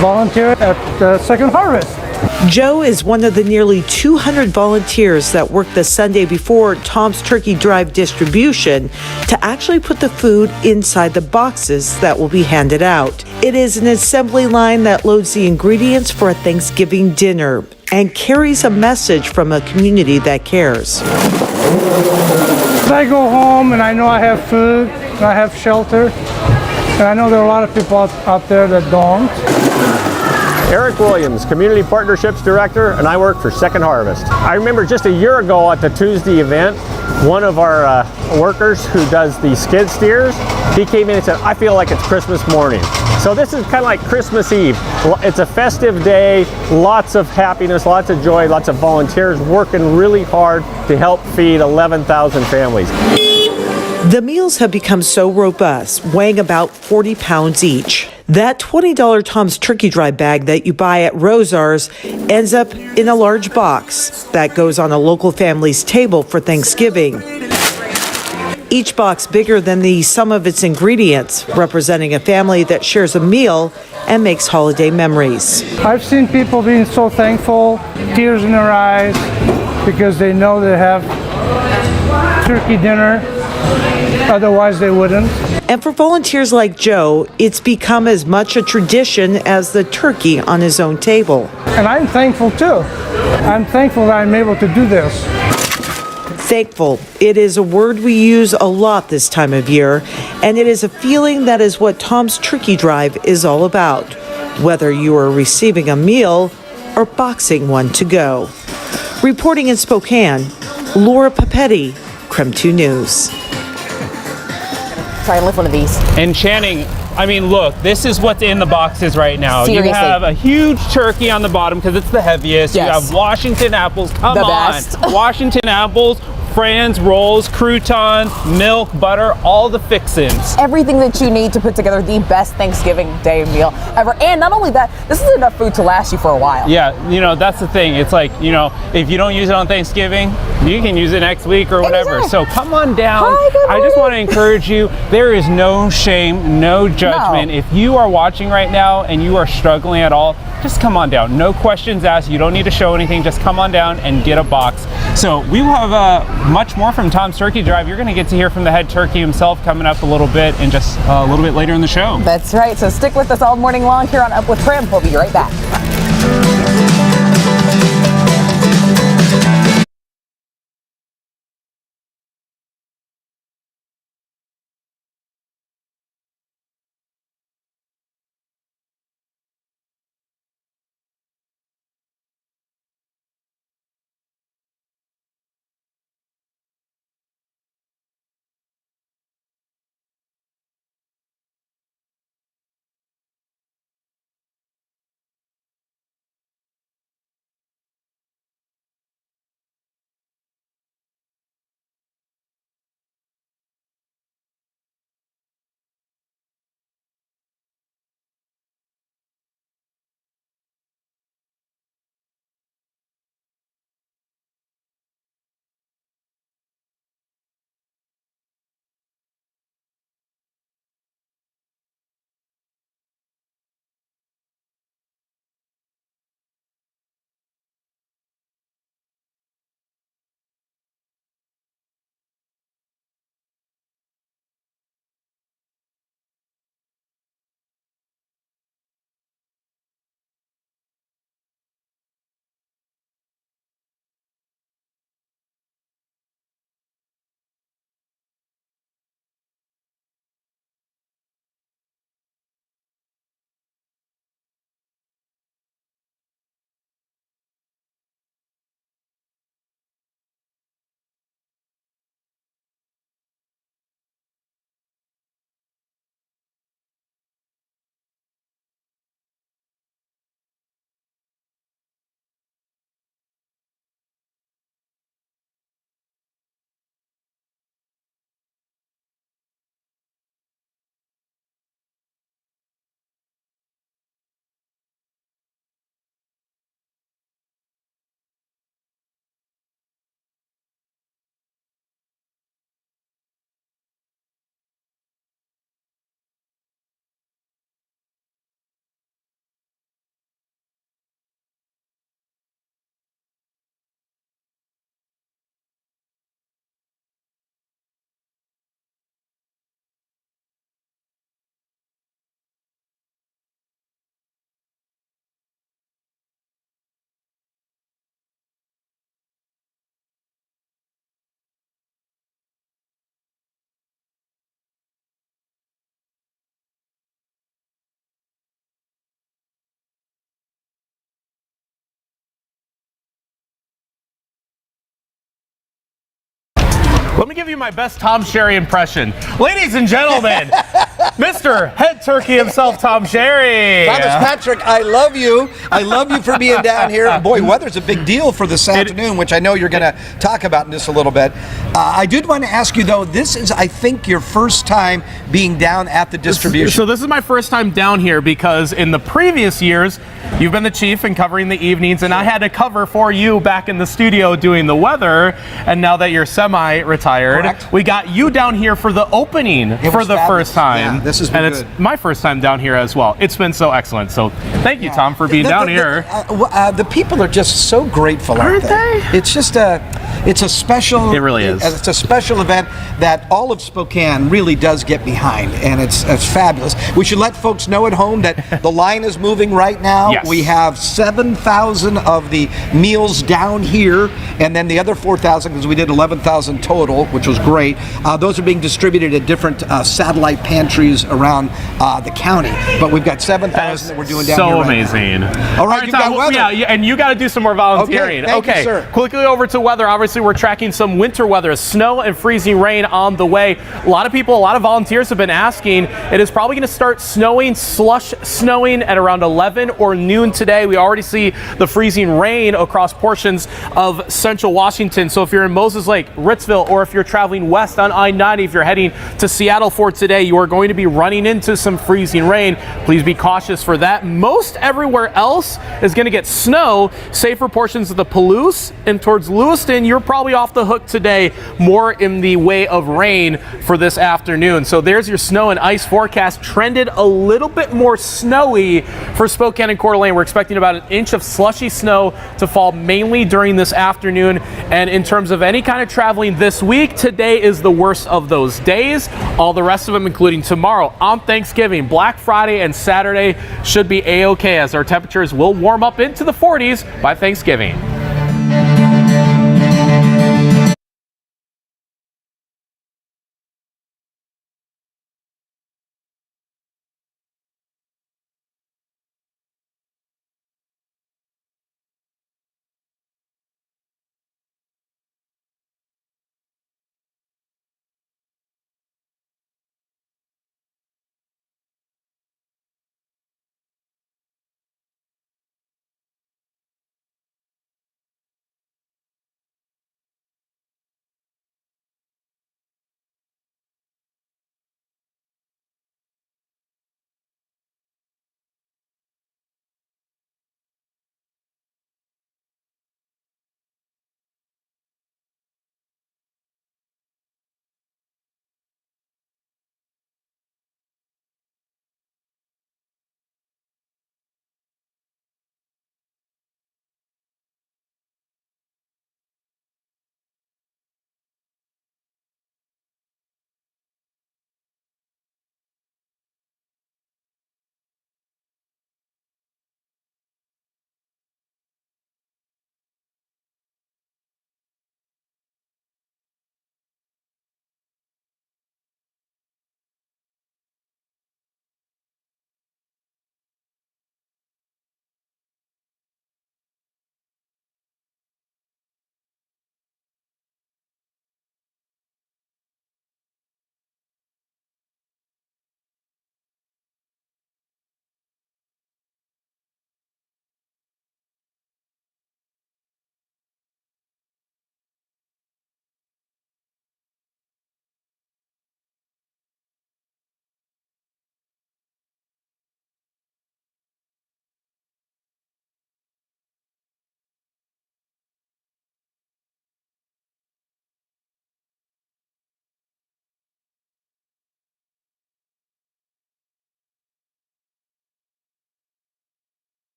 volunteer at Second Harvest. Joe is one of the nearly 200 volunteers that work the Sunday before Tom's Turkey Drive distribution to actually put the food inside the boxes that will be handed out. It is an assembly line that loads the ingredients for a Thanksgiving dinner and carries a message from a community that cares. I go home and I know I have food, and I have shelter, and I know there are a lot of people out there that don't. Eric Williams, Community Partnerships Director, and I work for Second Harvest. I remember just a year ago at the Tuesday event, one of our workers who does the skid steers, he came in and said, I feel like it's Christmas morning. So this is kind of like Christmas Eve. It's a festive day, lots of happiness, lots of joy, lots of volunteers working really hard to help feed 11,000 families. The meals have become so robust, weighing about 40 pounds each. That $20 Tom's Turkey Drive bag that you buy at Rosar's ends up in a large box that goes on a local family's table for Thanksgiving. Each box bigger than the sum of its ingredients, representing a family that shares a meal and makes holiday memories. I've seen people being so thankful, tears in their eyes, because they know they have turkey dinner. Otherwise, they wouldn't. And for volunteers like Joe, it's become as much a tradition as the turkey on his own table. And I'm thankful too. I'm thankful that I'm able to do this. Thankful. It is a word we use a lot this time of year, and it is a feeling that is what Tom's Turkey Drive is all about, whether you are receiving a meal or boxing one to go. Reporting in Spokane, Laura Papetti, KREM 2 News. Try and lift one of these. And Channing, I mean, look, this is what's in the boxes right now. Seriously. You have a huge turkey on the bottom because it's the heaviest. Yes. You have Washington apples. Come The on. best. Washington apples, Franz rolls, croutons, milk, butter, all the fixins. Everything that you need to put together the best Thanksgiving Day meal ever. And not only that, this is enough food to last you for a while. Yeah, you know, that's the thing. It's like, you know, if you don't use it on Thanksgiving, you can use it next week or whatever. So come on down. I just want to encourage you, there is no shame, no judgment. If you are watching right now and you are struggling at all, just come on down. No questions asked. You don't need to show anything. Just come on down and get a box. So we will have much more from Tom's Turkey Drive. You're going to get to hear from the head turkey himself coming up a little bit and just a little bit later in the show. That's right. So stick with us all morning long here on Up with KREM. We'll be right back. Let me give you my best Tom Sherry impression. Ladies and gentlemen, Mr. Head Turkey himself, Tom Sherry. Thomas Patrick, I love you. I love you for being down here. Boy, weather's a big deal for this afternoon, which I know you're going to talk about in just a little bit. I did want to ask you, though, this is, I think, your first time being down at the distribution. So this is my first time down here because in the previous years, you've been the chief and covering the evenings, and I had to cover for you back in the studio doing the weather. And now that you're semi-retired, Correct. we got you down here for the opening for the first time. Yeah, this has been and good. It's my first time down here as well. It's been so excellent. So thank you, Tom, for being down here. The people are just so grateful, aren't they? It's just it's a special. It really is. It's a special event that all of Spokane really does get behind, and it's fabulous. We should let folks know at home that the line is moving right now. Yes. We have 7,000 of the meals down here, and then the other 4,000, because we did 11,000 total, which was great. Those are being distributed at different satellite pantries around the county. But we've got 7,000 that we're doing down here. So right amazing. now. All right, you've got weather. Yeah, and you got to do some more volunteering. Okay, thank you, sir. Quickly over to weather. Obviously, we're tracking some winter weather, snow and freezing rain on the way. A lot of volunteers have been asking. It is probably going to start snowing, slush snowing at around 11 or noon today. We already see the freezing rain across portions of central Washington. So if you're in Moses Lake, Ritzville, or if you're traveling west on I-90, if you're heading to Seattle for today, you are going to be running into some freezing rain. Please be cautious for that. Most everywhere else is going to get snow, save for portions of the Palouse and towards Lewiston. You're probably off the hook today, more in the way of rain for this afternoon. So there's your snow and ice forecast. Trended a little bit more snowy for Spokane and Coeur d'Alene. We're expecting about an inch of slushy snow to fall mainly during this afternoon. And in terms of any kind of traveling this week, today is the worst of those days. All the rest of them, including tomorrow on Thanksgiving, Black Friday, and Saturday, should be A-OK as our temperatures will warm up into the 40s by Thanksgiving.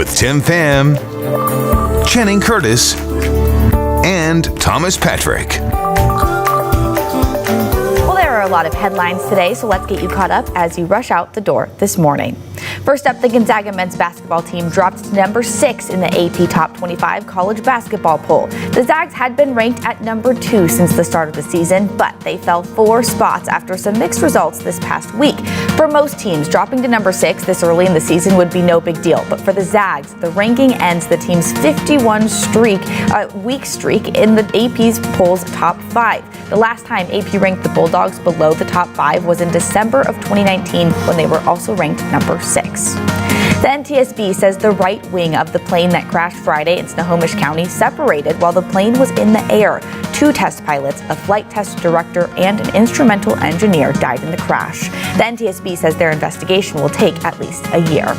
with Tim Pham, Channing Curtis, and Thomas Patrick. Well, there are a lot of headlines today, so let's get you caught up as you rush out the door this morning. First up, the Gonzaga men's basketball team dropped to number 6 in the AP Top 25 college basketball poll. The Zags had been ranked at number 2 since the start of the season, but they fell 4 spots after some mixed results this past week. For most teams, dropping to number 6 this early in the season would be no big deal, but for the Zags, the ranking ends the team's 51-week streak in the AP's poll's top 5. The last time AP ranked the Bulldogs below the top 5 was in December of 2019 when they were also ranked number 6. The NTSB says the right wing of the plane that crashed Friday in Snohomish County separated while the plane was in the air. 2 test pilots, a flight test director, and an instrumental engineer died in the crash. The NTSB says their investigation will take at least a year.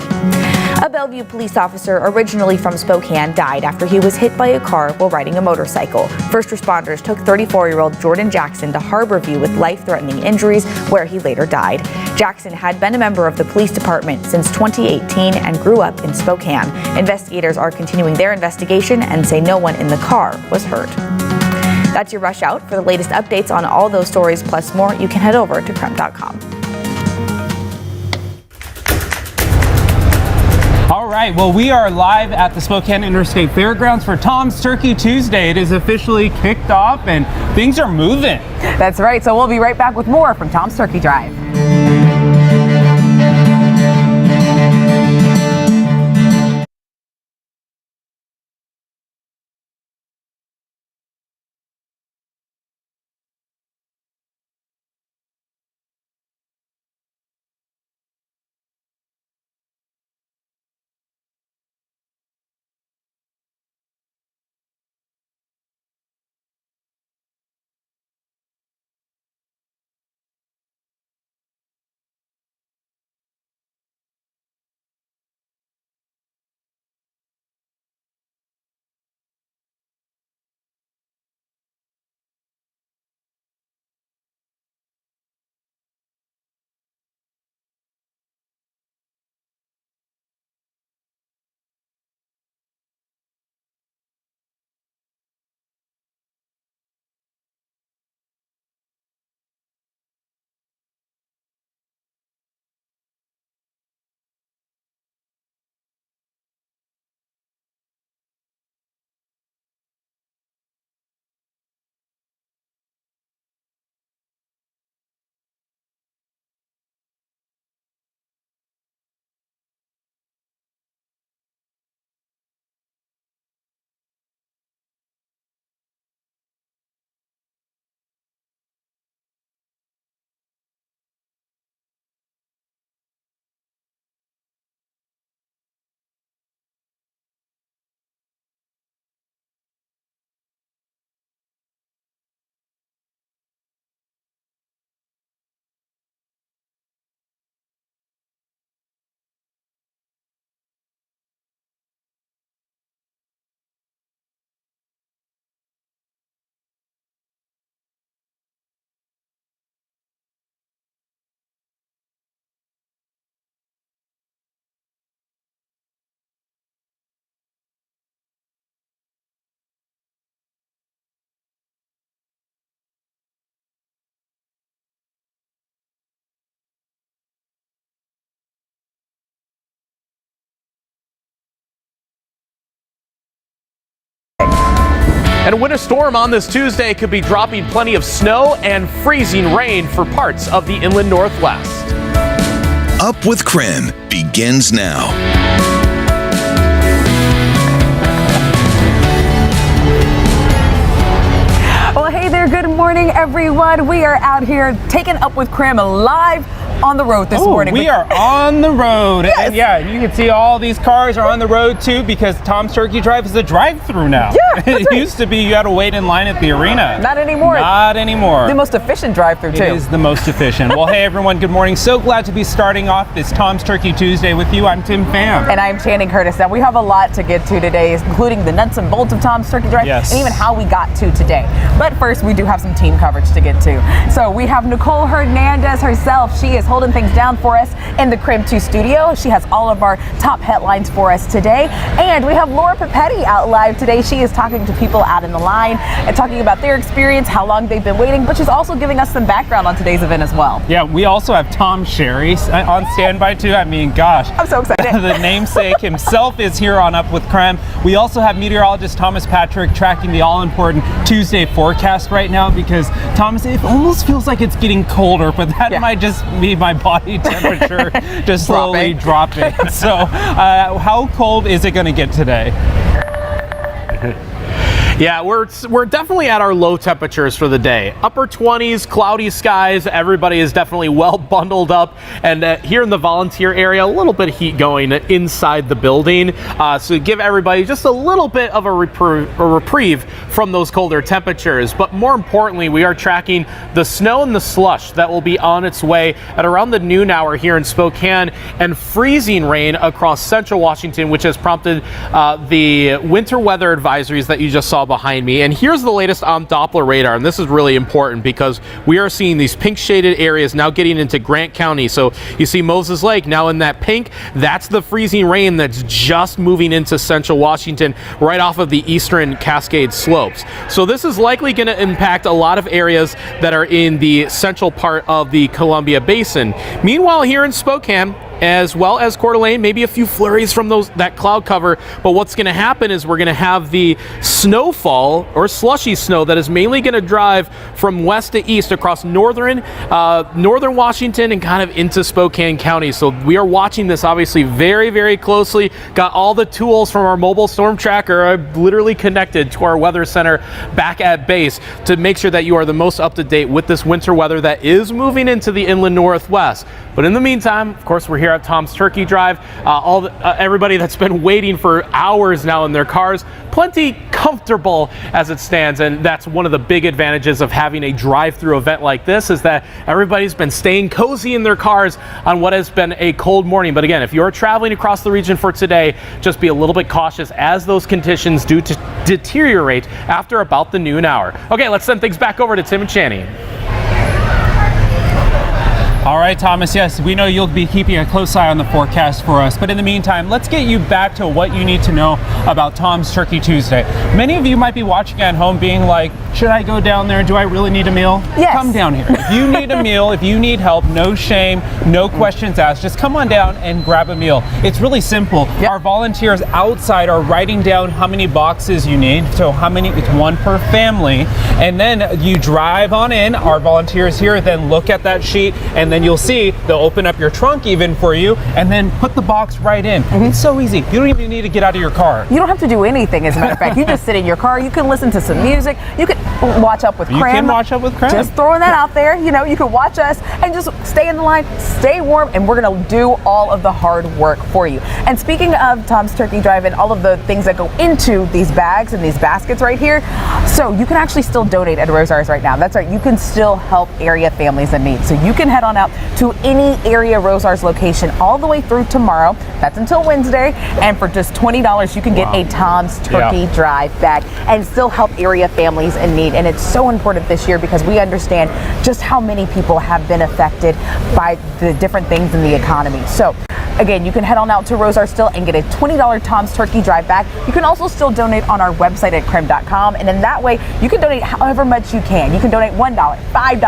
A Bellevue police officer originally from Spokane died after he was hit by a car while riding a motorcycle. First responders took 34-year-old Jordan Jackson to Harborview with life-threatening injuries, where he later died. Jackson had been a member of the police department since 2018 and grew up in Spokane. Investigators are continuing their investigation and say no one in the car was hurt. That's your rush out. For the latest updates on all those stories plus more, you can head over to KREM.com. All right, well, we are live at the Spokane Interstate Fairgrounds for Tom's Turkey Tuesday. It is officially kicked off and things are moving. That's right, so we'll be right back with more from Tom's Turkey Drive. And a winter storm on this Tuesday could be dropping plenty of snow and freezing rain for parts of the inland Northwest. Up with KREM begins now. Well, hey there, good morning, everyone. We are out here taking Up with KREM live on the road this morning. We are on the road. Yes. And yeah, you can see all these cars are on the road too because Tom's Turkey Drive is a drive-through now. Yeah, It used to be you had to wait in line at the arena. Not anymore. Not anymore. The most efficient drive-through too. It is the most efficient. Well, hey everyone, good morning. So glad to be starting off this Tom's Turkey Tuesday with you. I'm Tim Pham. And I'm Channing Curtis. Now we have a lot to get to today, including the nuts and bolts of Tom's Turkey Drive and even how we got to today. But first, we do have some team coverage to get to. So we have Nicole Hernandez herself. She is holding things down for us in the KREM 2 studio. She has all of our top headlines for us today. And we have Laura Papetti out live today. She is talking to people out in the line and talking about their experience, how long they've been waiting, but she's also giving us some background on today's event as well. Yeah, we also have Tom Sherry on standby too. I mean, gosh. I'm so excited. The namesake himself is here on Up with KREM. We also have meteorologist Thomas Patrick tracking the all-important Tuesday forecast right now because, Thomas, it almost feels like it's getting colder, but that might just be my body temperature just slowly dropping. So how cold is it going to get today? Yeah, we're definitely at our low temperatures for the day. Upper 20s, cloudy skies. Everybody is definitely well bundled up. And here in the volunteer area, a little bit of heat going inside the building. So give everybody just a little bit of a reprieve from those colder temperatures. But more importantly, we are tracking the snow and the slush that will be on its way at around the noon hour here in Spokane, and freezing rain across central Washington, which has prompted the winter weather advisories that you just saw behind me. And here's the latest on Doppler radar, and this is really important because we are seeing these pink shaded areas now getting into Grant County. So you see Moses Lake now in that pink. That's the freezing rain that's just moving into central Washington right off of the eastern Cascade slopes. So this is likely going to impact a lot of areas that are in the central part of the Columbia Basin. Meanwhile, here in Spokane, as well as Coeur d'Alene, maybe a few flurries from that cloud cover. But what's going to happen is we're going to have the snowfall or slushy snow that is mainly going to drive from west to east across northern Washington and kind of into Spokane County. So we are watching this obviously very, very closely. Got all the tools from our mobile storm tracker literally connected to our weather center back at base to make sure that you are the most up to date with this winter weather that is moving into the inland northwest. But in the meantime, of course, we're here at Tom's Turkey Drive. Everybody that's been waiting for hours now in their cars, plenty comfortable as it stands. And that's one of the big advantages of having a drive-through event like this, is that everybody's been staying cozy in their cars on what has been a cold morning. But again, if you're traveling across the region for today, just be a little bit cautious as those conditions do deteriorate after about the noon hour. Okay, let's send things back over to Tim and Channing. All right, Thomas, yes, we know you'll be keeping a close eye on the forecast for us, but in the meantime, let's get you back to what you need to know about Tom's Turkey Tuesday. Many of you might be watching at home being like, should I go down there? Do I really need a meal? Yes. Come down here. If you need a meal, if you need help, no shame, no questions asked, just come on down and grab a meal. It's really simple. Yep. Our volunteers outside are writing down how many boxes you need, so how many, it's one per family, and then you drive on in, our volunteers here then look at that sheet, and then you'll see they'll open up your trunk even for you and then put the box right in. It's so easy. You don't even need to get out of your car. You don't have to do anything, as a matter of fact. You just sit in your car. You can listen to some music. You can watch Up with KREM. You can watch Up with KREM. Just throwing that out there. You know, you can watch us and just stay in the line, stay warm, and we're going to do all of the hard work for you. And speaking of Tom's Turkey Drive and all of the things that go into these bags and these baskets right here, so you can actually still donate at Rosars right now. That's right. You can still help area families in need. So you can head on out to any area Rosars location all the way through tomorrow. That's until Wednesday. And for just $20, you can get a Tom's Turkey Drive bag and still help area families in need. And it's so important this year because we understand just how many people have been affected by the different things in the economy. So again, you can head on out to Rosars still and get a $20 Tom's Turkey Drive bag. You can also still donate on our website at KREM.com. And in that way, you can donate however much you can. You can donate $1, $5,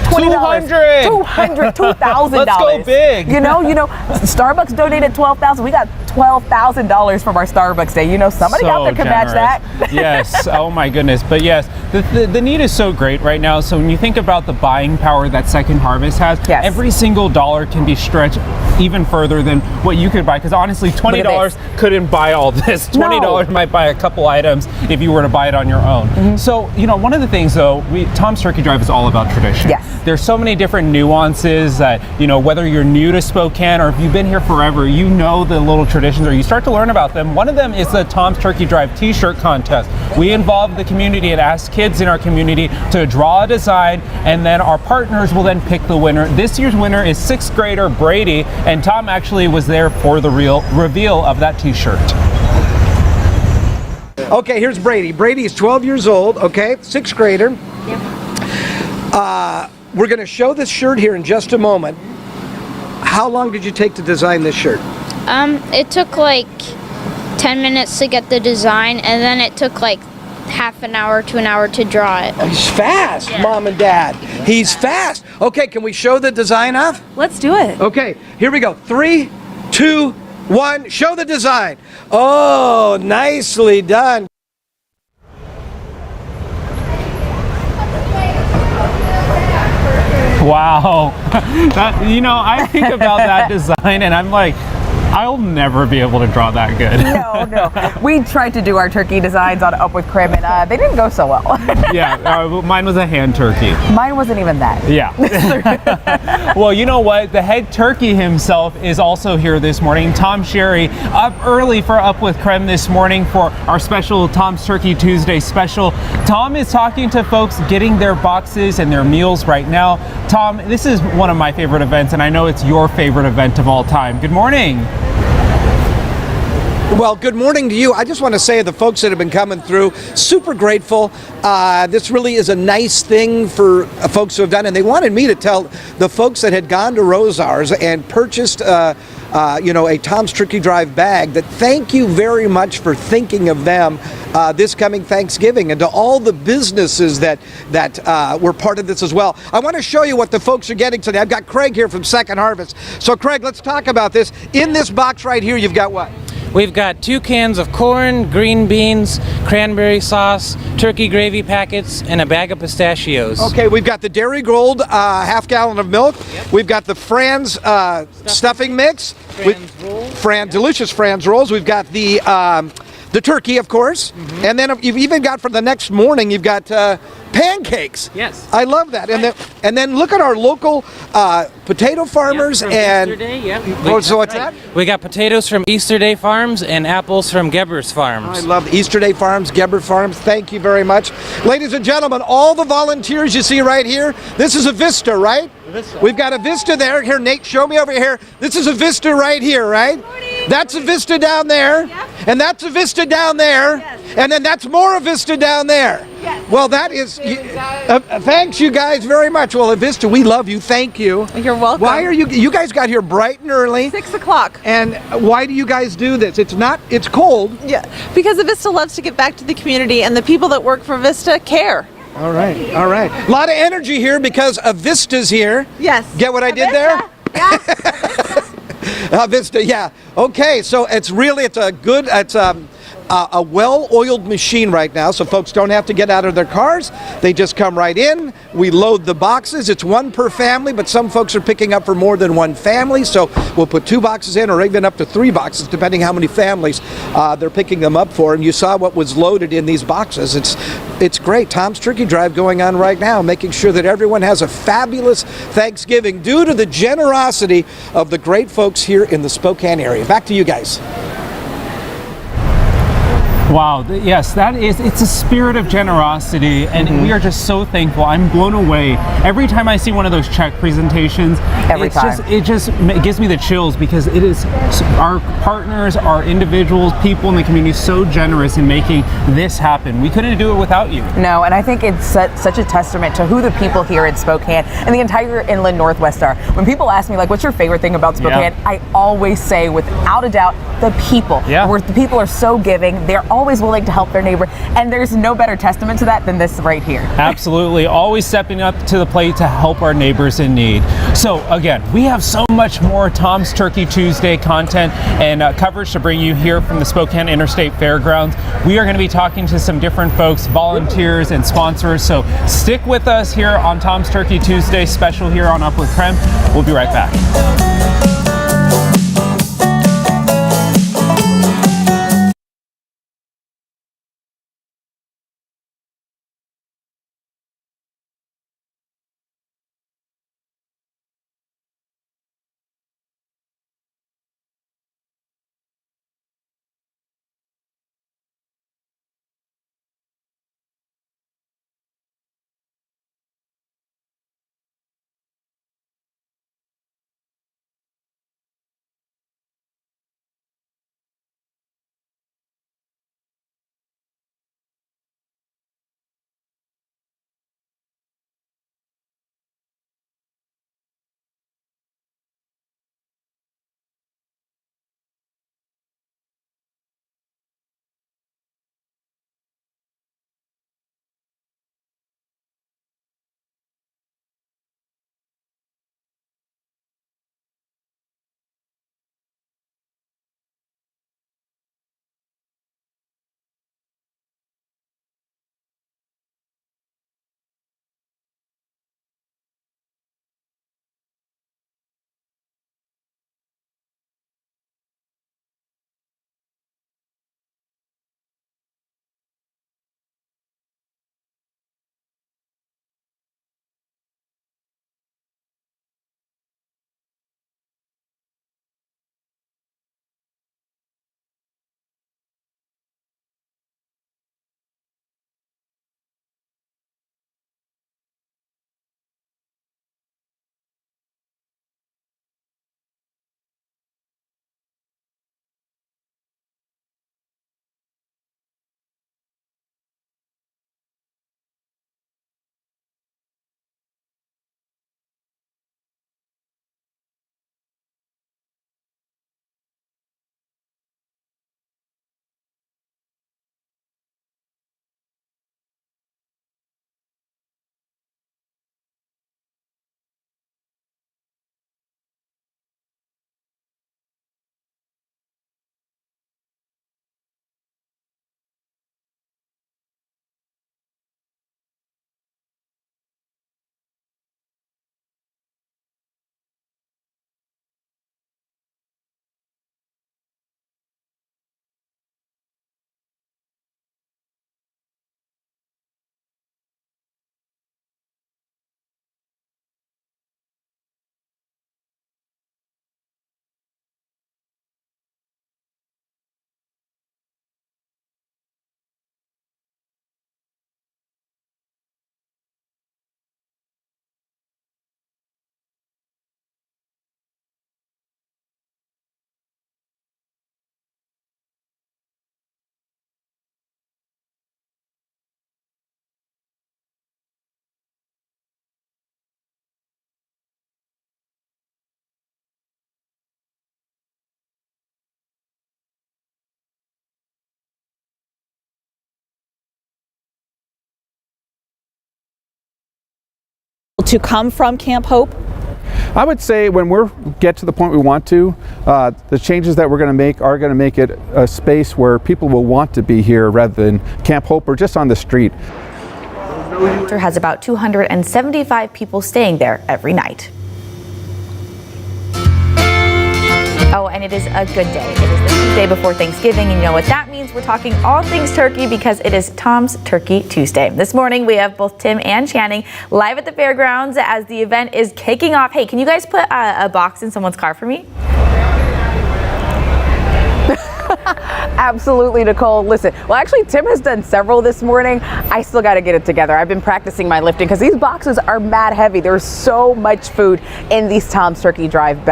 $20, $200, $2,000. Let's go big. You know, Starbucks donated $12,000. We got $12,000 from our Starbucks day. You know, somebody out there can match that. Yes. Oh my goodness. But yes, the need is so great right now. So when you think about the buying power that Second Harvest has, every single dollar can be stretched even further than what you could buy. Because honestly, $20 couldn't buy all this. $20 might buy a couple items if you were to buy it on your own. So, you know, one of the things though, Tom's Turkey Drive is all about tradition. Yes. There's so many different nuances that, you know, whether you're new to Spokane or if you've been here forever, you know the little traditions or you start to learn about them. One of them is the Tom's Turkey Drive t-shirt contest. We involve the community and ask kids in our community to draw a design, and then our partners will then pick the winner. This year's winner is 6th grader Brady, and Tom actually was there for the reveal of that t-shirt. Okay, here's Brady. Brady is 12 years old, okay, 6th grader. We're going to show this shirt here in just a moment. How long did you take to design this shirt? It took like 10 minutes to get the design, and then it took like half an hour to an hour to draw it. He's fast, Mom and Dad. He's fast. Okay, can we show the design off? Let's do it. Okay, here we go. 3, 2, 1, show the design. Oh, nicely done. Wow. I think about that design and I'm like, I'll never be able to draw that good. No. We tried to do our turkey designs on Up with KREM and they didn't go so well. Yeah, mine was a hand turkey. Mine wasn't even that. Yeah. Well, you know what? The head turkey himself is also here this morning. Tom Sherry, up early for Up with KREM this morning for our special Tom's Turkey Tuesday special. Tom is talking to folks getting their boxes and their meals right now. Tom, this is one of my favorite events, and I know it's your favorite event of all time. Good morning. Well, good morning to you. I just want to say the folks that have been coming through, super grateful. This really is a nice thing for folks who have done, and they wanted me to tell the folks that had gone to Rosar's and purchased a Tom's Turkey Drive bag that thank you very much for thinking of them this coming Thanksgiving, and to all the businesses that were part of this as well. I want to show you what the folks are getting today. I've got Craig here from Second Harvest. So Craig, let's talk about this. In this box right here, you've got what? We've got 2 cans of corn, green beans, cranberry sauce, turkey gravy packets, and a bag of pistachios. Okay, we've got the Dairy Gold half gallon of milk. Yep. We've got the Franz stuffing mix. Delicious Franz rolls. We've got the turkey, of course. Mm-hmm. And then you've even got for the next morning, you've got pancakes. Yes. I love that. And then look at our local potato farmers and Easter Day, so what's that? We got potatoes from Easter Day Farms and apples from Gebber's Farms. I love Easter Day Farms, Gebber Farms. Thank you very much. Ladies and gentlemen, all the volunteers you see right here, this is a Vista, right? We've got a Vista there. Here, Nate, show me over here. This is a Vista right here, right? That's a Vista down there. Yep. And that's a Vista down there. Yes. And then that's more a Vista down there. Yes. Well, that is, thanks you guys very much. Well, a Vista, we love you. Thank you. You're welcome. Why are you guys got here bright and early. 6 o'clock. And why do you guys do this? It's cold. Yeah, because Vista loves to give back to the community, and the people that work for Vista care. All right. A lot of energy here because a Vista's here. Yes. Get what I did there? Yeah. Vista, yeah. Okay, so it's a well-oiled machine right now, so folks don't have to get out of their cars. They just come right in. We load the boxes. It's 1 per family, but some folks are picking up for more than 1 family, so we'll put 2 boxes in or even up to 3 boxes, depending how many families they're picking them up for. And you saw what was loaded in these boxes. It's great. Tom's Turkey Drive going on right now, making sure that everyone has a fabulous Thanksgiving due to the generosity of the great folks here in the Spokane area. Back to you guys. Wow, yes, it's a spirit of generosity, and we are just so thankful. I'm blown away every time I see one of those check presentations. It just gives me the chills, because it is our partners, our individuals, people in the community so generous in making this happen. We couldn't do it without you. No, and I think it's such a testament to who the people here in Spokane and the entire inland Northwest are. When people ask me, like, what's your favorite thing about Spokane? Yeah. I always say, without a doubt, the people. Yeah. Where the people are so giving. They're always willing to help their neighbor, and there's no better testament to that than this right here. Absolutely, always stepping up to the plate to help our neighbors in need. So again, we have so much more Tom's Turkey Tuesday content and coverage to bring you here from the Spokane Interstate Fairgrounds. We are going to be talking to some different folks, volunteers and sponsors, so stick with us here on Tom's Turkey Tuesday special here on Up with KREM. We'll be right back. to come from Camp Hope? I would say when we get to the point we want to, the changes that we're going to make are going to make it a space where people will want to be here rather than Camp Hope or just on the street. The center has about 275 people staying there every night. Oh, and it is a good day. It is the Tuesday before Thanksgiving, and you know what that means. We're talking all things turkey because it is Tom's Turkey Tuesday. This morning, we have both Tim and Channing live at the fairgrounds as the event is kicking off. Hey, can you guys put a box in someone's car for me? Absolutely, Nicole. Listen, well, actually, Tim has done several this morning. I still got to get it together. I've been practicing my lifting because these boxes are mad heavy. There's so much food in these Tom's Turkey Drive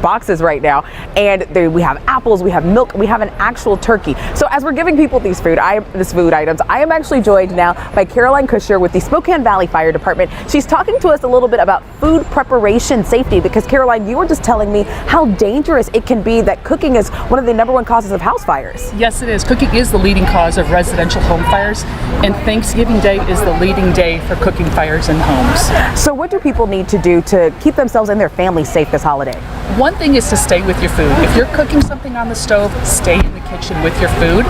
boxes right now, and we have apples, we have milk, we have an actual turkey. So as we're giving people these food items, I am actually joined now by Caroline Kusher with the Spokane Valley Fire Department. She's talking to us a little bit about food preparation safety because, Caroline, you were just telling me how dangerous it can be, that cooking is one of the #1 causes of house fires. Yes, it is. Cooking is the leading cause of residential home fires, and Thanksgiving Day is the leading day for cooking fires in homes. So what do people need to do to keep themselves and their families safe this holiday? One thing is to stay with your food. If you're cooking something on the stove, stay in the kitchen with your food.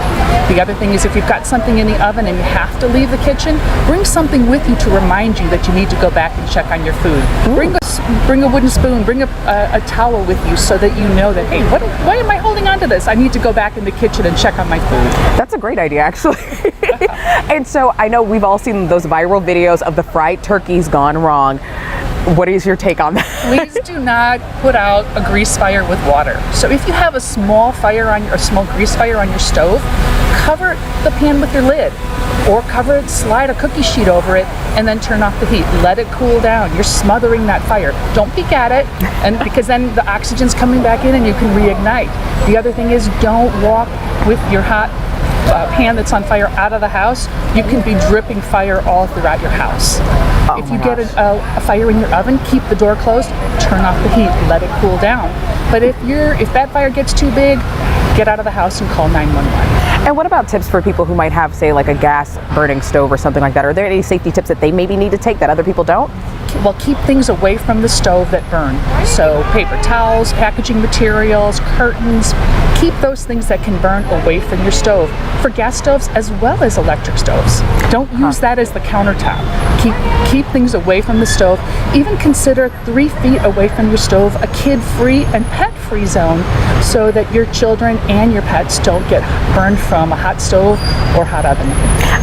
The other thing is if you've got something in the oven and you have to leave the kitchen, bring something with you to remind you that you need to go back and check on your food. Bring a wooden spoon, bring a towel with you so that you know that, hey, why am I holding on to this? I need to go back in the kitchen and check on my food. That's a great idea, actually. And so I know we've all seen those viral videos of the fried turkeys gone wrong. What is your take on that? Please do not put out a grease fire with water. So if you have a small grease fire on your stove, cover the pan with your lid, or cover it, slide a cookie sheet over it, and then turn off the heat. Let it cool down. You're smothering that fire. Don't peek at it, and because then the oxygen's coming back in and you can reignite. The other thing is don't walk with your hot pan that's on fire out of the house. You can be dripping fire all throughout your house. If you get a fire in your oven, keep the door closed, turn off the heat, let it cool down. But if that fire gets too big, get out of the house and call 911. And what about tips for people who might have, say, like a gas burning stove or something like that? Are there any safety tips that they maybe need to take that other people don't? Well, keep things away from the stove that burn. So paper towels, packaging materials, curtains, keep those things that can burn away from your stove. For gas stoves as well as electric stoves. Don't use that as the countertop. Keep things away from the stove. Even consider 3 feet away from your stove a kid-free and pet-free zone so that your children and your pets don't get burned from a hot stove or hot oven.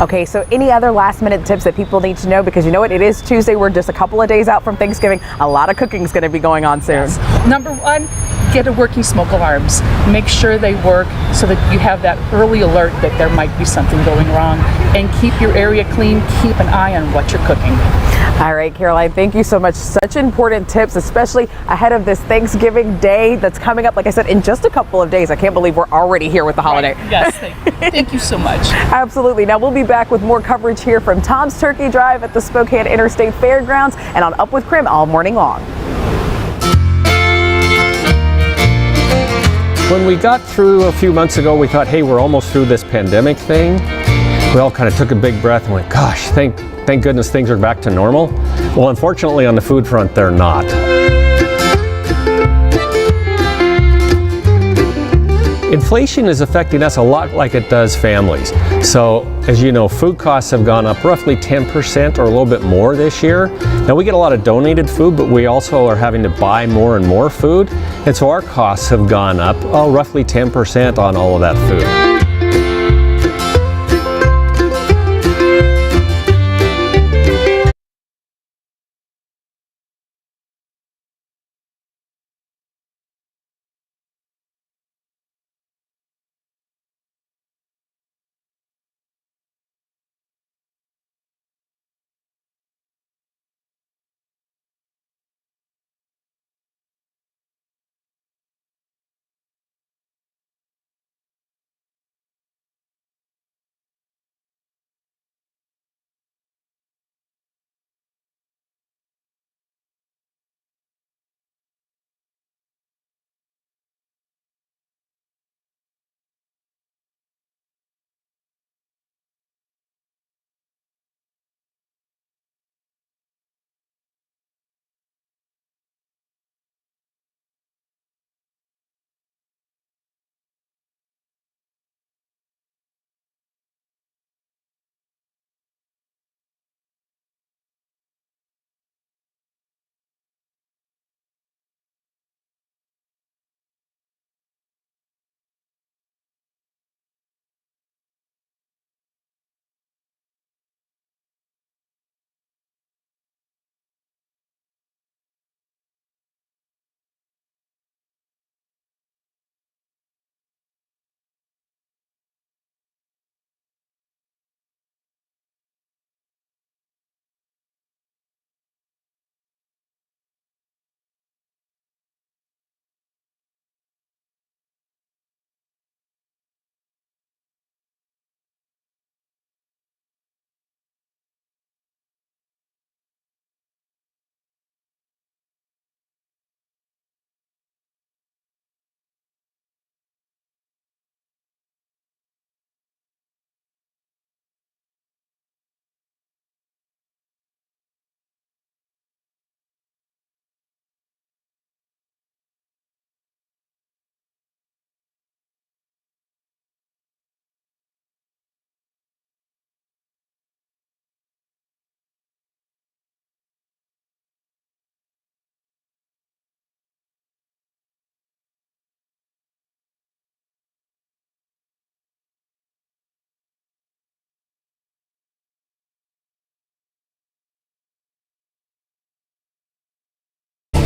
Okay, so any other last-minute tips that people need to know? Because you know what, it is Tuesday. We're just a couple of days out from Thanksgiving. A lot of cooking is going to be going on soon. Yes. Number 1, get a working smoke alarms. Make sure they work so that you have that early alert that there might be something going wrong. And keep your area clean. Keep an eye on what you're cooking. All right, Caroline, thank you so much. Such important tips, especially ahead of this Thanksgiving Day that's coming up, like I said, in just a couple of days. I can't believe we're already here with the holiday. Right. Yes, thank you so much. Absolutely. Now, we'll be back with more coverage here from Tom's Turkey Drive at the Spokane Interstate Fairgrounds and on Up with KREM all morning long. When we got through a few months ago, we thought, hey, we're almost through this pandemic thing. We all kind of took a big breath and went, gosh, thank goodness things are back to normal. Well, unfortunately, on the food front, they're not. Inflation is affecting us a lot like it does families. So, as you know, food costs have gone up roughly 10% or a little bit more this year. Now, we get a lot of donated food, but we also are having to buy more and more food. And so our costs have gone up roughly 10% on all of that food.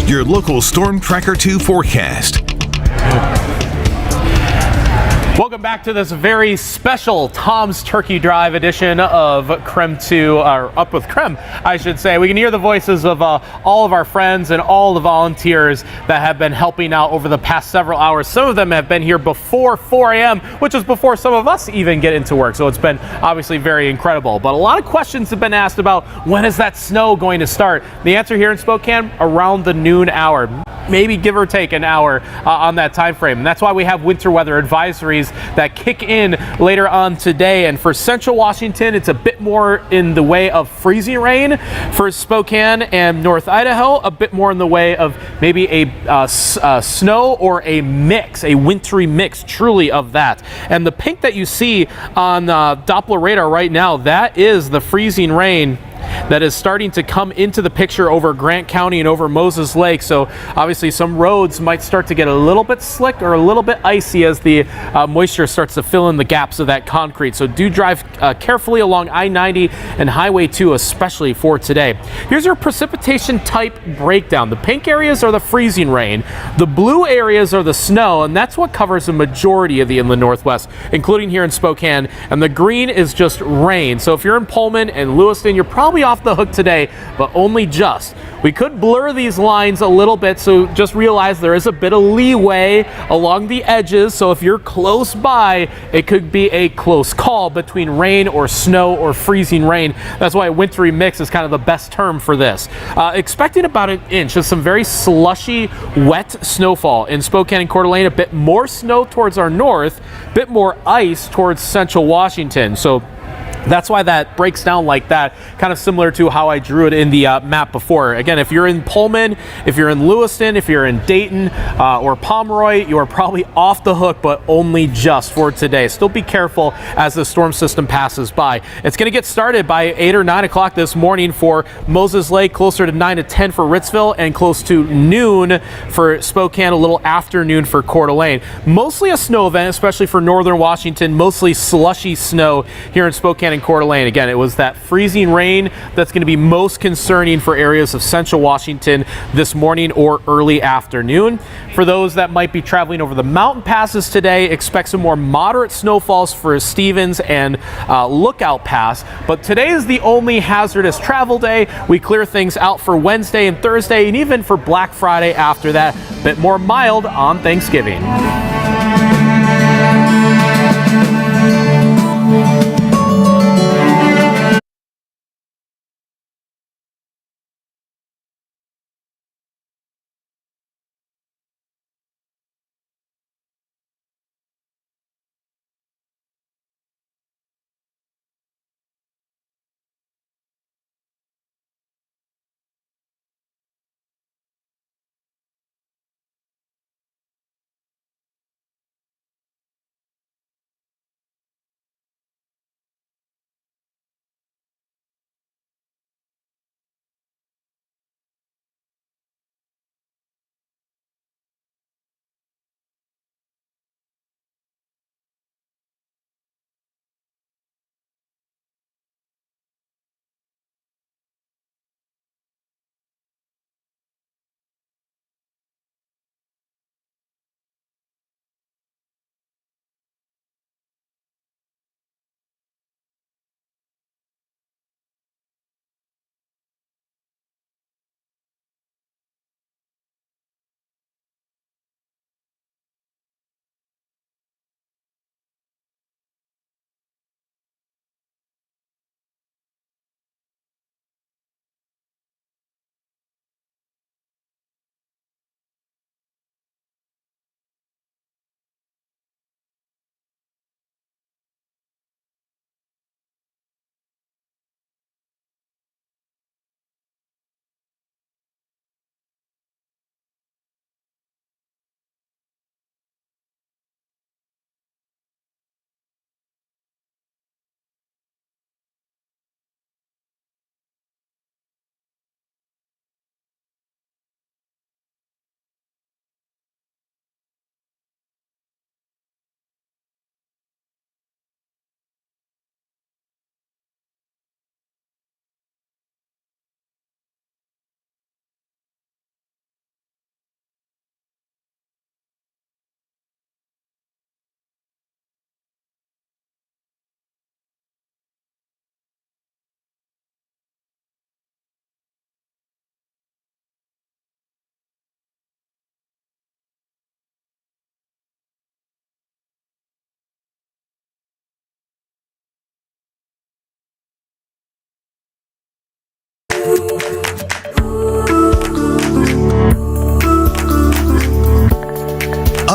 your local Storm Tracker 2 forecast. Welcome back to this very special Tom's Turkey Drive edition of KREM 2, or Up with KREM, I should say. We can hear the voices of all of our friends and all the volunteers that have been helping out over the past several hours. Some of them have been here before 4 a.m., which is before some of us even get into work. So it's been obviously very incredible. But a lot of questions have been asked about when is that snow going to start? The answer here in Spokane, around the noon hour. Maybe give or take an hour on that time frame. And that's why we have winter weather advisories that kick in later on today. And for Central Washington, it's a bit more in the way of freezing rain. For Spokane and North Idaho, a bit more in the way of maybe a snow or a mix, a wintry mix, truly of that. And the pink that you see on Doppler radar right now, that is the freezing rain that is starting to come into the picture over Grant County and over Moses Lake. So obviously some roads might start to get a little bit slick or a little bit icy as the moisture starts to fill in the gaps of that concrete. So do drive carefully along I-90 and Highway 2, especially for today. Here's your precipitation type breakdown. The pink areas are the freezing rain. The blue areas are the snow, and that's what covers the majority of the inland Northwest, including here in Spokane. And the green is just rain. So if you're in Pullman and Lewiston, you're probably off the hook today, but only just. We could blur these lines a little bit, so just realize there is a bit of leeway along the edges. So if you're close by, it could be a close call between rain or snow or freezing rain. That's why a wintry mix is kind of the best term for this. Expecting about an inch of some very slushy, wet snowfall in Spokane and Coeur d'Alene. A bit more snow towards our north, a bit more ice towards Central Washington. So that's why that breaks down like that, kind of similar to how I drew it in the map before. Again, if you're in Pullman, if you're in Lewiston, if you're in Dayton or Pomeroy, you are probably off the hook, but only just for today. Still be careful as the storm system passes by. It's going to get started by 8 or 9 o'clock this morning for Moses Lake, closer to 9 to 10 for Ritzville, and close to noon for Spokane, a little afternoon for Coeur d'Alene. Mostly a snow event, especially for northern Washington, mostly slushy snow here in Spokane and Coeur d'Alene. Again, it was that freezing rain that's going to be most concerning for areas of Central Washington this morning or early afternoon. For those that might be traveling over the mountain passes today, expect some more moderate snowfalls for Stevens and Lookout Pass. But today is the only hazardous travel day. We clear things out for Wednesday and Thursday, and even for Black Friday after that. A bit more mild on Thanksgiving.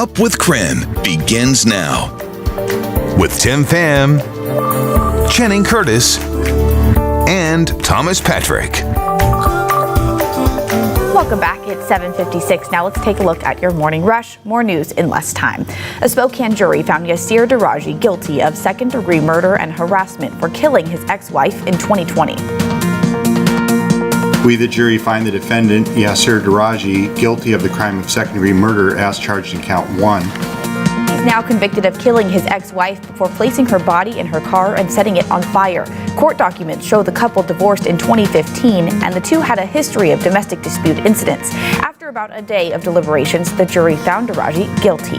Up with KREM begins now. With Tim Pham, Channing Curtis, and Thomas Patrick. Welcome back. It's 7:56. Now let's take a look at your morning rush. More news in less time. A Spokane jury found Yasir Daraji guilty of second-degree murder and harassment for killing his ex-wife in 2020. We, the jury, find the defendant, Yasir Daraji, guilty of the crime of second-degree murder as charged in count 1. He's now convicted of killing his ex-wife before placing her body in her car and setting it on fire. Court documents show the couple divorced in 2015, and the two had a history of domestic dispute incidents. After about a day of deliberations, the jury found Daraji guilty.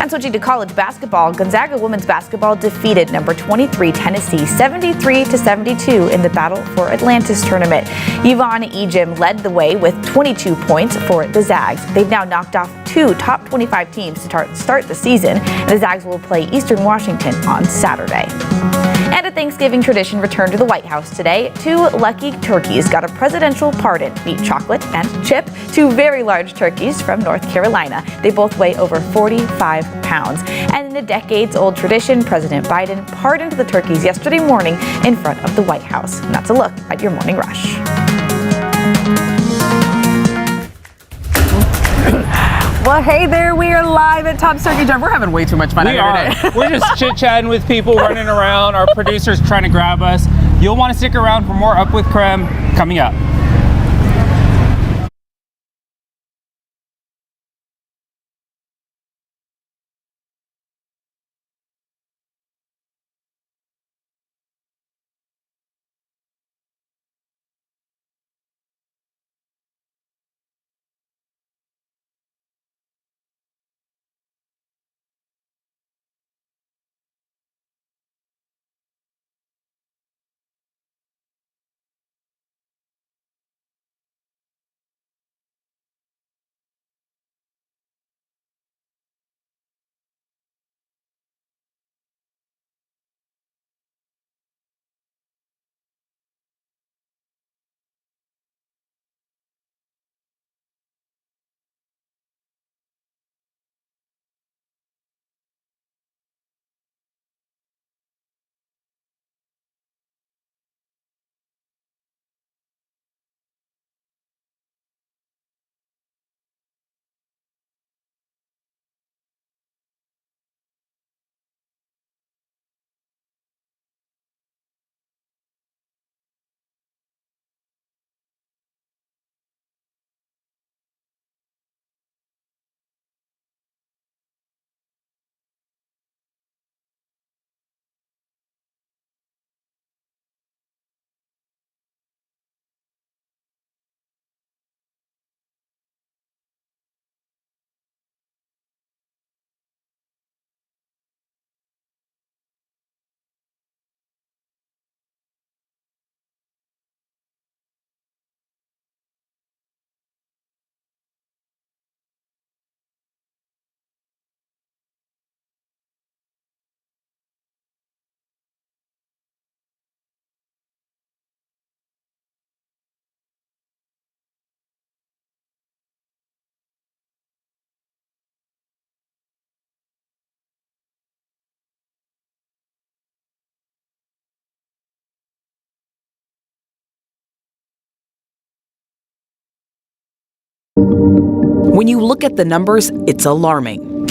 And switching to college basketball, Gonzaga women's basketball defeated number 23 Tennessee 73-72 in the Battle for Atlantis tournament. Yvonne Ejim led the way with 22 points for the Zags. They've now knocked off 2 top 25 teams to start the season. The Zags will play Eastern Washington on Saturday. And a Thanksgiving tradition returned to the White House today. 2 lucky turkeys got a presidential pardon. Meet Chocolate and Chip, 2 very large turkeys from North Carolina. They both weigh over 45 pounds. And in a decades-old tradition, President Biden pardoned the turkeys yesterday morning in front of the White House. And that's a look at your morning rush. Well, hey there, we are live at Tom's Turkey Drive. We're having way too much fun We every are. day. We're just chit-chatting with people, running around. Our producer's trying to grab us. You'll want to stick around for more Up with KREM coming up. When you look at the numbers, it's alarming.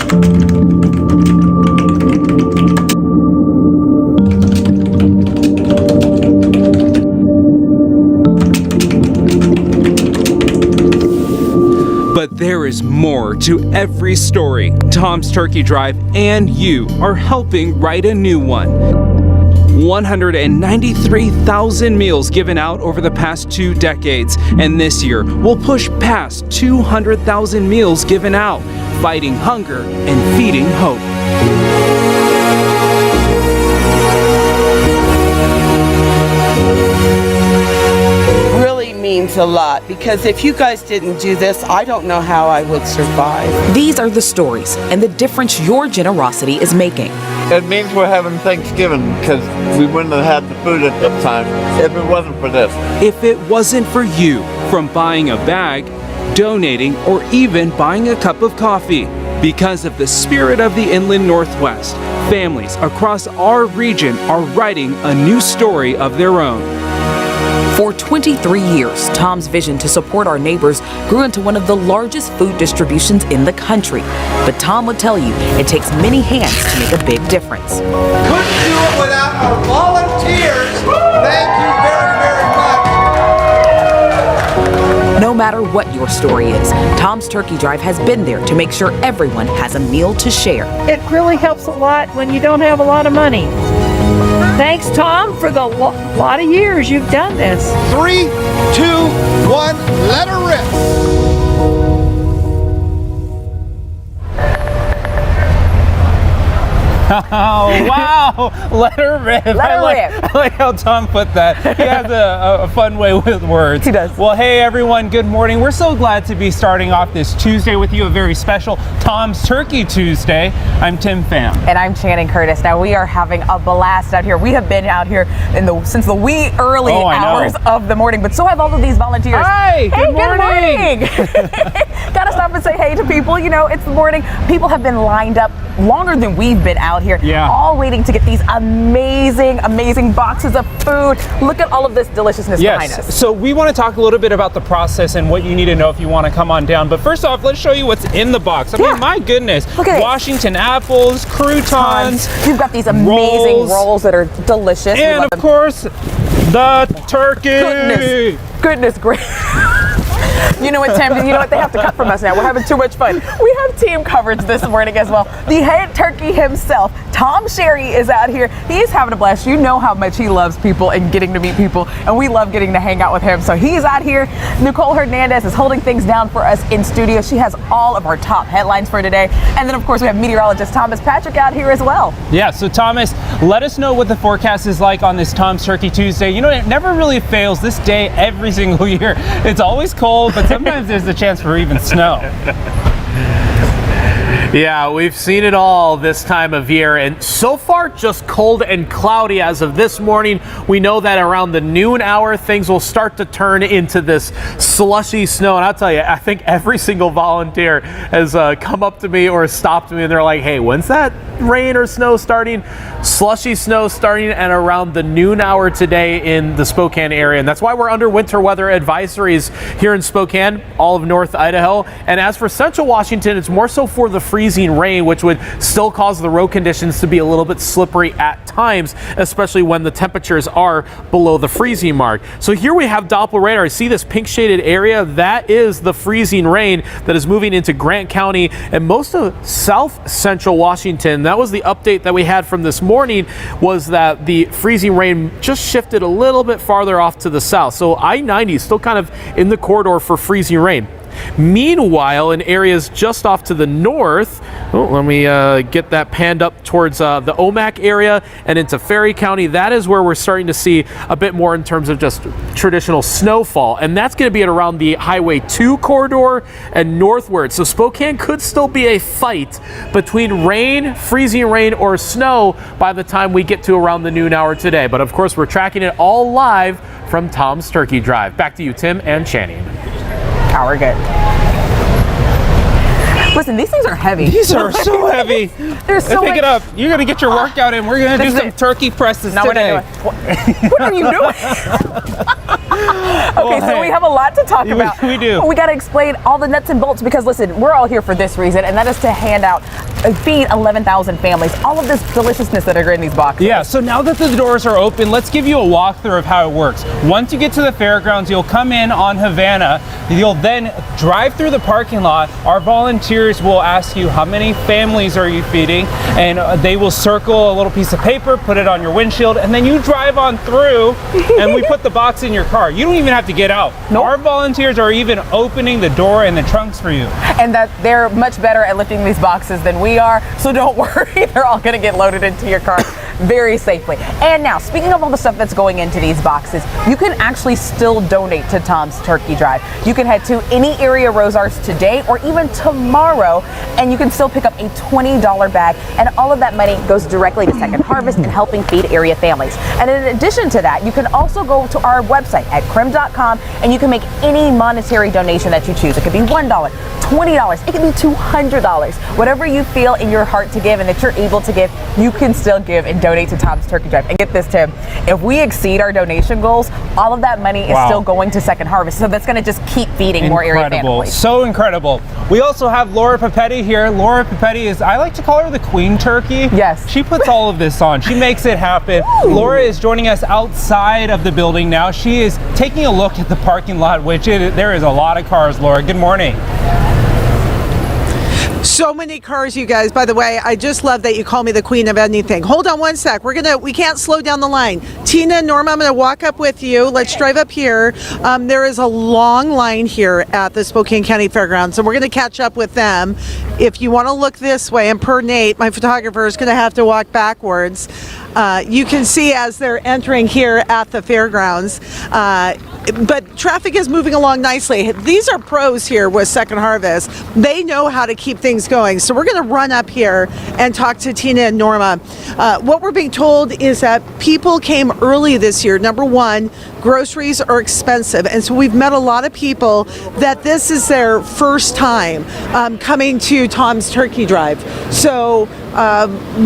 But there is more to every story. Tom's Turkey Drive and you are helping write a new one. 193,000 meals given out over the past 2 decades, and this year we'll push past 200,000 meals given out, fighting hunger and feeding hope. Really means a lot, because if you guys didn't do this, I don't know how I would survive. These are the stories and the difference your generosity is making. It means we're having Thanksgiving because we wouldn't have had the food at that time if it wasn't for this. If it wasn't for you, from buying a bag, donating, or even buying a cup of coffee, Because of the spirit of the Inland Northwest, families across our region are writing a new story of their own. For 23 years, Tom's vision to support our neighbors grew into one of the largest food distributions in the country. But Tom would tell you it takes many hands to make a big difference. Couldn't do it without our volunteers. Thank you very, very much. No matter what your story is, Tom's Turkey Drive has been there to make sure everyone has a meal to share. It really helps a lot when you don't have a lot of money. Thanks, Tom, for the lot of years you've done this. 3, 2, 1, let her rip. Oh, wow. Let her rip. I like how Tom put that. He has a fun way with words. He does. Well, hey, everyone. Good morning. We're so glad to be starting off this Tuesday with you, a very special Tom's Turkey Tuesday. I'm Tim Pham. And I'm Channing Curtis. Now, we are having a blast out here. We have been out here since the wee early hours of the morning, but so have all of these volunteers. Hi, good morning. Gotta stop and say hey to people. You know, it's the morning. People have been lined up longer than we've been out here, all waiting to get these amazing boxes of food. Look at all of this deliciousness behind us. So we want to talk a little bit about the process and what you need to know if you want to come on down. But first off, let's show you what's in the box. I mean, my goodness. Look at Washington apples, croutons. You've got these amazing rolls that are delicious. And of course, the turkey. Goodness gracious. You know what, Tim? You know what? They have to cut from us now. We're having too much fun. We have team coverage this morning as well. The head turkey himself, Tom Sherry, is out here. He's having a blast. You know how much he loves people and getting to meet people, and we love getting to hang out with him. So he's out here. Nicole Hernandez is holding things down for us in studio. She has all of our top headlines for today. And then, of course, we have meteorologist Thomas Patrick out here as well. Yeah, so Thomas, let us know what the forecast is like on this Tom's Turkey Tuesday. You know, it never really fails this day every single year. It's always cold, but sometimes there's a chance for even snow. Yeah, we've seen it all this time of year, and so far just cold and cloudy as of this morning. We know that around the noon hour, things will start to turn into this slushy snow. And I'll tell you, I think every single volunteer has come up to me or stopped me, and they're like, hey, when's that rain or snow starting? Slushy snow starting at around the noon hour today in the Spokane area. And that's why we're under winter weather advisories here in Spokane, all of North Idaho. And as for Central Washington, it's more so for the freezing rain, which would still cause the road conditions to be a little bit slippery at times, especially when the temperatures are below the freezing mark. So here we have Doppler radar. See this pink shaded area? That is the freezing rain that is moving into Grant County and most of South Central Washington. That was the update that we had from this morning, was that the freezing rain just shifted a little bit farther off to the south. So I-90 is still kind of in the corridor for freezing rain. Meanwhile, in areas just off to the north, let me get that panned up towards the Omak area and into Ferry County. That is where we're starting to see a bit more in terms of just traditional snowfall. And that's going to be at around the Highway 2 corridor and northward. So Spokane could still be a fight between rain, freezing rain, or snow by the time we get to around the noon hour today. But of course, we're tracking it all live from Tom's Turkey Drive. Back to you, Tim and Channing. We're good. Listen, these things are heavy. These are so heavy. They're so Pick it up. You're going to get your workout in. We're going to do some turkey presses today. What are you doing? Okay, so we have a lot to talk about. We do. We got to explain all the nuts and bolts because, listen, we're all here for this reason, and that is to hand out, feed 11,000 families all of this deliciousness that are in these boxes. Yeah, so now that the doors are open, let's give you a walkthrough of how it works. Once you get to the fairgrounds, you'll come in on Havana. You'll then drive through the parking lot. Our volunteers will ask you how many families are you feeding, and they will circle a little piece of paper, put it on your windshield, and then you drive on through, and we put the box in your car. You don't even have to get out. Nope. Our volunteers are even opening the door and the trunks for you. And that they're much better at lifting these boxes than we are, so don't worry, they're all going to get loaded into your car very safely. And now, speaking of all the stuff that's going into these boxes, you can actually still donate to Tom's Turkey Drive. You can head to any area Rosars today or even tomorrow, and you can still pick up a $20 bag, and all of that money goes directly to Second Harvest and helping feed area families. And in addition to that, you can also go to our website at KREM.com, and you can make any monetary donation that you choose. It could be $1, $20. It can be $200. Whatever you feel in your heart to give and that you're able to give, you can still give and donate to Tom's Turkey Drive. And get this, Tim, if we exceed our donation goals, all of that money is still going to Second Harvest. So that's going to just keep feeding more area families. So incredible. We also have Laura Papetti here. Laura Papetti is, I like to call her the Queen Turkey. Yes. She puts all of this on. She makes it happen. Laura is joining us outside of the building now. She is taking a look at the parking lot, which there is a lot of cars, Laura. Good morning. So many cars, you guys. By the way, I just love that you call me the queen of anything. Hold on one sec. We can't slow down the line. Tina and Norma, I'm going to walk up with you. Let's drive up here. There is a long line here at the Spokane County Fairgrounds, and we're going to catch up with them. If you want to look this way, and per Nate, my photographer, is going to have to walk backwards. You can see as they're entering here at the fairgrounds. But traffic is moving along nicely. These are pros here with Second Harvest. They know how to keep things going. So we're going to run up here and talk to Tina and Norma. What we're being told is that people came early this year. Number one, groceries are expensive. And so we've met a lot of people that this is their first time coming to Tom's Turkey Drive. So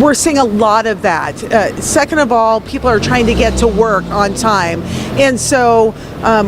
we're seeing a lot of that. Second of all, people are trying to get to work on time. And so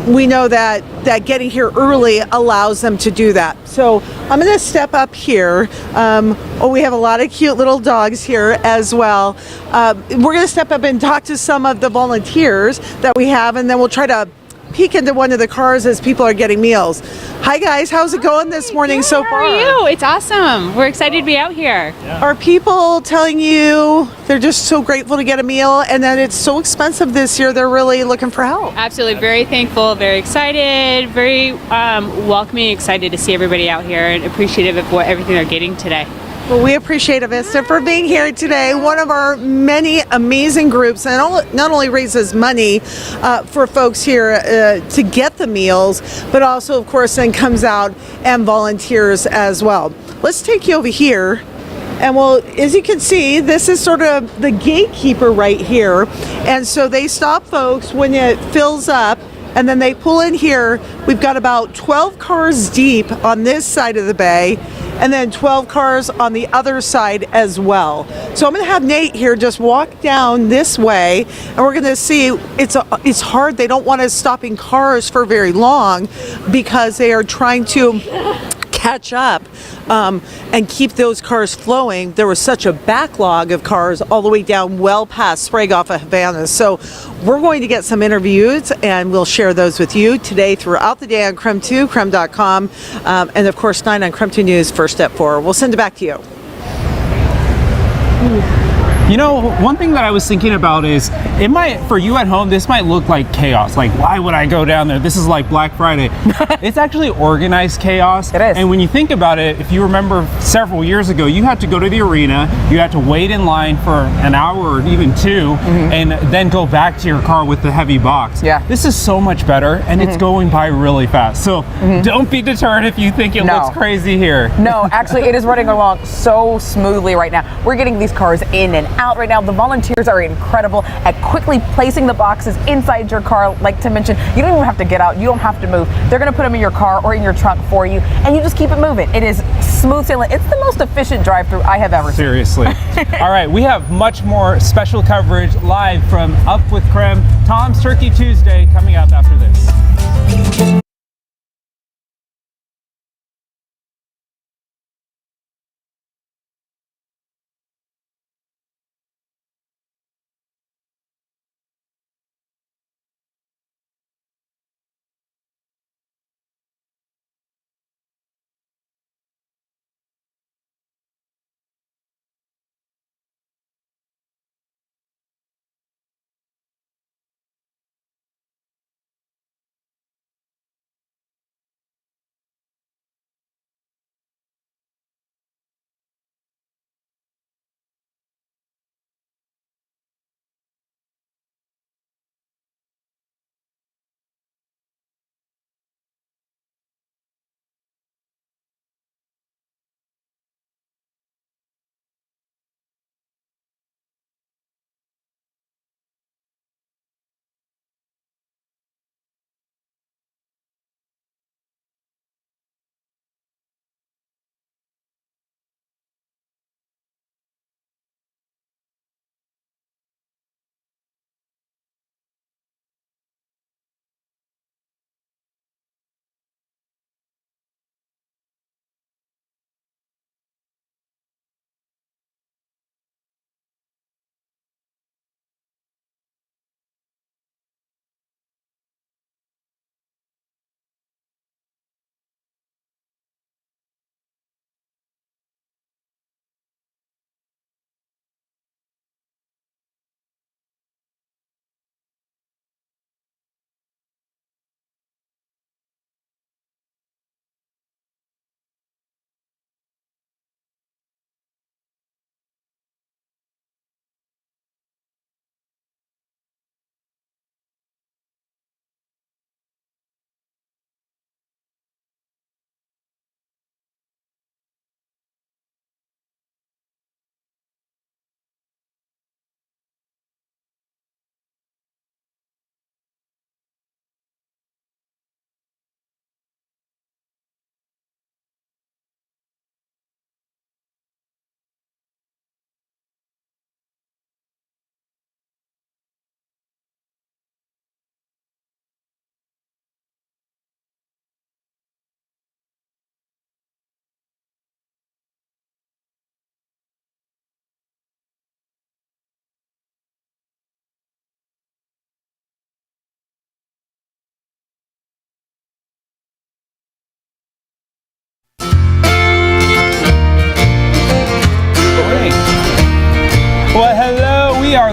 we know that getting here early allows them to do that. So I'm going to step up here. We have a lot of cute little dogs here as well. We're going to step up and talk to some of the volunteers that we have, and then we'll try to peek into one of the cars as people are getting meals. Hi guys, how's it going this morning so far? How are you? It's awesome. We're excited to be out here. Are people telling you they're just so grateful to get a meal and that it's so expensive this year, they're really looking for help? Absolutely. Very thankful, very excited, very welcoming, excited to see everybody out here and appreciative of everything they're getting today. Well, we appreciate Avista for being here today. One of our many amazing groups, and not only raises money for folks here to get the meals, but also, of course, then comes out and volunteers as well. Let's take you over here. And well, as you can see, this is sort of the gatekeeper right here. And so they stop folks when it fills up, and then they pull in here. We've got about 12 cars deep on this side of the bay, and then 12 cars on the other side as well. So I'm going to have Nate here just walk down this way, and we're going to see it's hard. They don't want us stopping cars for very long because they are trying to catch up and keep those cars flowing. There was such a backlog of cars all the way down well past Sprague off of Havana. So we're going to get some interviews and we'll share those with you today throughout the day on KREM 2, KREM.com, and of course 9 on KREM 2 News, First Step Forward. We'll send it back to you. You know, one thing that I was thinking about is, for you at home, this might look like chaos. Like, why would I go down there? This is like Black Friday. It's actually organized chaos. It is. And when you think about it, if you remember several years ago, you had to go to the arena, you had to wait in line for an hour or even two, and then go back to your car with the heavy box. Yeah. This is so much better, and it's going by really fast. So don't be deterred if you think it looks crazy here. No, actually, it is running along so smoothly right now. We're getting these cars in and out right now. The volunteers are incredible at quickly placing the boxes inside your car. Like Tim mentioned, you don't even have to get out. You don't have to move. They're going to put them in your car or in your trunk for you, and you just keep it moving. It is smooth sailing. It's the most efficient drive-through I have ever seen. Seriously. All right, we have much more special coverage live from Up with KREM, Tom's Turkey Tuesday, coming up after this.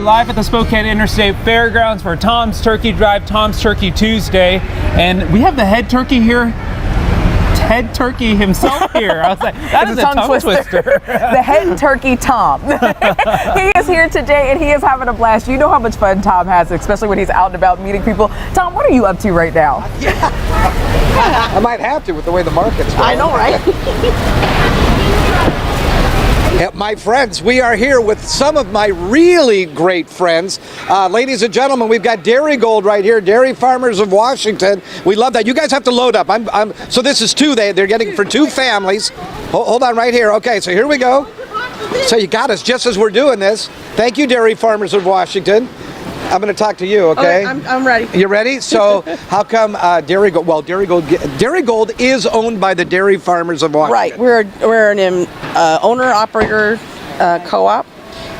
live at the Spokane Interstate Fairgrounds for Tom's Turkey Drive, Tom's Turkey Tuesday, and we have the head turkey here. Head turkey himself here. I was like, that is a tongue twister. The head turkey Tom. He is here today and he is having a blast. You know how much fun Tom has, especially when he's out and about meeting people. Tom, what are you up to right now? I might have to with the way the market's going. I know, right? My friends, we are here with some of my really great friends. Ladies and gentlemen, we've got Dairy Gold right here, Dairy Farmers of Washington. We love that. You guys have to load up. So this is two. They're getting for two families. Hold on right here. Okay, so here we go. So you got us just as we're doing this. Thank you, Dairy Farmers of Washington. I'm going to talk to you, okay? I'm ready. You ready? So how come Dairy Gold? Well, Dairy Gold is owned by the Dairy Farmers of Washington. Right. We're an owner-operator co-op,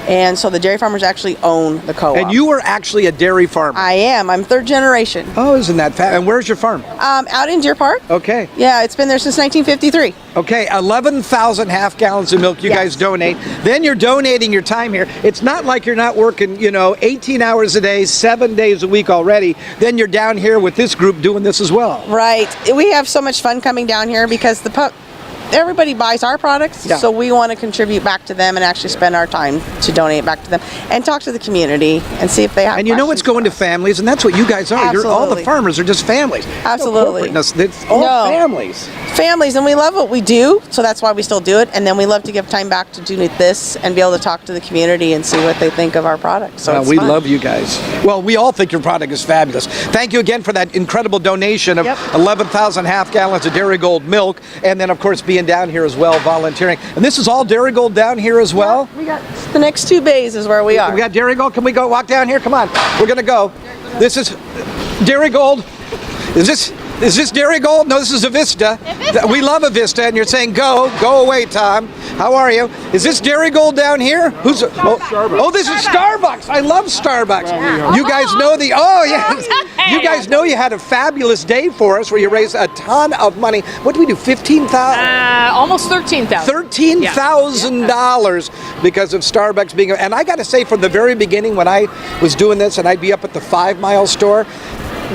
and so the dairy farmers actually own the co-op. And you were actually a dairy farmer. I am. I'm third generation. Oh, isn't that fat? And where's your farm? Out in Deer Park. Okay. Yeah, it's been there since 1953. Okay, 11,000 half gallons of milk you guys donate. Then you're donating your time here. It's not like you're not working, 18 hours a day, 7 days a week already. Then you're down here with this group doing this as well. Right. We have so much fun coming down here because everybody buys our products, so we want to contribute back to them and actually spend our time to donate back to them and talk to the community and see if they have. And it's going to families, and that's what you guys are. Absolutely. All the farmers are just families. Absolutely. No corporateness. It's all families. Families, and we love what we do, so that's why we still do it. And then we love to give time back to do this and be able to talk to the community and see what they think of our products. So we love you guys. Well, we all think your product is fabulous. Thank you again for that incredible donation of 11,000 half gallons of Dairy Gold milk, and then of course being down here as well, volunteering. And this is all Dairy Gold down here as well? We got the next 2 bays is where we are. We got Dairy Gold. Can we go walk down here? Come on. We're going to go. This is Dairy Gold. Is this Dairy Gold? No, this is Avista. We love Avista, and you're saying go away, Tom. How are you? Is this Dairy Gold down here? This is Starbucks. I love Starbucks. You guys know you guys know you had a fabulous day for us where you raised a ton of money. What did we do? 15,000? Almost 13,000. $13,000 because of Starbucks being. And I got to say, from the very beginning, when I was doing this, and I'd be up at the 5 Mile store.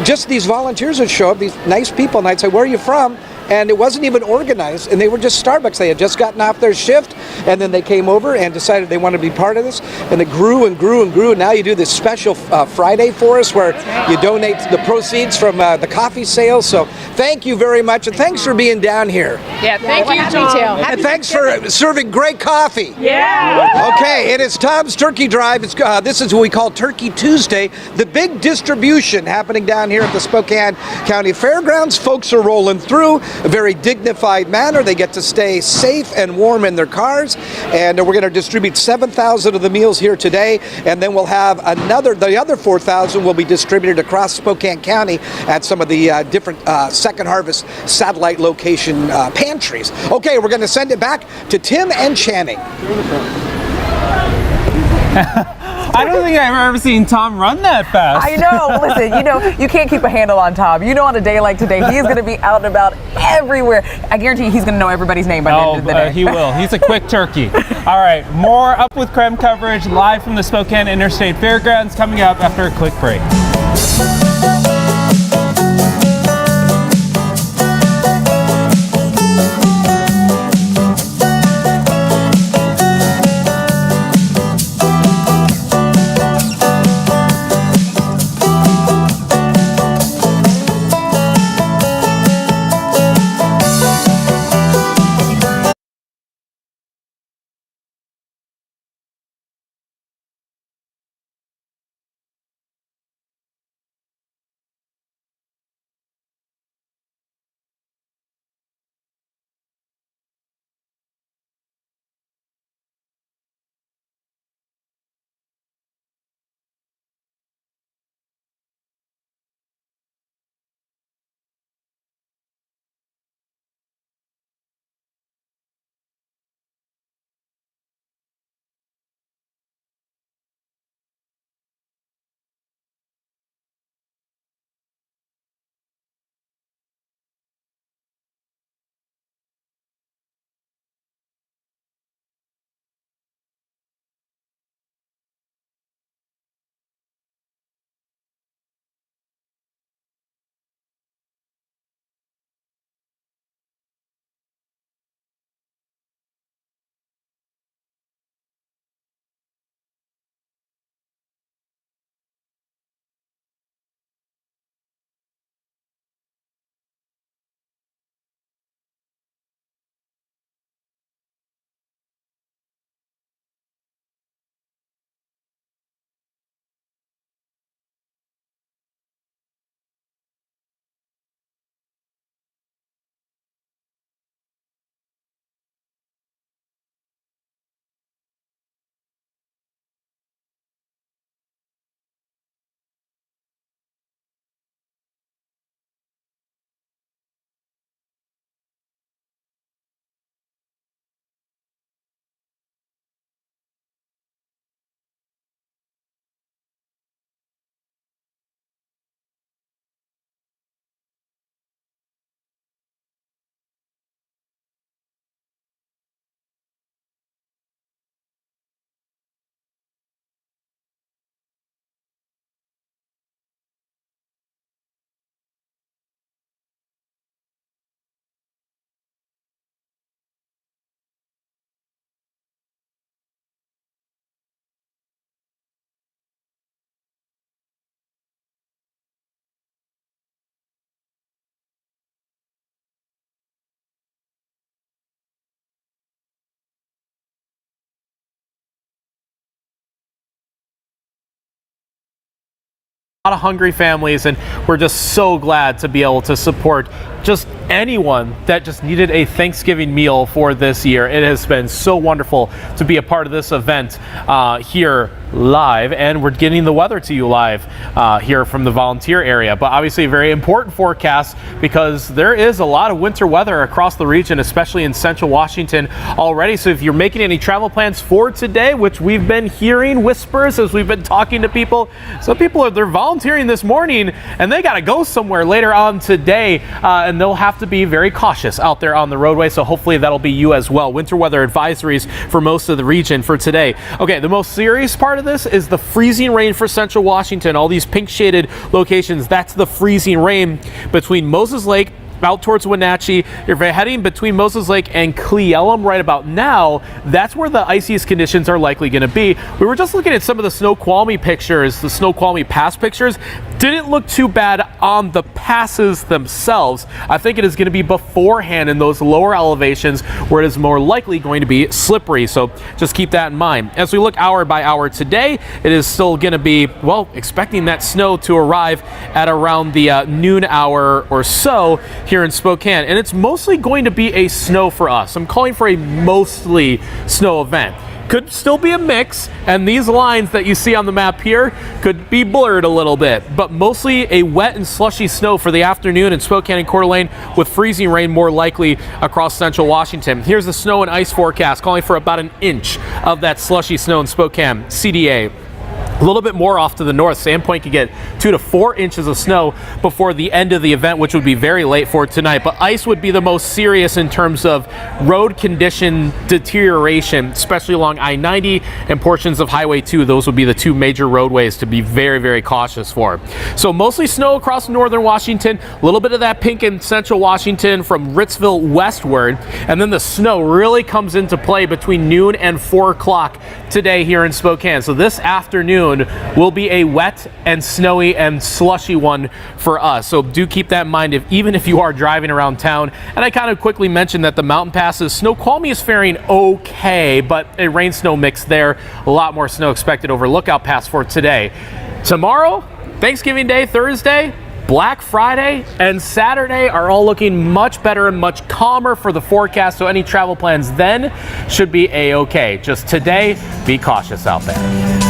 Just these volunteers would show up, these nice people, and I'd say, where are you from? And it wasn't even organized, and they were just Starbucks. They had just gotten off their shift, and then they came over and decided they wanted to be part of this, and it grew and grew and grew, and now you do this special Friday for us where you donate the proceeds from the coffee sales. So thank you very much, and thanks for being down here. Yeah, thank you, Tom. And thanks for serving great coffee. Yeah. Okay, it is Tom's Turkey Drive. This is what we call Turkey Tuesday, the big distribution happening down here at the Spokane County Fairgrounds. Folks are rolling through a very dignified manner. They get to stay safe and warm in their cars, and we're going to distribute 7,000 of the meals here today, and then we'll have the other 4,000 will be distributed across Spokane County at some of the different Second Harvest satellite location pantries. Okay, we're going to send it back to Tim and Channing. I don't think I've ever seen Tom run that fast. I know. Listen, you can't keep a handle on Tom. On a day like today, he is going to be out and about everywhere. I guarantee he's going to know everybody's name by the end of the day. He will. He's a quick turkey. All right, more Up with KREM coverage live from the Spokane Interstate Fairgrounds coming up after a quick break. lot of hungry families, and we're just so glad to be able to support just anyone that just needed a Thanksgiving meal for this year. It has been so wonderful to be a part of this event here live, and we're getting the weather to you live here from the volunteer area. But obviously a very important forecast because there is a lot of winter weather across the region, especially in central Washington already. So if you're making any travel plans for today, which we've been hearing whispers as we've been talking to people, some people they're volunteering this morning and they got to go somewhere later on today, and they'll have to be very cautious out there on the roadway. So hopefully that'll be you as well. Winter weather advisories for most of the region for today. Okay, the most serious part of this is the freezing rain for central Washington. All these pink shaded locations, that's the freezing rain between Moses Lake out towards Wenatchee. You're heading between Moses Lake and Cle Elum right about now. That's where the iciest conditions are likely going to be. We were just looking at some of the Snoqualmie pictures, the Snoqualmie Pass pictures. Didn't look too bad on the passes themselves. I think it is going to be beforehand in those lower elevations where it is more likely going to be slippery. So just keep that in mind. As we look hour by hour today, it is still going to be, well, expecting that snow to arrive at around the noon hour or so here in Spokane, and it's mostly going to be a snow for us. I'm calling for a mostly snow event. Could still be a mix, and these lines that you see on the map here could be blurred a little bit, but mostly a wet and slushy snow for the afternoon in Spokane and Coeur d'Alene, with freezing rain more likely across central Washington. Here's the snow and ice forecast, calling for about an inch of that slushy snow in Spokane, CDA. A little bit more off to the north. Sandpoint could get 2 to 4 inches of snow before the end of the event, which would be very late for tonight. But ice would be the most serious in terms of road condition deterioration, especially along I-90 and portions of Highway 2. Those would be the two major roadways to be very, very cautious for. So mostly snow across northern Washington, a little bit of that pink in central Washington from Ritzville westward, and then the snow really comes into play between noon and 4 o'clock today here in Spokane. So this afternoon will be a wet and snowy and slushy one for us. So do keep that in mind even if you are driving around town. And I kind of quickly mentioned that the mountain passes, Snoqualmie is faring okay, but a rain snow mix there. A lot more snow expected over Lookout Pass for today. Tomorrow, Thanksgiving Day, Thursday, Black Friday and Saturday are all looking much better and much calmer for the forecast, so any travel plans then should be a-okay. Just today, be cautious out there.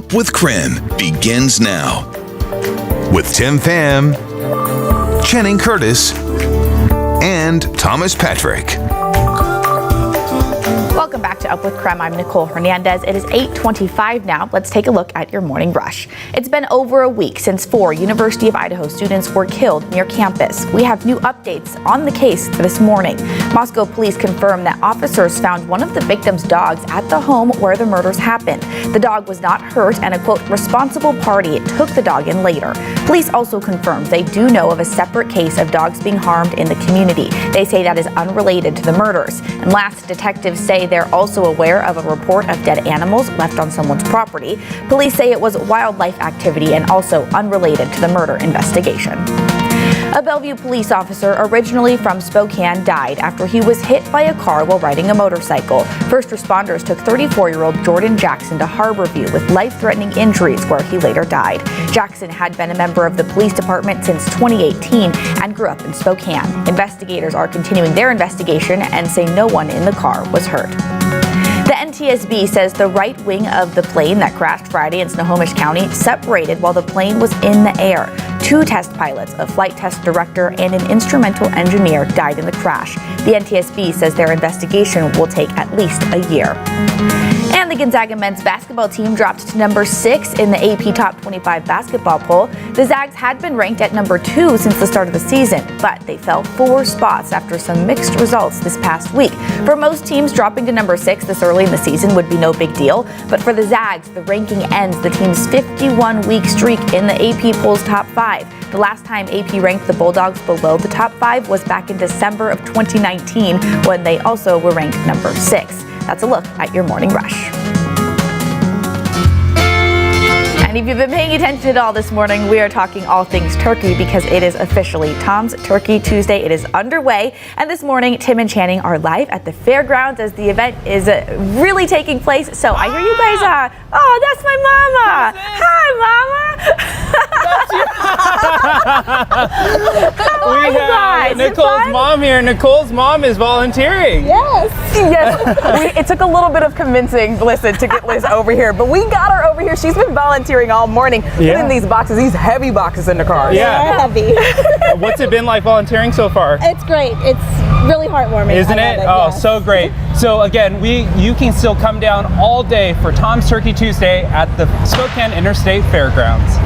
Up with KREM begins now. With Tim Pham, Channing Curtis, and Thomas Patrick. Welcome back to Up with KREM. I'm Nicole Hernandez. It is 8:25 now. Let's take a look at your morning rush. It's been over a week since 4 University of Idaho students were killed near campus. We have new updates on the case this morning. Moscow police confirmed that officers found one of the victims' dogs at the home where the murders happened. The dog was not hurt, and a, quote, responsible party took the dog in later. Police also confirmed they do know of a separate case of dogs being harmed in the community. They say that is unrelated to the murders. And last, detectives say they're also aware of a report of dead animals left on someone's property. Police say it was wildlife activity and also unrelated to the murder investigation. A Bellevue police officer, originally from Spokane, died after he was hit by a car while riding a motorcycle. First responders took 34-year-old Jordan Jackson to Harborview with life-threatening injuries, where he later died. Jackson had been a member of the police department since 2018 and grew up in Spokane. Investigators are continuing their investigation and say no one in the car was hurt. The NTSB says the right wing of the plane that crashed Friday in Snohomish County separated while the plane was in the air. 2 test pilots, a flight test director, and an instrumental engineer died in the crash. The NTSB says their investigation will take at least a year. And the Gonzaga men's basketball team dropped to number 6 in the AP Top 25 basketball poll. The Zags had been ranked at number 2 since the start of the season, but they fell 4 spots after some mixed results this past week. For most teams, dropping to number 6 this early in the season would be no big deal, but for the Zags, the ranking ends the team's 51-week streak in the AP poll's top 5. The last time AP ranked the Bulldogs below the top 5 was back in December of 2019, when they also were ranked number 6. That's a look at your morning rush. And if you've been paying attention at all this morning, we are talking all things turkey because it is officially Tom's Turkey Tuesday. It is underway. And this morning, Tim and Channing are live at the fairgrounds as the event is really taking place. So I hear you guys, oh, that's my mama. Hi, mama. We have Nicole's mom here. Nicole's mom is volunteering. Yes. It took a little bit of convincing, listen, to get Liz over here, but we got her over here. She's been volunteering all morning, putting these boxes, these heavy boxes in the cars. Yeah. Heavy. What's it been like volunteering so far? It's great. It's really heartwarming. Isn't it? Oh, yes. so great. So again, you can still come down all day for Tom's Turkey Tuesday at the Spokane Interstate Fairgrounds.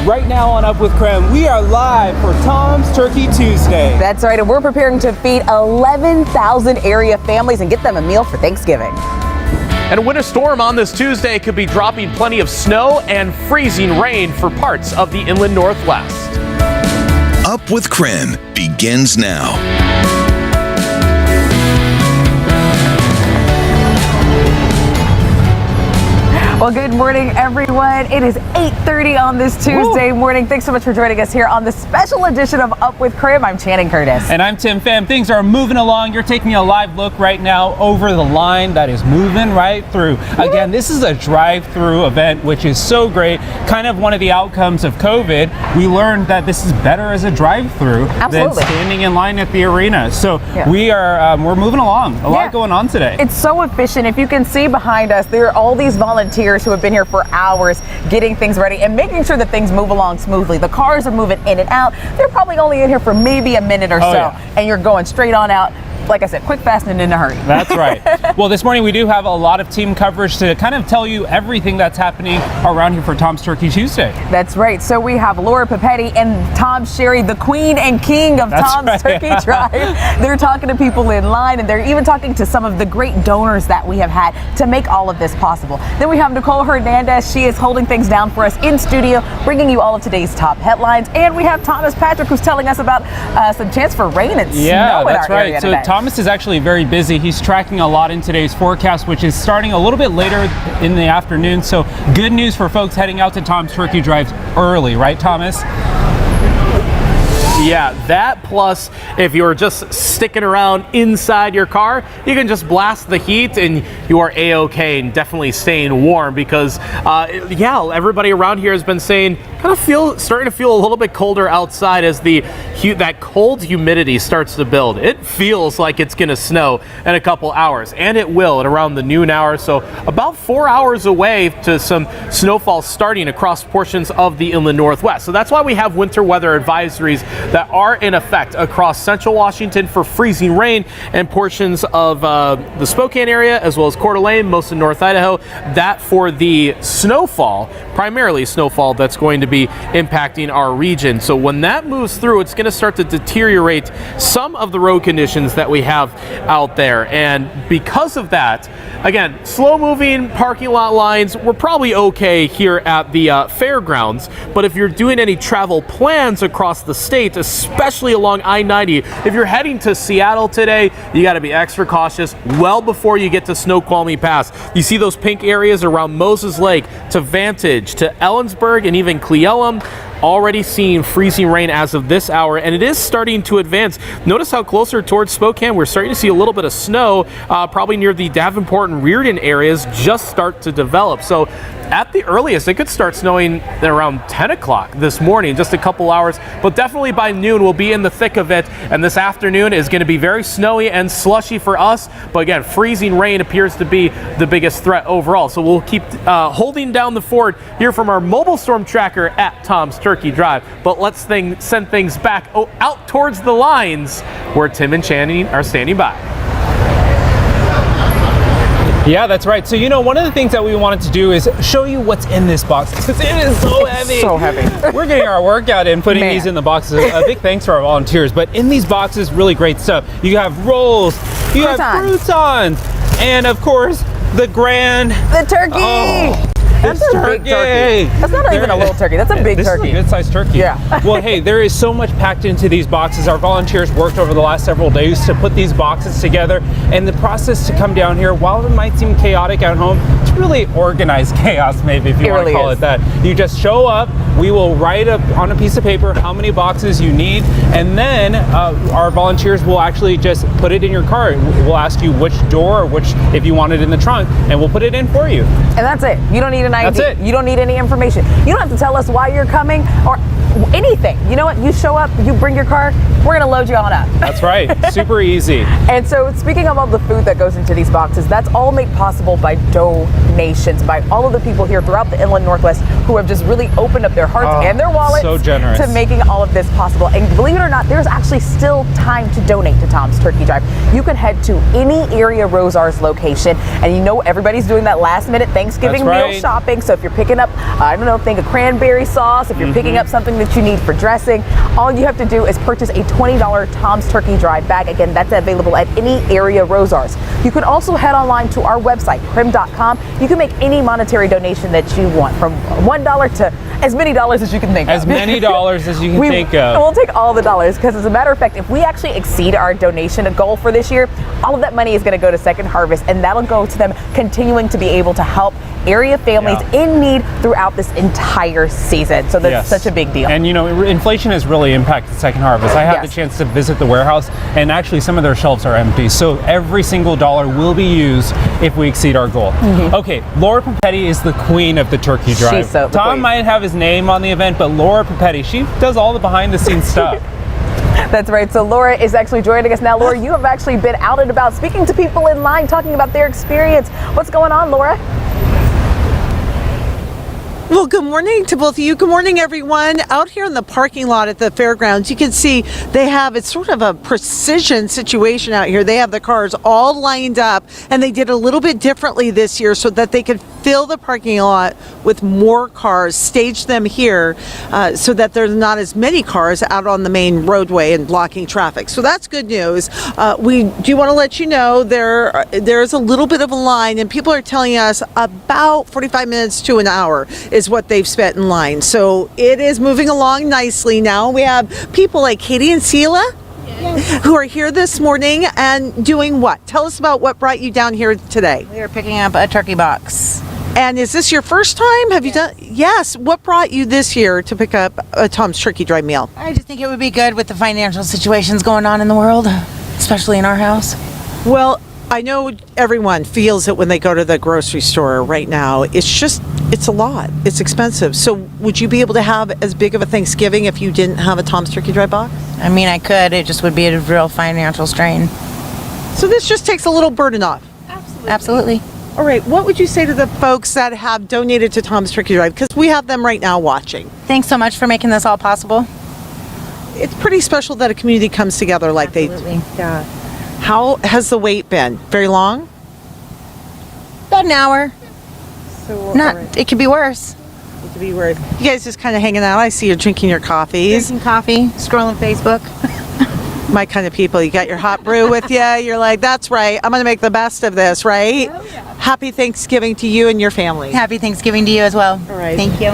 right now on Up with KREM, we are live for Tom's Turkey Tuesday. That's right, and we're preparing to feed 11,000 area families and get them a meal for Thanksgiving. And a winter storm on this Tuesday could be dropping plenty of snow and freezing rain for parts of the inland Northwest. Up with KREM begins now. Well, good morning, everyone. It is 8:30 on this Tuesday morning. Thanks so much for joining us here on the special edition of Up with KREM. I'm Channing Curtis. And I'm Tim Pham. Things are moving along. You're taking a live look right now over the line that is moving right through. Again, this is a drive-through event, which is so great. Kind of one of the outcomes of COVID. We learned that this is better as a drive-through than standing in line at the arena. So we're moving along. A lot going on today. It's so efficient. If you can see behind us, there are all these volunteers who have been here for hours getting things ready and making sure that things move along smoothly. The cars are moving in and out. They're probably only in here for maybe a minute or so, and you're going straight on out. Like I said, quick, fast, and in a hurry. That's right. Well, this morning we do have a lot of team coverage to kind of tell you everything that's happening around here for Tom's Turkey Tuesday. That's right. So we have Laura Papetti and Tom Sherry, the queen and king of Tom's Turkey Drive. They're talking to people in line, and they're even talking to some of the great donors that we have had to make all of this possible. Then we have Nicole Hernandez. She is holding things down for us in studio, bringing you all of today's top headlines. And we have Thomas Patrick, who's telling us about some chance for rain and snow in our area today. Thomas is actually very busy. He's tracking a lot in today's forecast, which is starting a little bit later in the afternoon. So good news for folks heading out to Tom's Turkey Drive early, right, Thomas? Yeah, that plus if you're just sticking around inside your car, you can just blast the heat and you are A-okay and definitely staying warm because, everybody around here has been saying starting to feel a little bit colder outside as that cold humidity starts to build. It feels like it's going to snow in a couple hours, and it will at around the noon hour. So about 4 hours away to some snowfall starting across portions of the inland Northwest. So that's why we have winter weather advisories that are in effect across central Washington for freezing rain and portions of the Spokane area as well as Coeur d'Alene, most of North Idaho. That for the snowfall, primarily snowfall, that's going to be impacting our region. So when that moves through, it's going to start to deteriorate some of the road conditions that we have out there. And because of that, again, slow moving parking lot lines, we're probably okay here at the fairgrounds. But if you're doing any travel plans across the state, especially along I-90, if you're heading to Seattle today, you got to be extra cautious well before you get to Snoqualmie Pass. You see those pink areas around Moses Lake to Vantage to Ellensburg and even Cleellum. Already seeing freezing rain as of this hour, and it is starting to advance. Notice how closer towards Spokane, we're starting to see a little bit of snow, probably near the Davenport and Reardon areas, just start to develop. So at the earliest, it could start snowing at around 10 o'clock this morning, just a couple hours, but definitely by noon we'll be in the thick of it, and this afternoon is going to be very snowy and slushy for us, but again, freezing rain appears to be the biggest threat overall. So we'll keep holding down the fort here from our mobile storm tracker at Tom's Turkey Drive, but let's send things back out towards the lines where Tim and Channing are standing by. Yeah, that's right. So, one of the things that we wanted to do is show you what's in this box because it is so heavy. So heavy. We're getting our workout in putting these in the boxes. A big thanks to our volunteers. But in these boxes, really great stuff. You have rolls, you have croutons, and of course, the turkey. Oh. That's a big turkey. That's not even a little turkey. That's a big turkey. This is a good-sized turkey. Yeah. Well, hey, there is so much packed into these boxes. Our volunteers worked over the last several days to put these boxes together, and the process to come down here, while it might seem chaotic at home, it's really organized chaos, maybe, if you want to call it that. You just show up. We will write up on a piece of paper how many boxes you need, and then our volunteers will actually just put it in your car. We'll ask you which door or if you want it in the trunk, and we'll put it in for you. And that's it. You don't need an ID. That's it. You don't need any information. You don't have to tell us why you're coming or anything. You know what? You show up, you bring your car, we're going to load you on up. That's right. Super easy. And so speaking of all the food that goes into these boxes, that's all made possible by donations, by all of the people here throughout the Inland Northwest who have just really opened up their hearts and their wallets so generous. to making all of this possible. And believe it or not, there's actually still time to donate to Tom's Turkey Drive. You can head to any area Rosar's location, and you know everybody's doing that last minute Thanksgiving meal shopping. So if you're picking up, I don't know, think of cranberry sauce, if you're picking up something that you need for dressing, all you have to do is purchase a $20 Tom's Turkey Drive bag. Again, that's available at any area Rosar's. You can also head online to our website, KREM.com. You can make any monetary donation that you want, from $1 to as many dollars as you can think of. As many dollars as you can think of. We'll take all the dollars, because as a matter of fact, if we actually exceed our donation goal for this year, all of that money is going to go to Second Harvest, and that'll go to them continuing to be able to help area families in need throughout this entire season. So that's such a big deal. And you know, inflation has really impacted Second Harvest. I had the chance to visit the warehouse, and actually some of their shelves are empty. So every single dollar will be used if we exceed our goal. Okay, Laura Papetti is the queen of the turkey drive. Tom might have his name on the event, but Laura Papetti, she does all the behind the scenes stuff. That's right. So Laura is actually joining us now. Laura, you have actually been out and about speaking to people in line, talking about their experience. What's going on, Laura? Well, good morning to both of you. Good morning, everyone. Out here in the parking lot at the fairgrounds, you can see it's sort of a precision situation out here. They have the cars all lined up, and they did a little bit differently this year so that they could fill the parking lot with more cars, stage them here so that there's not as many cars out on the main roadway and blocking traffic. So that's good news. We do want to let you know there's a little bit of a line, and people are telling us about 45 minutes to an hour is what they've spent in line. So it is moving along nicely now. We have people like Katie and Sela who are here this morning and doing what? Tell us about what brought you down here today. We are picking up a turkey box. And is this your first time? Have you done? Yes. What brought you this year to pick up a Tom's Turkey Drive meal? I just think it would be good with the financial situations going on in the world, especially in our house. Well, I know everyone feels it when they go to the grocery store right now. It's a lot. It's expensive. So would you be able to have as big of a Thanksgiving if you didn't have a Tom's Turkey Drive box? I mean, I could. It just would be a real financial strain. So this just takes a little burden off. Absolutely. All right. What would you say to the folks that have donated to Tom's Turkey Drive? Because we have them right now watching. Thanks so much for making this all possible. It's pretty special that a community comes together like they do. Yeah. How has the wait been? Very long? About an hour. So It could be worse. It could be worse. You guys just kind of hanging out. I see you're drinking your coffees. Drinking coffee, scrolling Facebook. My kind of people. You got your hot brew with you. You're like, that's right. I'm going to make the best of this, right? Oh, yeah. Happy Thanksgiving to you and your family. Happy Thanksgiving to you as well. All right. Thank you.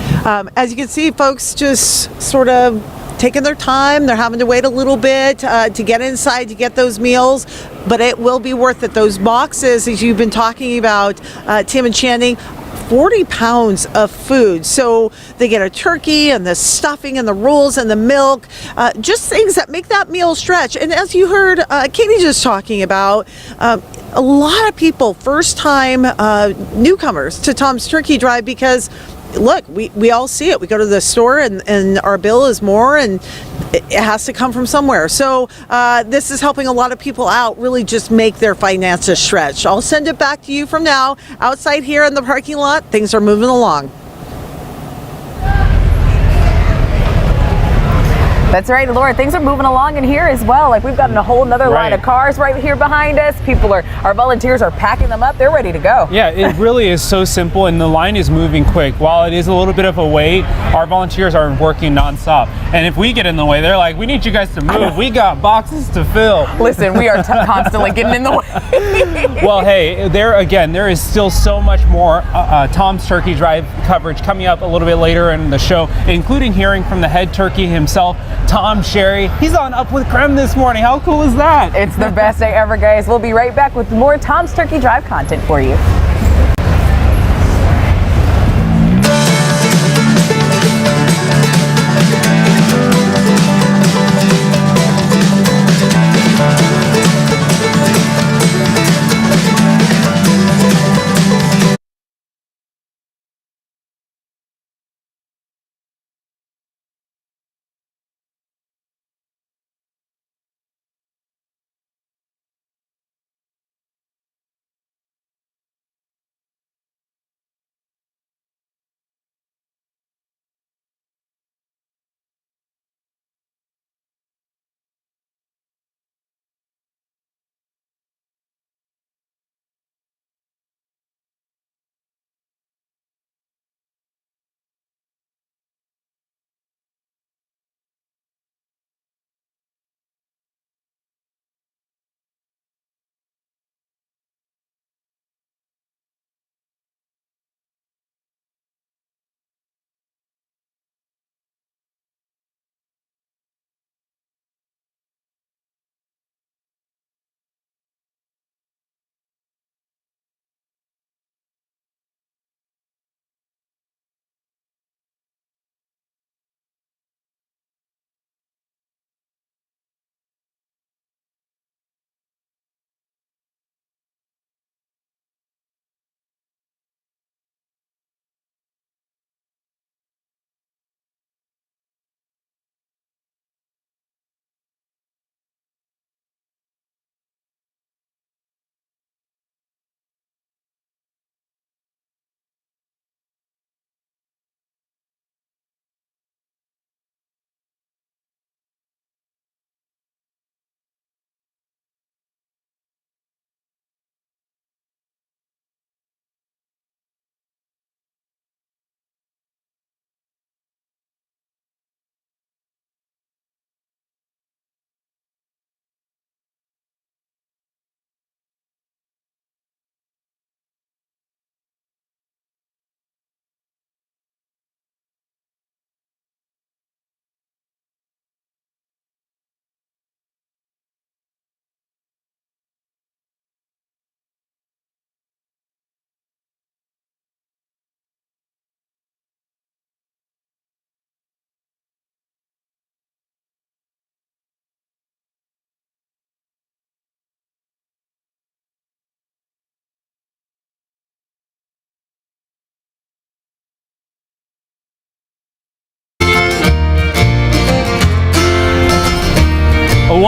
As you can see, folks just sort of taking their time. They're having to wait a little bit to get inside to get those meals, but it will be worth it. Those boxes, as you've been talking about, Tim and Channing, 40 pounds of food. So they get a turkey and the stuffing and the rolls and the milk, just things that make that meal stretch. And as you heard Katie just talking about, a lot of people, first time newcomers to Tom's Turkey Drive, because look, we all see it. We go to the store and our bill is more, and it has to come from somewhere. So this is helping a lot of people out, really just make their finances stretch. I'll send it back to you from now. Outside here in the parking lot, things are moving along. That's right, Laura. Things are moving along in here as well. Like, we've got a whole nother line of cars right here behind us. Our volunteers are packing them up. They're ready to go. Yeah, it really is so simple, and the line is moving quick. While it is a little bit of a wait, our volunteers are working nonstop. And if we get in the way, they're like, we need you guys to move. We got boxes to fill. Listen, we are constantly getting in the way. Well, hey, there is still so much more Tom's Turkey Drive coverage coming up a little bit later in the show, including hearing from the head turkey himself, Tom Sherry. He's on Up with KREM this morning. How cool is that? It's the best day ever, guys. We'll be right back with more Tom's Turkey Drive content for you.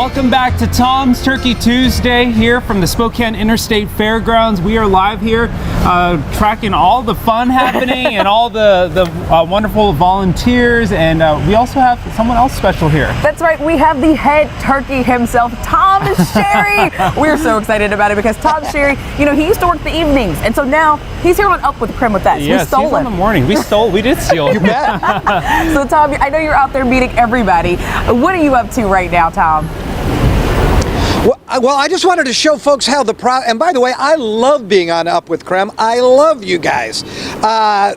Welcome back to Tom's Turkey Tuesday here from the Spokane Interstate Fairgrounds. We are live here tracking all the fun happening and all the wonderful volunteers, and we also have someone else special here. That's right, we have the head turkey himself, Tom Sherry. We're so excited about it because Tom Sherry, you know, he used to work the evenings, and so now he's here on Up with KREM with us. Yes, we stole he's him. on the morning. We did steal. You bet. So Tom, I know you're out there meeting everybody. What are you up to right now, Tom? Well, I just wanted to show folks how and by the way, I love being on Up with KREM. I love you guys.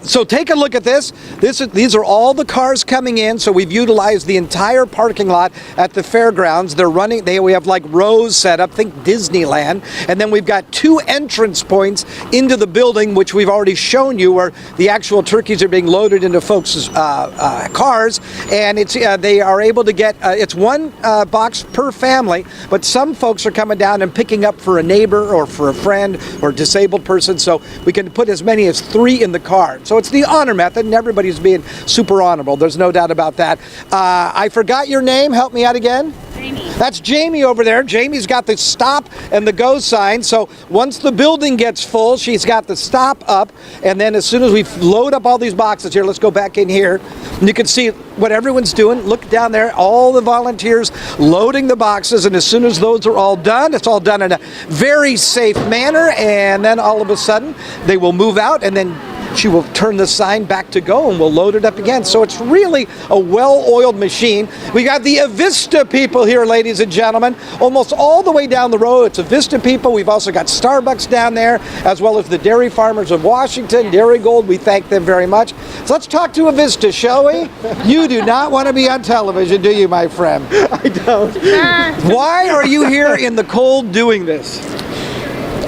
So take a look at this. These are all the cars coming in. So we've utilized the entire parking lot at the fairgrounds. They're running. We have like rows set up. Think Disneyland. And then we've got 2 entrance points into the building, which we've already shown you, where the actual turkeys are being loaded into folks' cars. And they are able to get it's 1 box per family, but some folks are coming down and picking up for a neighbor or for a friend or disabled person, so we can put as many as 3 in the car. So it's the honor method, and everybody's being super honorable. There's no doubt about that. I forgot your name. Help me out again. Jamie. That's Jamie over there. Jamie's got the stop and the go sign. So once the building gets full, she's got the stop up. And then as soon as we load up all these boxes here, let's go back in here. And you can see what everyone's doing. Look down there, all the volunteers loading the boxes. And as soon as those are all done, it's all done in a very safe manner. And then all of a sudden, they will move out, and then she will turn the sign back to go, and we'll load it up again. So it's really a well-oiled machine. We got the Avista people here, ladies and gentlemen, almost all the way down the road. It's Avista people. We've also got Starbucks down there, as well as the Dairy Farmers of Washington, Dairy Gold. We thank them very much. So let's talk to Avista, shall we? You do not want to be on television, do you, my friend? I don't. Why are you here in the cold doing this?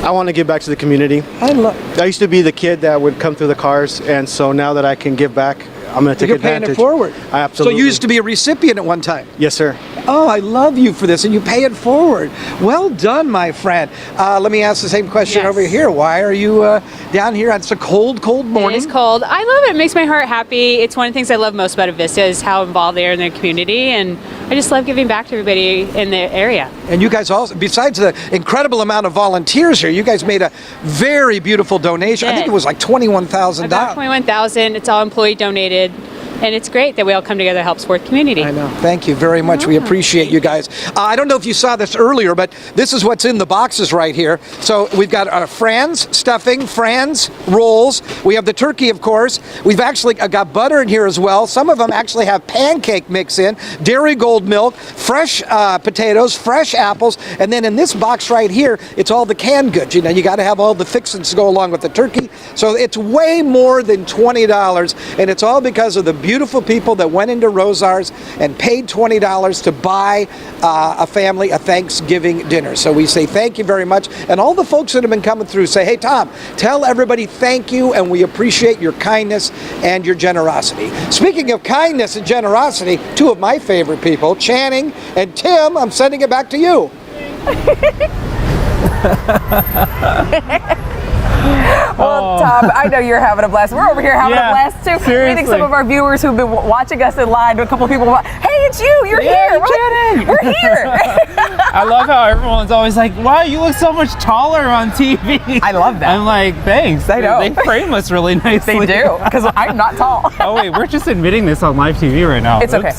I want to give back to the community. I used to be the kid that would come through the cars, and so now that I can give back, I'm going to take advantage. You're paying it forward. I absolutely. So you used to be a recipient at one time? Yes, sir. Oh, I love you for this, and you pay it forward. Well done, my friend. Let me ask the same question over here. Why are you down here? It's a cold, cold morning. It is cold. I love it. It makes my heart happy. It's one of the things I love most about Avista is how involved they are in their community, and I just love giving back to everybody in the area. And you guys also, besides the incredible amount of volunteers here, you guys made a very beautiful donation. I think it was like $21,000. About $21,000. It's all employee donated. And it's great that we all come together to help support the community. I know. Thank you very much. We appreciate you guys. I don't know if you saw this earlier, but this is what's in the boxes right here. So we've got Franz stuffing, Franz rolls. We have the turkey, of course. We've actually got butter in here as well. Some of them actually have pancake mix in, Dairy Gold milk, fresh potatoes, fresh apples, and then in this box right here, it's all the canned goods. You know, you got to have all the fixings to go along with the turkey. So it's way more than $20, and it's all because of the beautiful people that went into Rosar's and paid $20 to buy a family a Thanksgiving dinner. So we say thank you very much. And all the folks that have been coming through say, hey, Tom, tell everybody thank you, and we appreciate your kindness and your generosity. Speaking of kindness and generosity, 2 of my favorite people, Channing and Tim, I'm sending it back to you. Well, Tom, I know you're having a blast. We're over here having a blast too. Seriously. I think some of our viewers who've been watching us in line, a couple of people, hey, it's you. You're here. We're here. I love how everyone's always like, wow, you look so much taller on TV. I love that. I'm like, thanks. I know. They frame us really nicely. They do, because I'm not tall. Oh, wait, we're just admitting this on live TV right now. It's okay.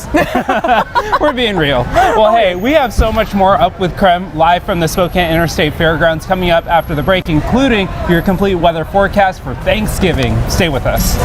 We're being real. Well, hey, we have so much more Up with KREM live from the Spokane Interstate Fairgrounds coming up after the break, including your complete weather forecast for Thanksgiving. Stay with us.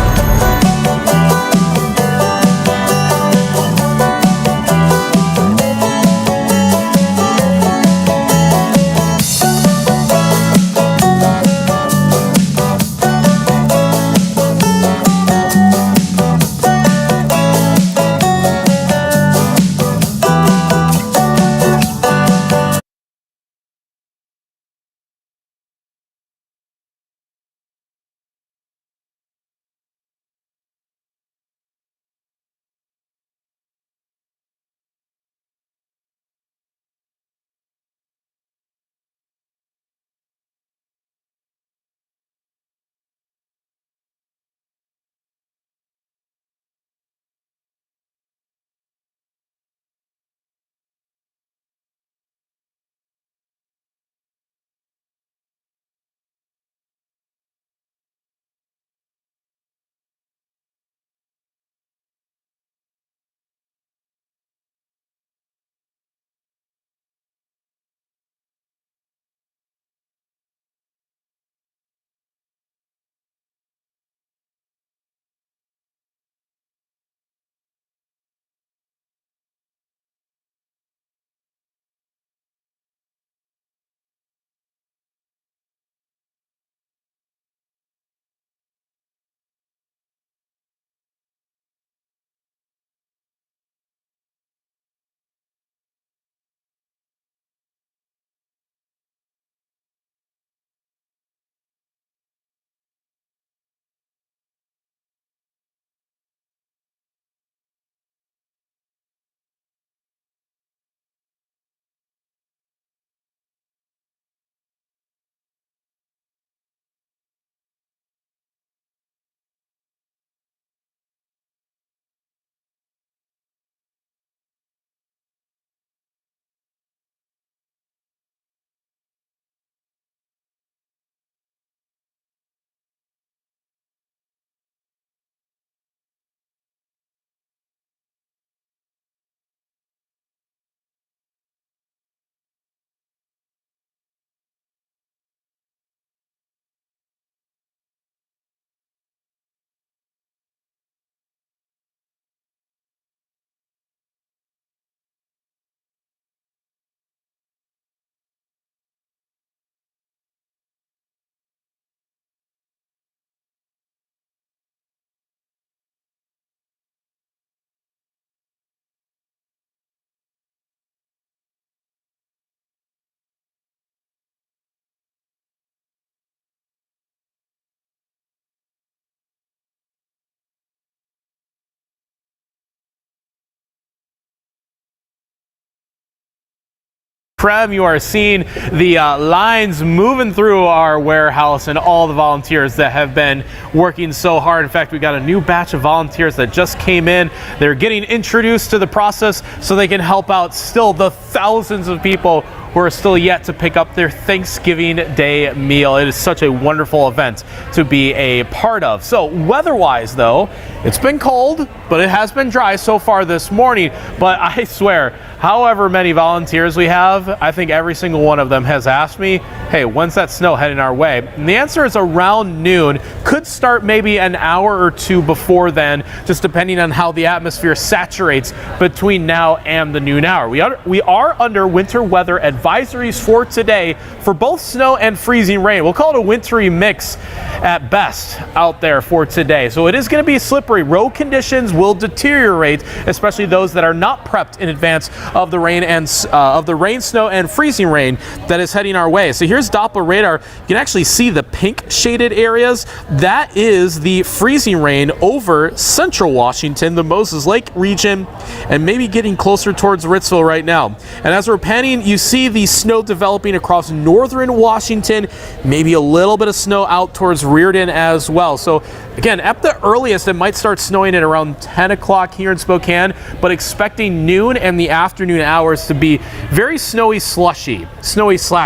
KREM, you are seeing the lines moving through our warehouse and all the volunteers that have been working so hard. In fact, we got a new batch of volunteers that just came in. They're getting introduced to the process so they can help out still the thousands of people who are still yet to pick up their Thanksgiving Day meal. It is such a wonderful event to be a part of. So weather-wise though, it's been cold, but it has been dry so far this morning. But I swear, however many volunteers we have, I think every single one of them has asked me, hey, when's that snow heading our way? And the answer is around noon. Could start maybe an hour or two before then, just depending on how the atmosphere saturates between now and the noon hour. We are under winter weather advisories for today for both snow and freezing rain. We'll call it a wintry mix at best out there for today. So it is going to be slippery. Road conditions will deteriorate, especially those that are not prepped in advance of the rain and snow and freezing rain that is heading our way. So here's Doppler radar. You can actually see the pink shaded areas. That is the freezing rain over central Washington, the Moses Lake region, and maybe getting closer towards Ritzville right now. And as we're panning, you see the snow developing across northern Washington, maybe a little bit of snow out towards Reardon as well. So again, at the earliest, it might start snowing at around 10 o'clock here in Spokane, but expecting noon and the afternoon hours to be very snowy slash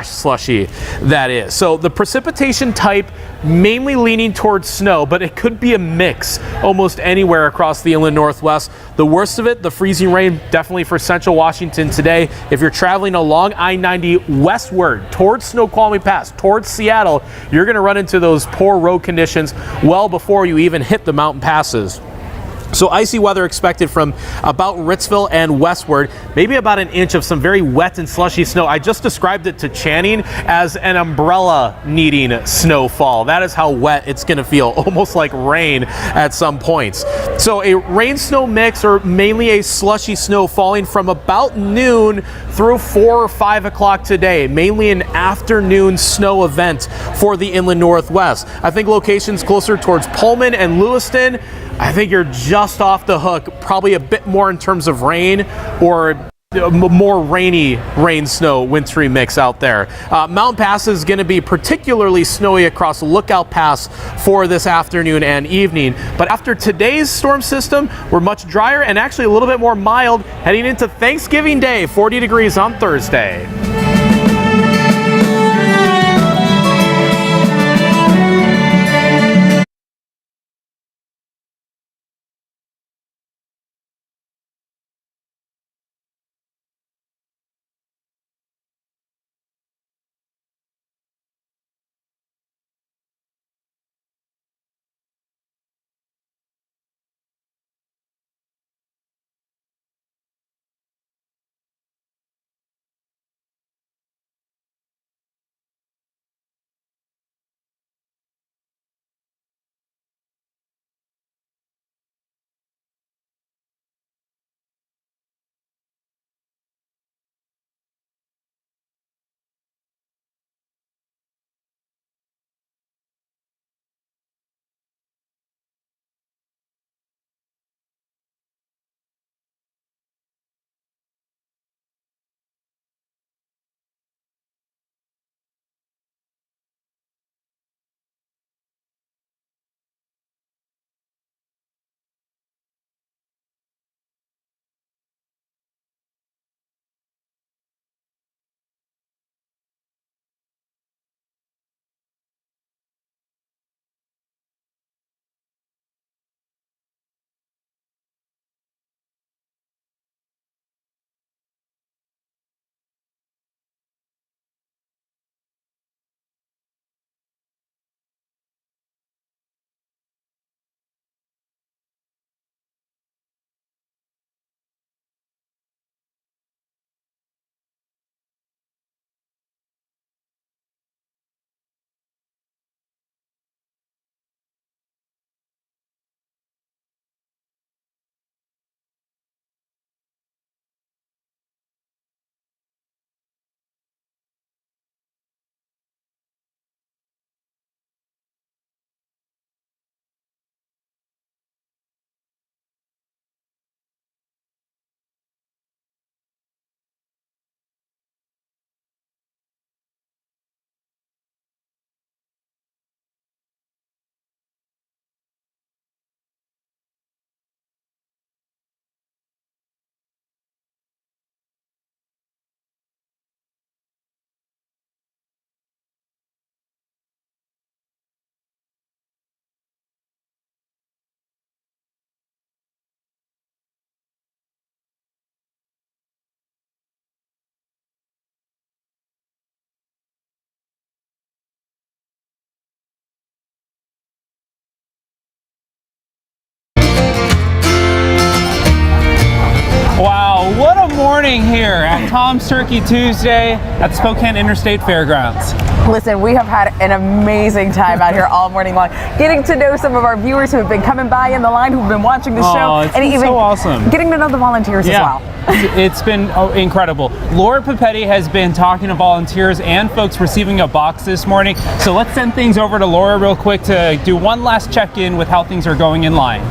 slushy, that is. So the precipitation type mainly leaning towards snow, but it could be a mix almost anywhere across the inland Northwest. The worst of it, the freezing rain, definitely for central Washington today. If you're traveling along I-90 westward towards Snoqualmie Pass, towards Seattle, you're going to run into those poor road conditions well before you even hit the mountain passes. So icy weather expected from about Ritzville and westward, maybe about an inch of some very wet and slushy snow. I just described it to Channing as an umbrella needing snowfall. That is how wet it's going to feel, almost like rain at some points. So a rain-snow mix, or mainly a slushy snow falling from about noon through 4 or 5 o'clock today, mainly an afternoon snow event for the inland Northwest. I think locations closer towards Pullman and Lewiston, I think you're just off the hook, probably a bit more in terms of rain or more rainy rain-snow wintry mix out there. Mountain Pass is going to be particularly snowy across Lookout Pass for this afternoon and evening. But after today's storm system, we're much drier and actually a little bit more mild heading into Thanksgiving Day, 40 degrees on Thursday. Tom's Turkey Tuesday at the Spokane Interstate Fairgrounds. Listen, we have had an amazing time out here all morning long, getting to know some of our viewers who have been coming by in the line, who've been watching the show, It's been so awesome. Getting to know the volunteers as well. It's been incredible. Laura Papetti has been talking to volunteers and folks receiving a box this morning. So let's send things over to Laura real quick to do one last check-in with how things are going in line.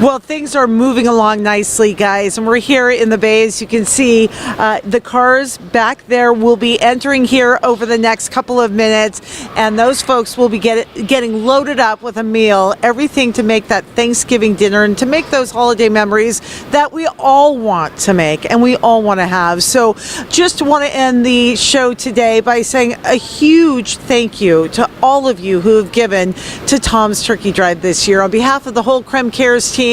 Well, things are moving along nicely, guys, and we're here in the bay. As you can see, the cars back there will be entering here over the next couple of minutes, and those folks will be getting loaded up with a meal, everything to make that Thanksgiving dinner and to make those holiday memories that we all want to make and we all want to have. So just want to end the show today by saying a huge thank you to all of you who have given to Tom's Turkey Drive this year. On behalf of the whole KREM Cares team,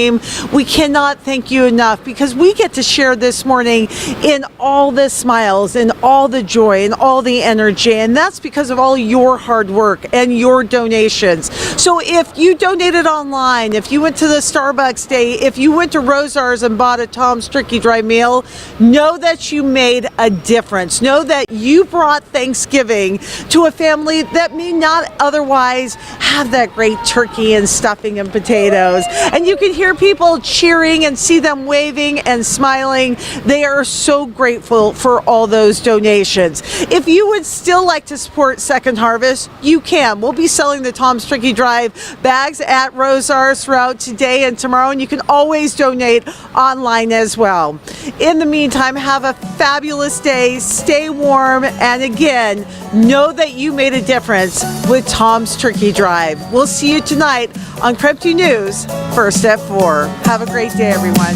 we cannot thank you enough, because we get to share this morning in all the smiles and all the joy and all the energy, and that's because of all your hard work and your donations. So if you donated online, if you went to the Starbucks day, if you went to Rosar's and bought a Tom's Turkey Drive meal, know that you made a difference. Know that you brought Thanksgiving to a family that may not otherwise have that great turkey and stuffing and potatoes. And you can hear people cheering and see them waving and smiling. They are so grateful for all those donations. If you would still like to support Second Harvest, you can. We'll be selling the Tom's Turkey Drive bags at Rosar's throughout today and tomorrow, and you can always donate online as well. In the meantime, have a fabulous day, stay warm, and again, know that you made a difference with Tom's Turkey Drive. We'll see you tonight on KREM 2 News, First at 4. Have a great day, everyone.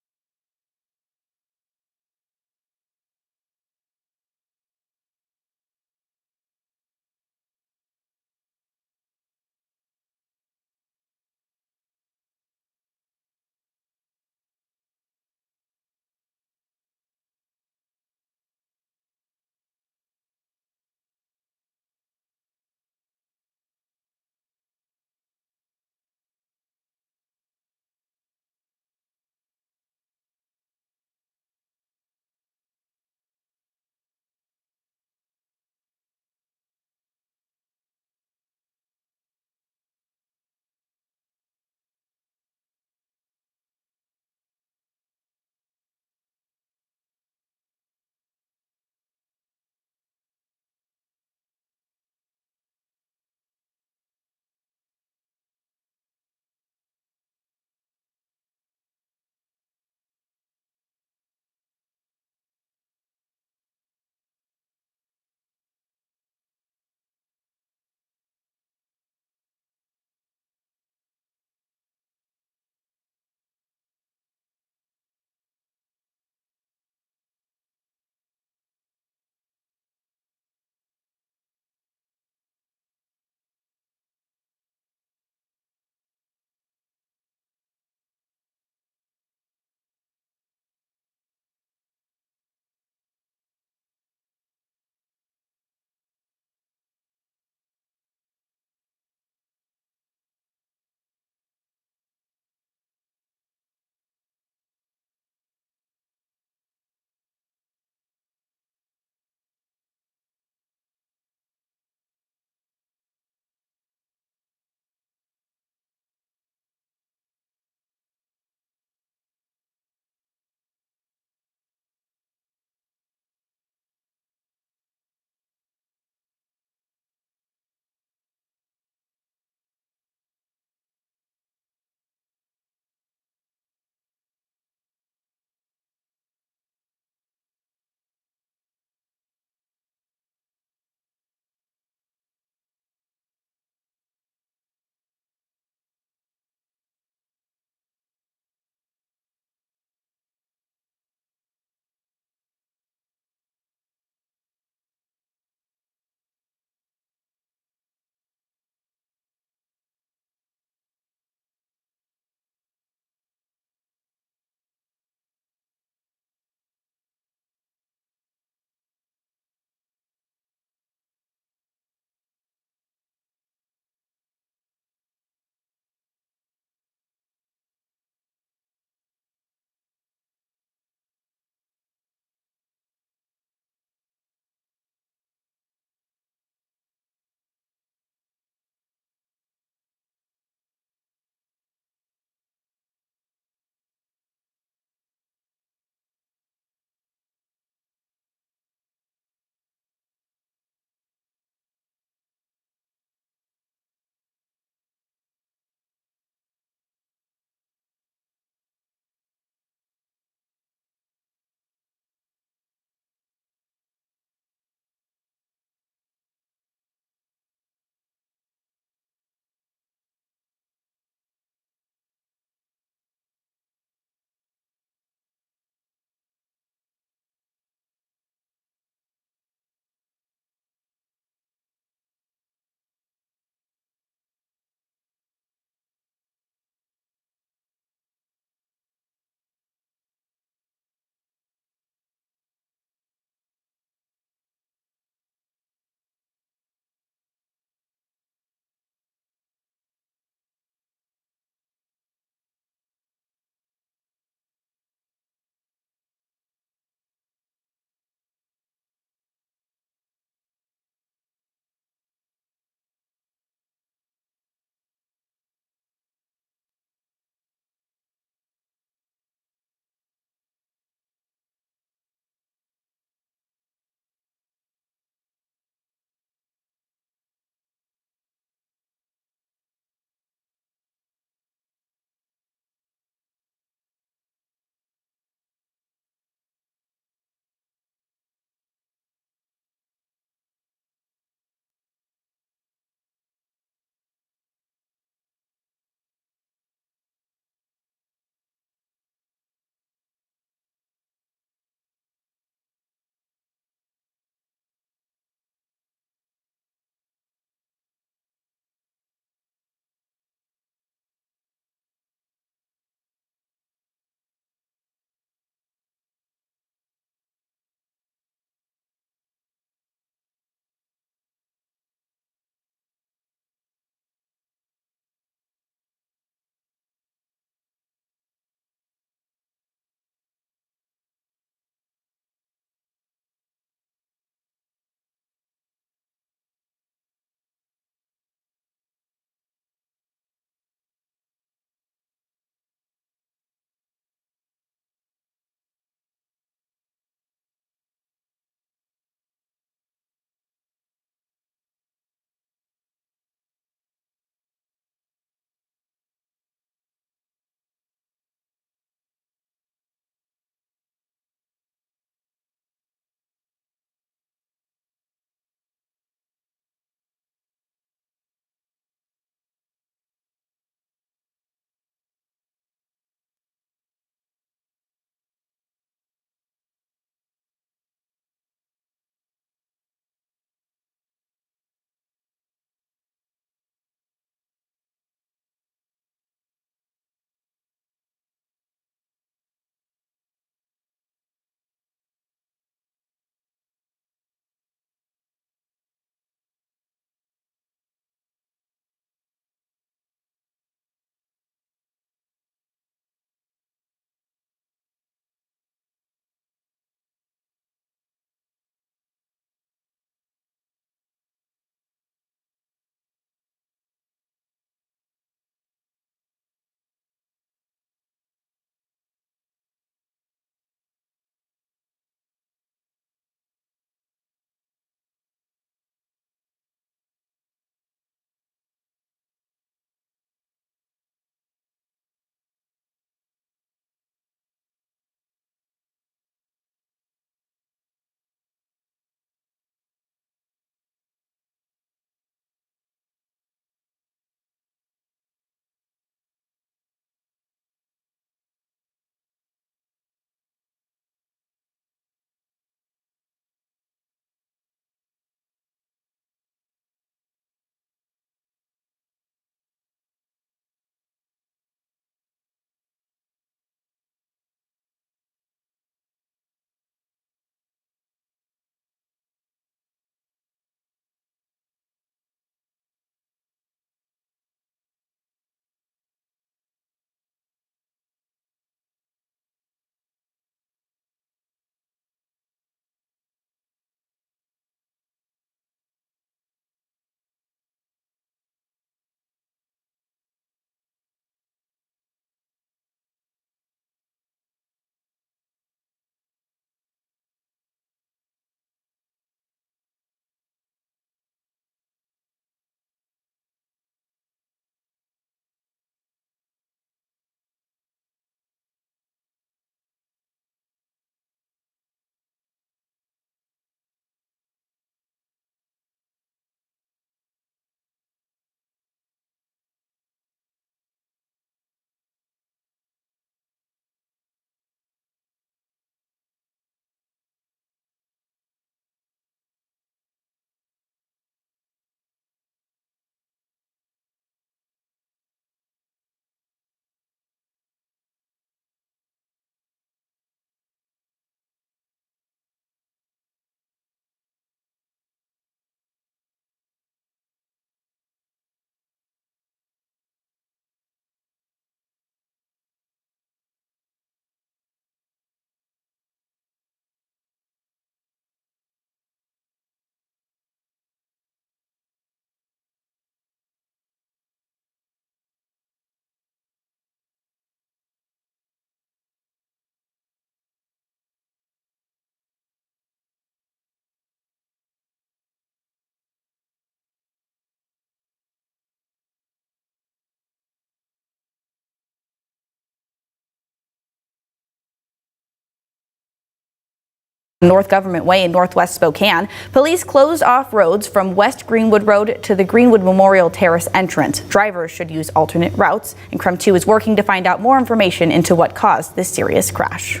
North Government Way in Northwest Spokane. Police closed off roads from West Greenwood Road to the Greenwood Memorial Terrace entrance. Drivers should use alternate routes, and KREM 2 is working to find out more information into what caused this serious crash.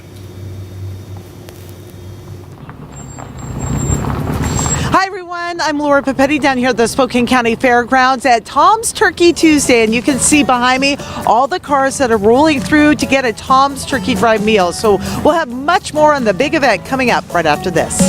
Hi everyone, I'm Laura Papetti down here at the Spokane County Fairgrounds at Tom's Turkey Tuesday, and you can see behind me all the cars that are rolling through to get a Tom's Turkey Drive meal. So we'll have much more on the big event coming up right after this.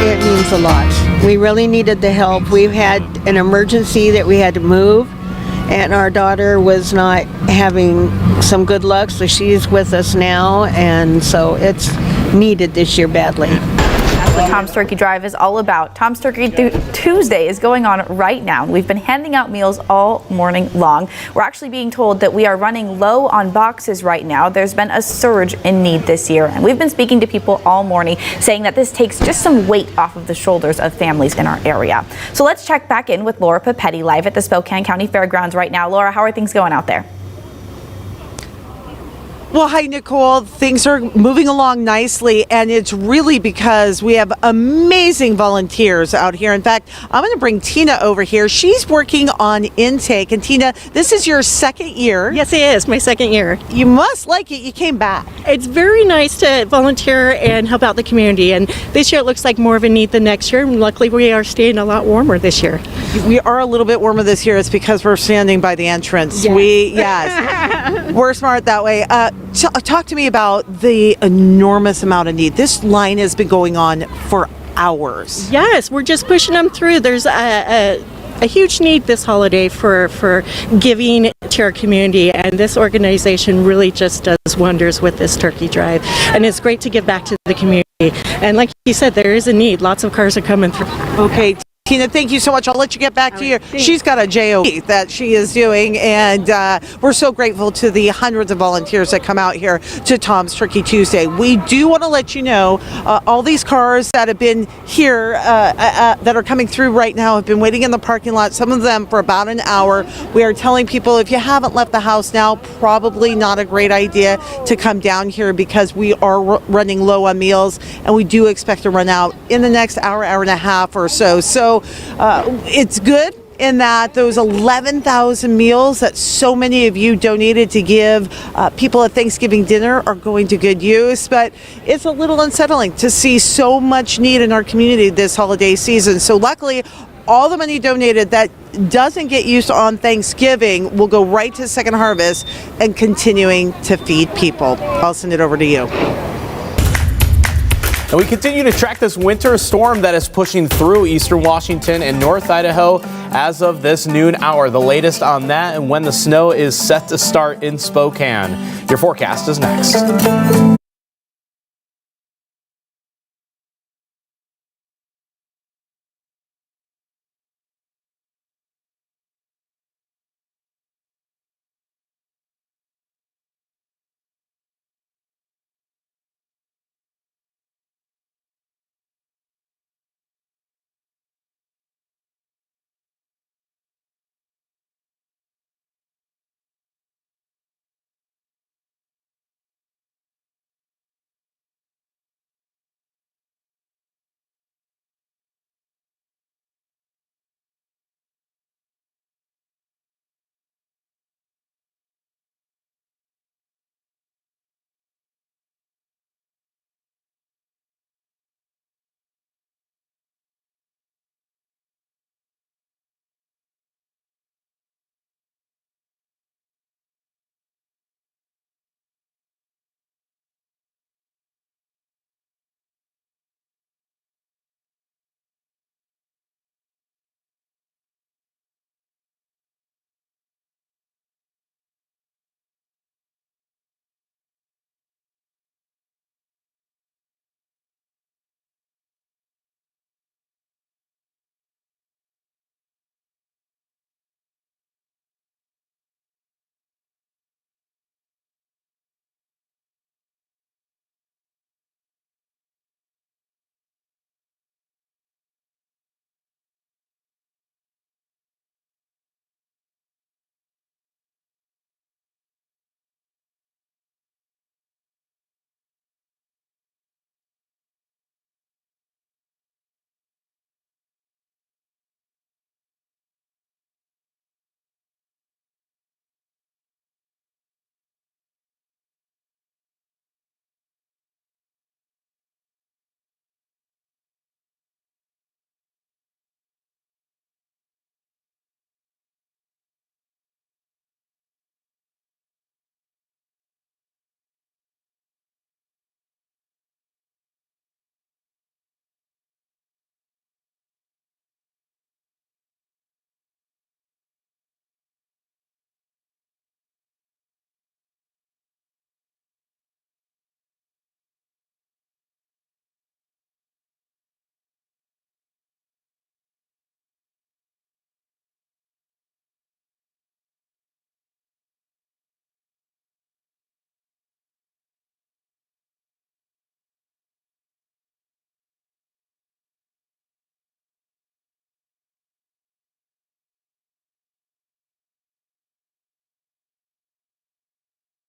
It means a lot. We really needed the help. We've had an emergency that we had to move, and our daughter was not having some good luck, so she's with us now, and so it's needed this year badly. What Tom's Turkey Drive is all about. Tom's Turkey Tuesday is going on right now. We've been handing out meals all morning long. We're actually being told that we are running low on boxes right now. There's been a surge in need this year, and we've been speaking to people all morning saying that this takes just some weight off of the shoulders of families in our area. So let's check back in with Laura Papetti live at the Spokane County Fairgrounds right now. Laura, how are things going out there? Well, hi, Nicole. Things are moving along nicely, and it's really because we have amazing volunteers out here. In fact, I'm going to bring Tina over here. She's working on intake. And Tina, this is your second year. Yes, it is my second year. You must like it. You came back. It's very nice to volunteer and help out the community. And this year it looks like more of a need than next year. And luckily, we are staying a lot warmer this year. We are a little bit warmer this year. It's because we're standing by the entrance. Yes. We're smart that way. Talk to me about the enormous amount of need. This line has been going on for hours. Yes, we're just pushing them through. There's a huge need this holiday for giving to our community, and this organization really just does wonders with this turkey drive. And it's great to give back to the community. And like you said, there is a need. Lots of cars are coming through. Okay. Tina, thank you so much. I'll let you get back to your. She's got a JOE that she is doing, and we're so grateful to the hundreds of volunteers that come out here to Tom's Turkey Tuesday. We do want to let you know all these cars that have been here that are coming through right now have been waiting in the parking lot, some of them for about an hour. We are telling people if you haven't left the house now, probably not a great idea to come down here because we are running low on meals, and we do expect to run out in the next hour and a half or so. So it's good in that those 11,000 meals that so many of you donated to give people at Thanksgiving dinner are going to good use, but it's a little unsettling to see so much need in our community this holiday season. So luckily, all the money donated that doesn't get used on Thanksgiving will go right to Second Harvest and continuing to feed people. I'll send it over to you. And we continue to track this winter storm that is pushing through eastern Washington and North Idaho as of this noon hour. The latest on that and when the snow is set to start in Spokane. Your forecast is next.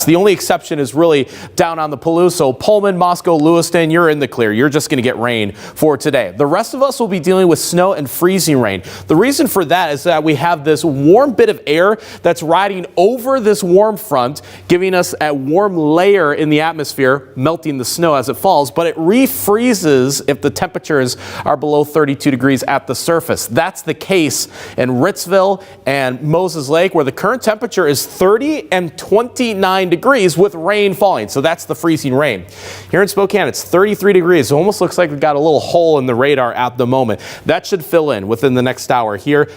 The only exception is really down on the Palouse. So Pullman, Moscow, Lewiston, you're in the clear. You're just going to get rain for today. The rest of us will be dealing with snow and freezing rain. The reason for that is that we have this warm bit of air that's riding over this warm front, giving us a warm layer in the atmosphere, melting the snow as it falls, but it refreezes if the temperatures are below 32 degrees at the surface. That's the case in Ritzville and Moses Lake, where the current temperature is 30 and 29 degrees with rain falling. So that's the freezing rain. Here in Spokane, it's 33 degrees. It almost looks like we've got a little hole in the radar at the moment. That should fill in within the next hour here.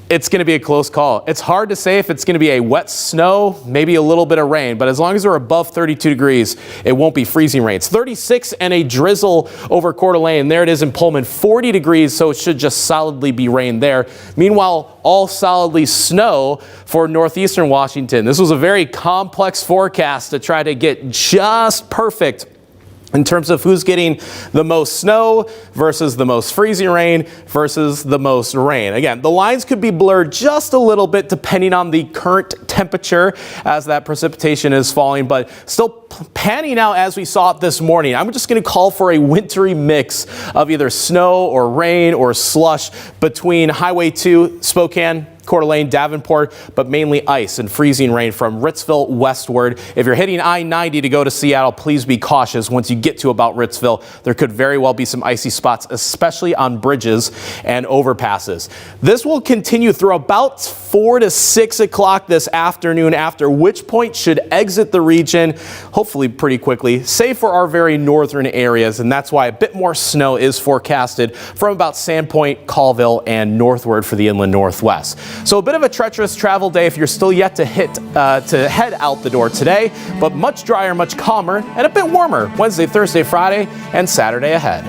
It's going to be a close call. It's hard to say if it's going to be a wet snow, maybe a little bit of rain, but as long as we're above 32 degrees, it won't be freezing rain. It's 36 and a drizzle over Coeur d'Alene. There it is in Pullman, 40 degrees, so it should just solidly be rain there. Meanwhile, all solidly snow for northeastern Washington. This was a very complex forecast to try to get just perfect in terms of who's getting the most snow versus the most freezing rain versus the most rain. Again, the lines could be blurred just a little bit depending on the current temperature as that precipitation is falling, but still panning out as we saw it this morning, I'm just going to call for a wintry mix of either snow or rain or slush between Highway 2, Spokane, Coeur d'Alene, Davenport, but mainly ice and freezing rain from Ritzville westward. If you're hitting I-90 to go to Seattle, please be cautious. Once you get to about Ritzville, there could very well be some icy spots, especially on bridges and overpasses. This will continue through about 4 to 6 o'clock this afternoon, after which point should exit the region, hopefully pretty quickly, save for our very northern areas, and that's why a bit more snow is forecasted from about Sandpoint, Colville, and northward for the inland northwest. So a bit of a treacherous travel day if you're still yet to head out the door today, but much drier, much calmer, and a bit warmer Wednesday, Thursday, Friday, and Saturday ahead.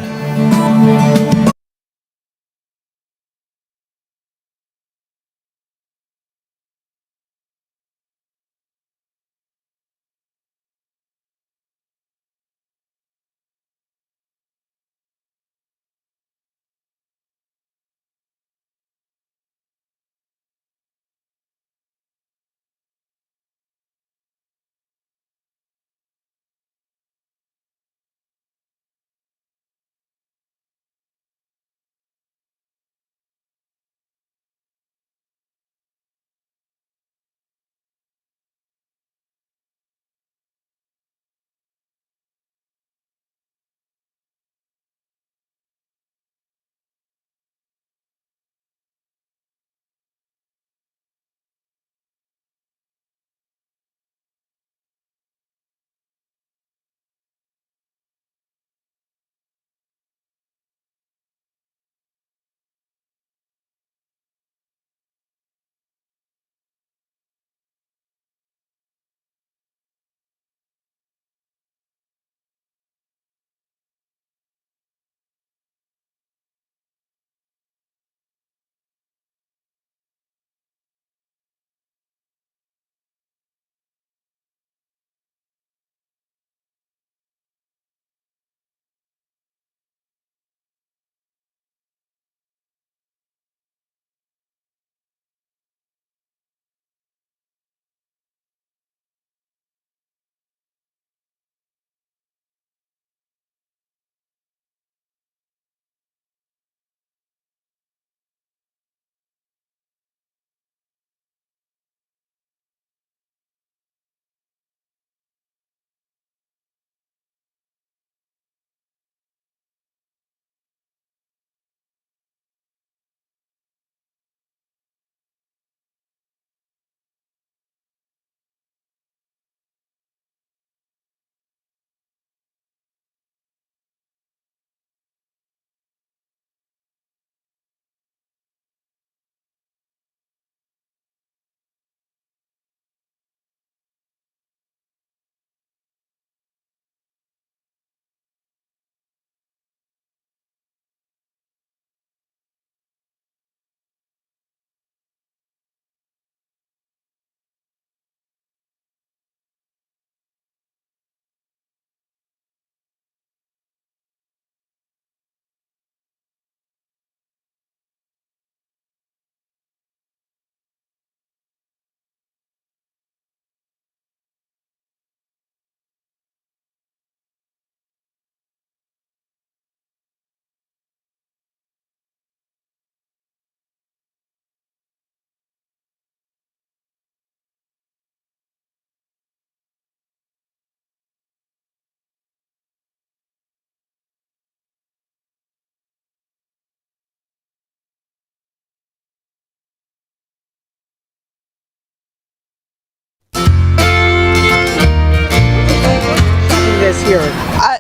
Here?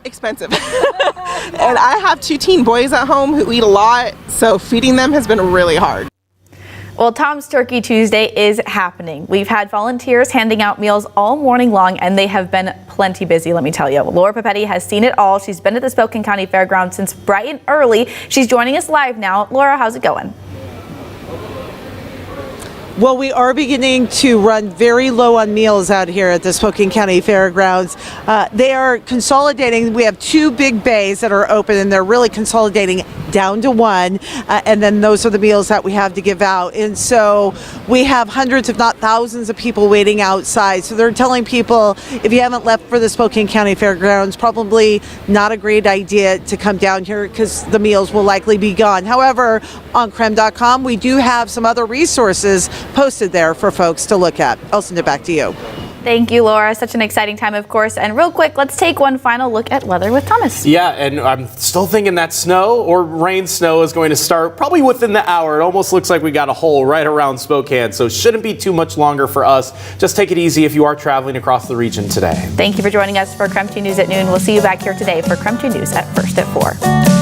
Expensive. And I have 2 teen boys at home who eat a lot, so feeding them has been really hard. Well, Tom's Turkey Tuesday is happening. We've had volunteers handing out meals all morning long, and they have been plenty busy, let me tell you. Laura Papetti has seen it all. She's been at the Spokane County Fairgrounds since bright and early. She's joining us live now. Laura, how's it going? Well, we are beginning to run very low on meals out here at the Spokane County Fairgrounds. They are consolidating. We have 2 big bays that are open, and they're really consolidating down to 1. And then those are the meals that we have to give out. And so we have hundreds, if not thousands, of people waiting outside. So they're telling people, if you haven't left for the Spokane County Fairgrounds, probably not a great idea to come down here because the meals will likely be gone. However, on KREM.com, we do have some other resources posted there for folks to look at. I'll send it back to you. Thank you, Laura. Such an exciting time, of course. And real quick, let's take one final look at weather with Thomas. Yeah, and I'm still thinking that snow or rain snow is going to start probably within the hour. It almost looks like we got a hole right around Spokane, so shouldn't be too much longer for us. Just take it easy if you are traveling across the region today. Thank you for joining us for KREM 2 News at noon. We'll see you back here today for KREM 2 News at First at 4.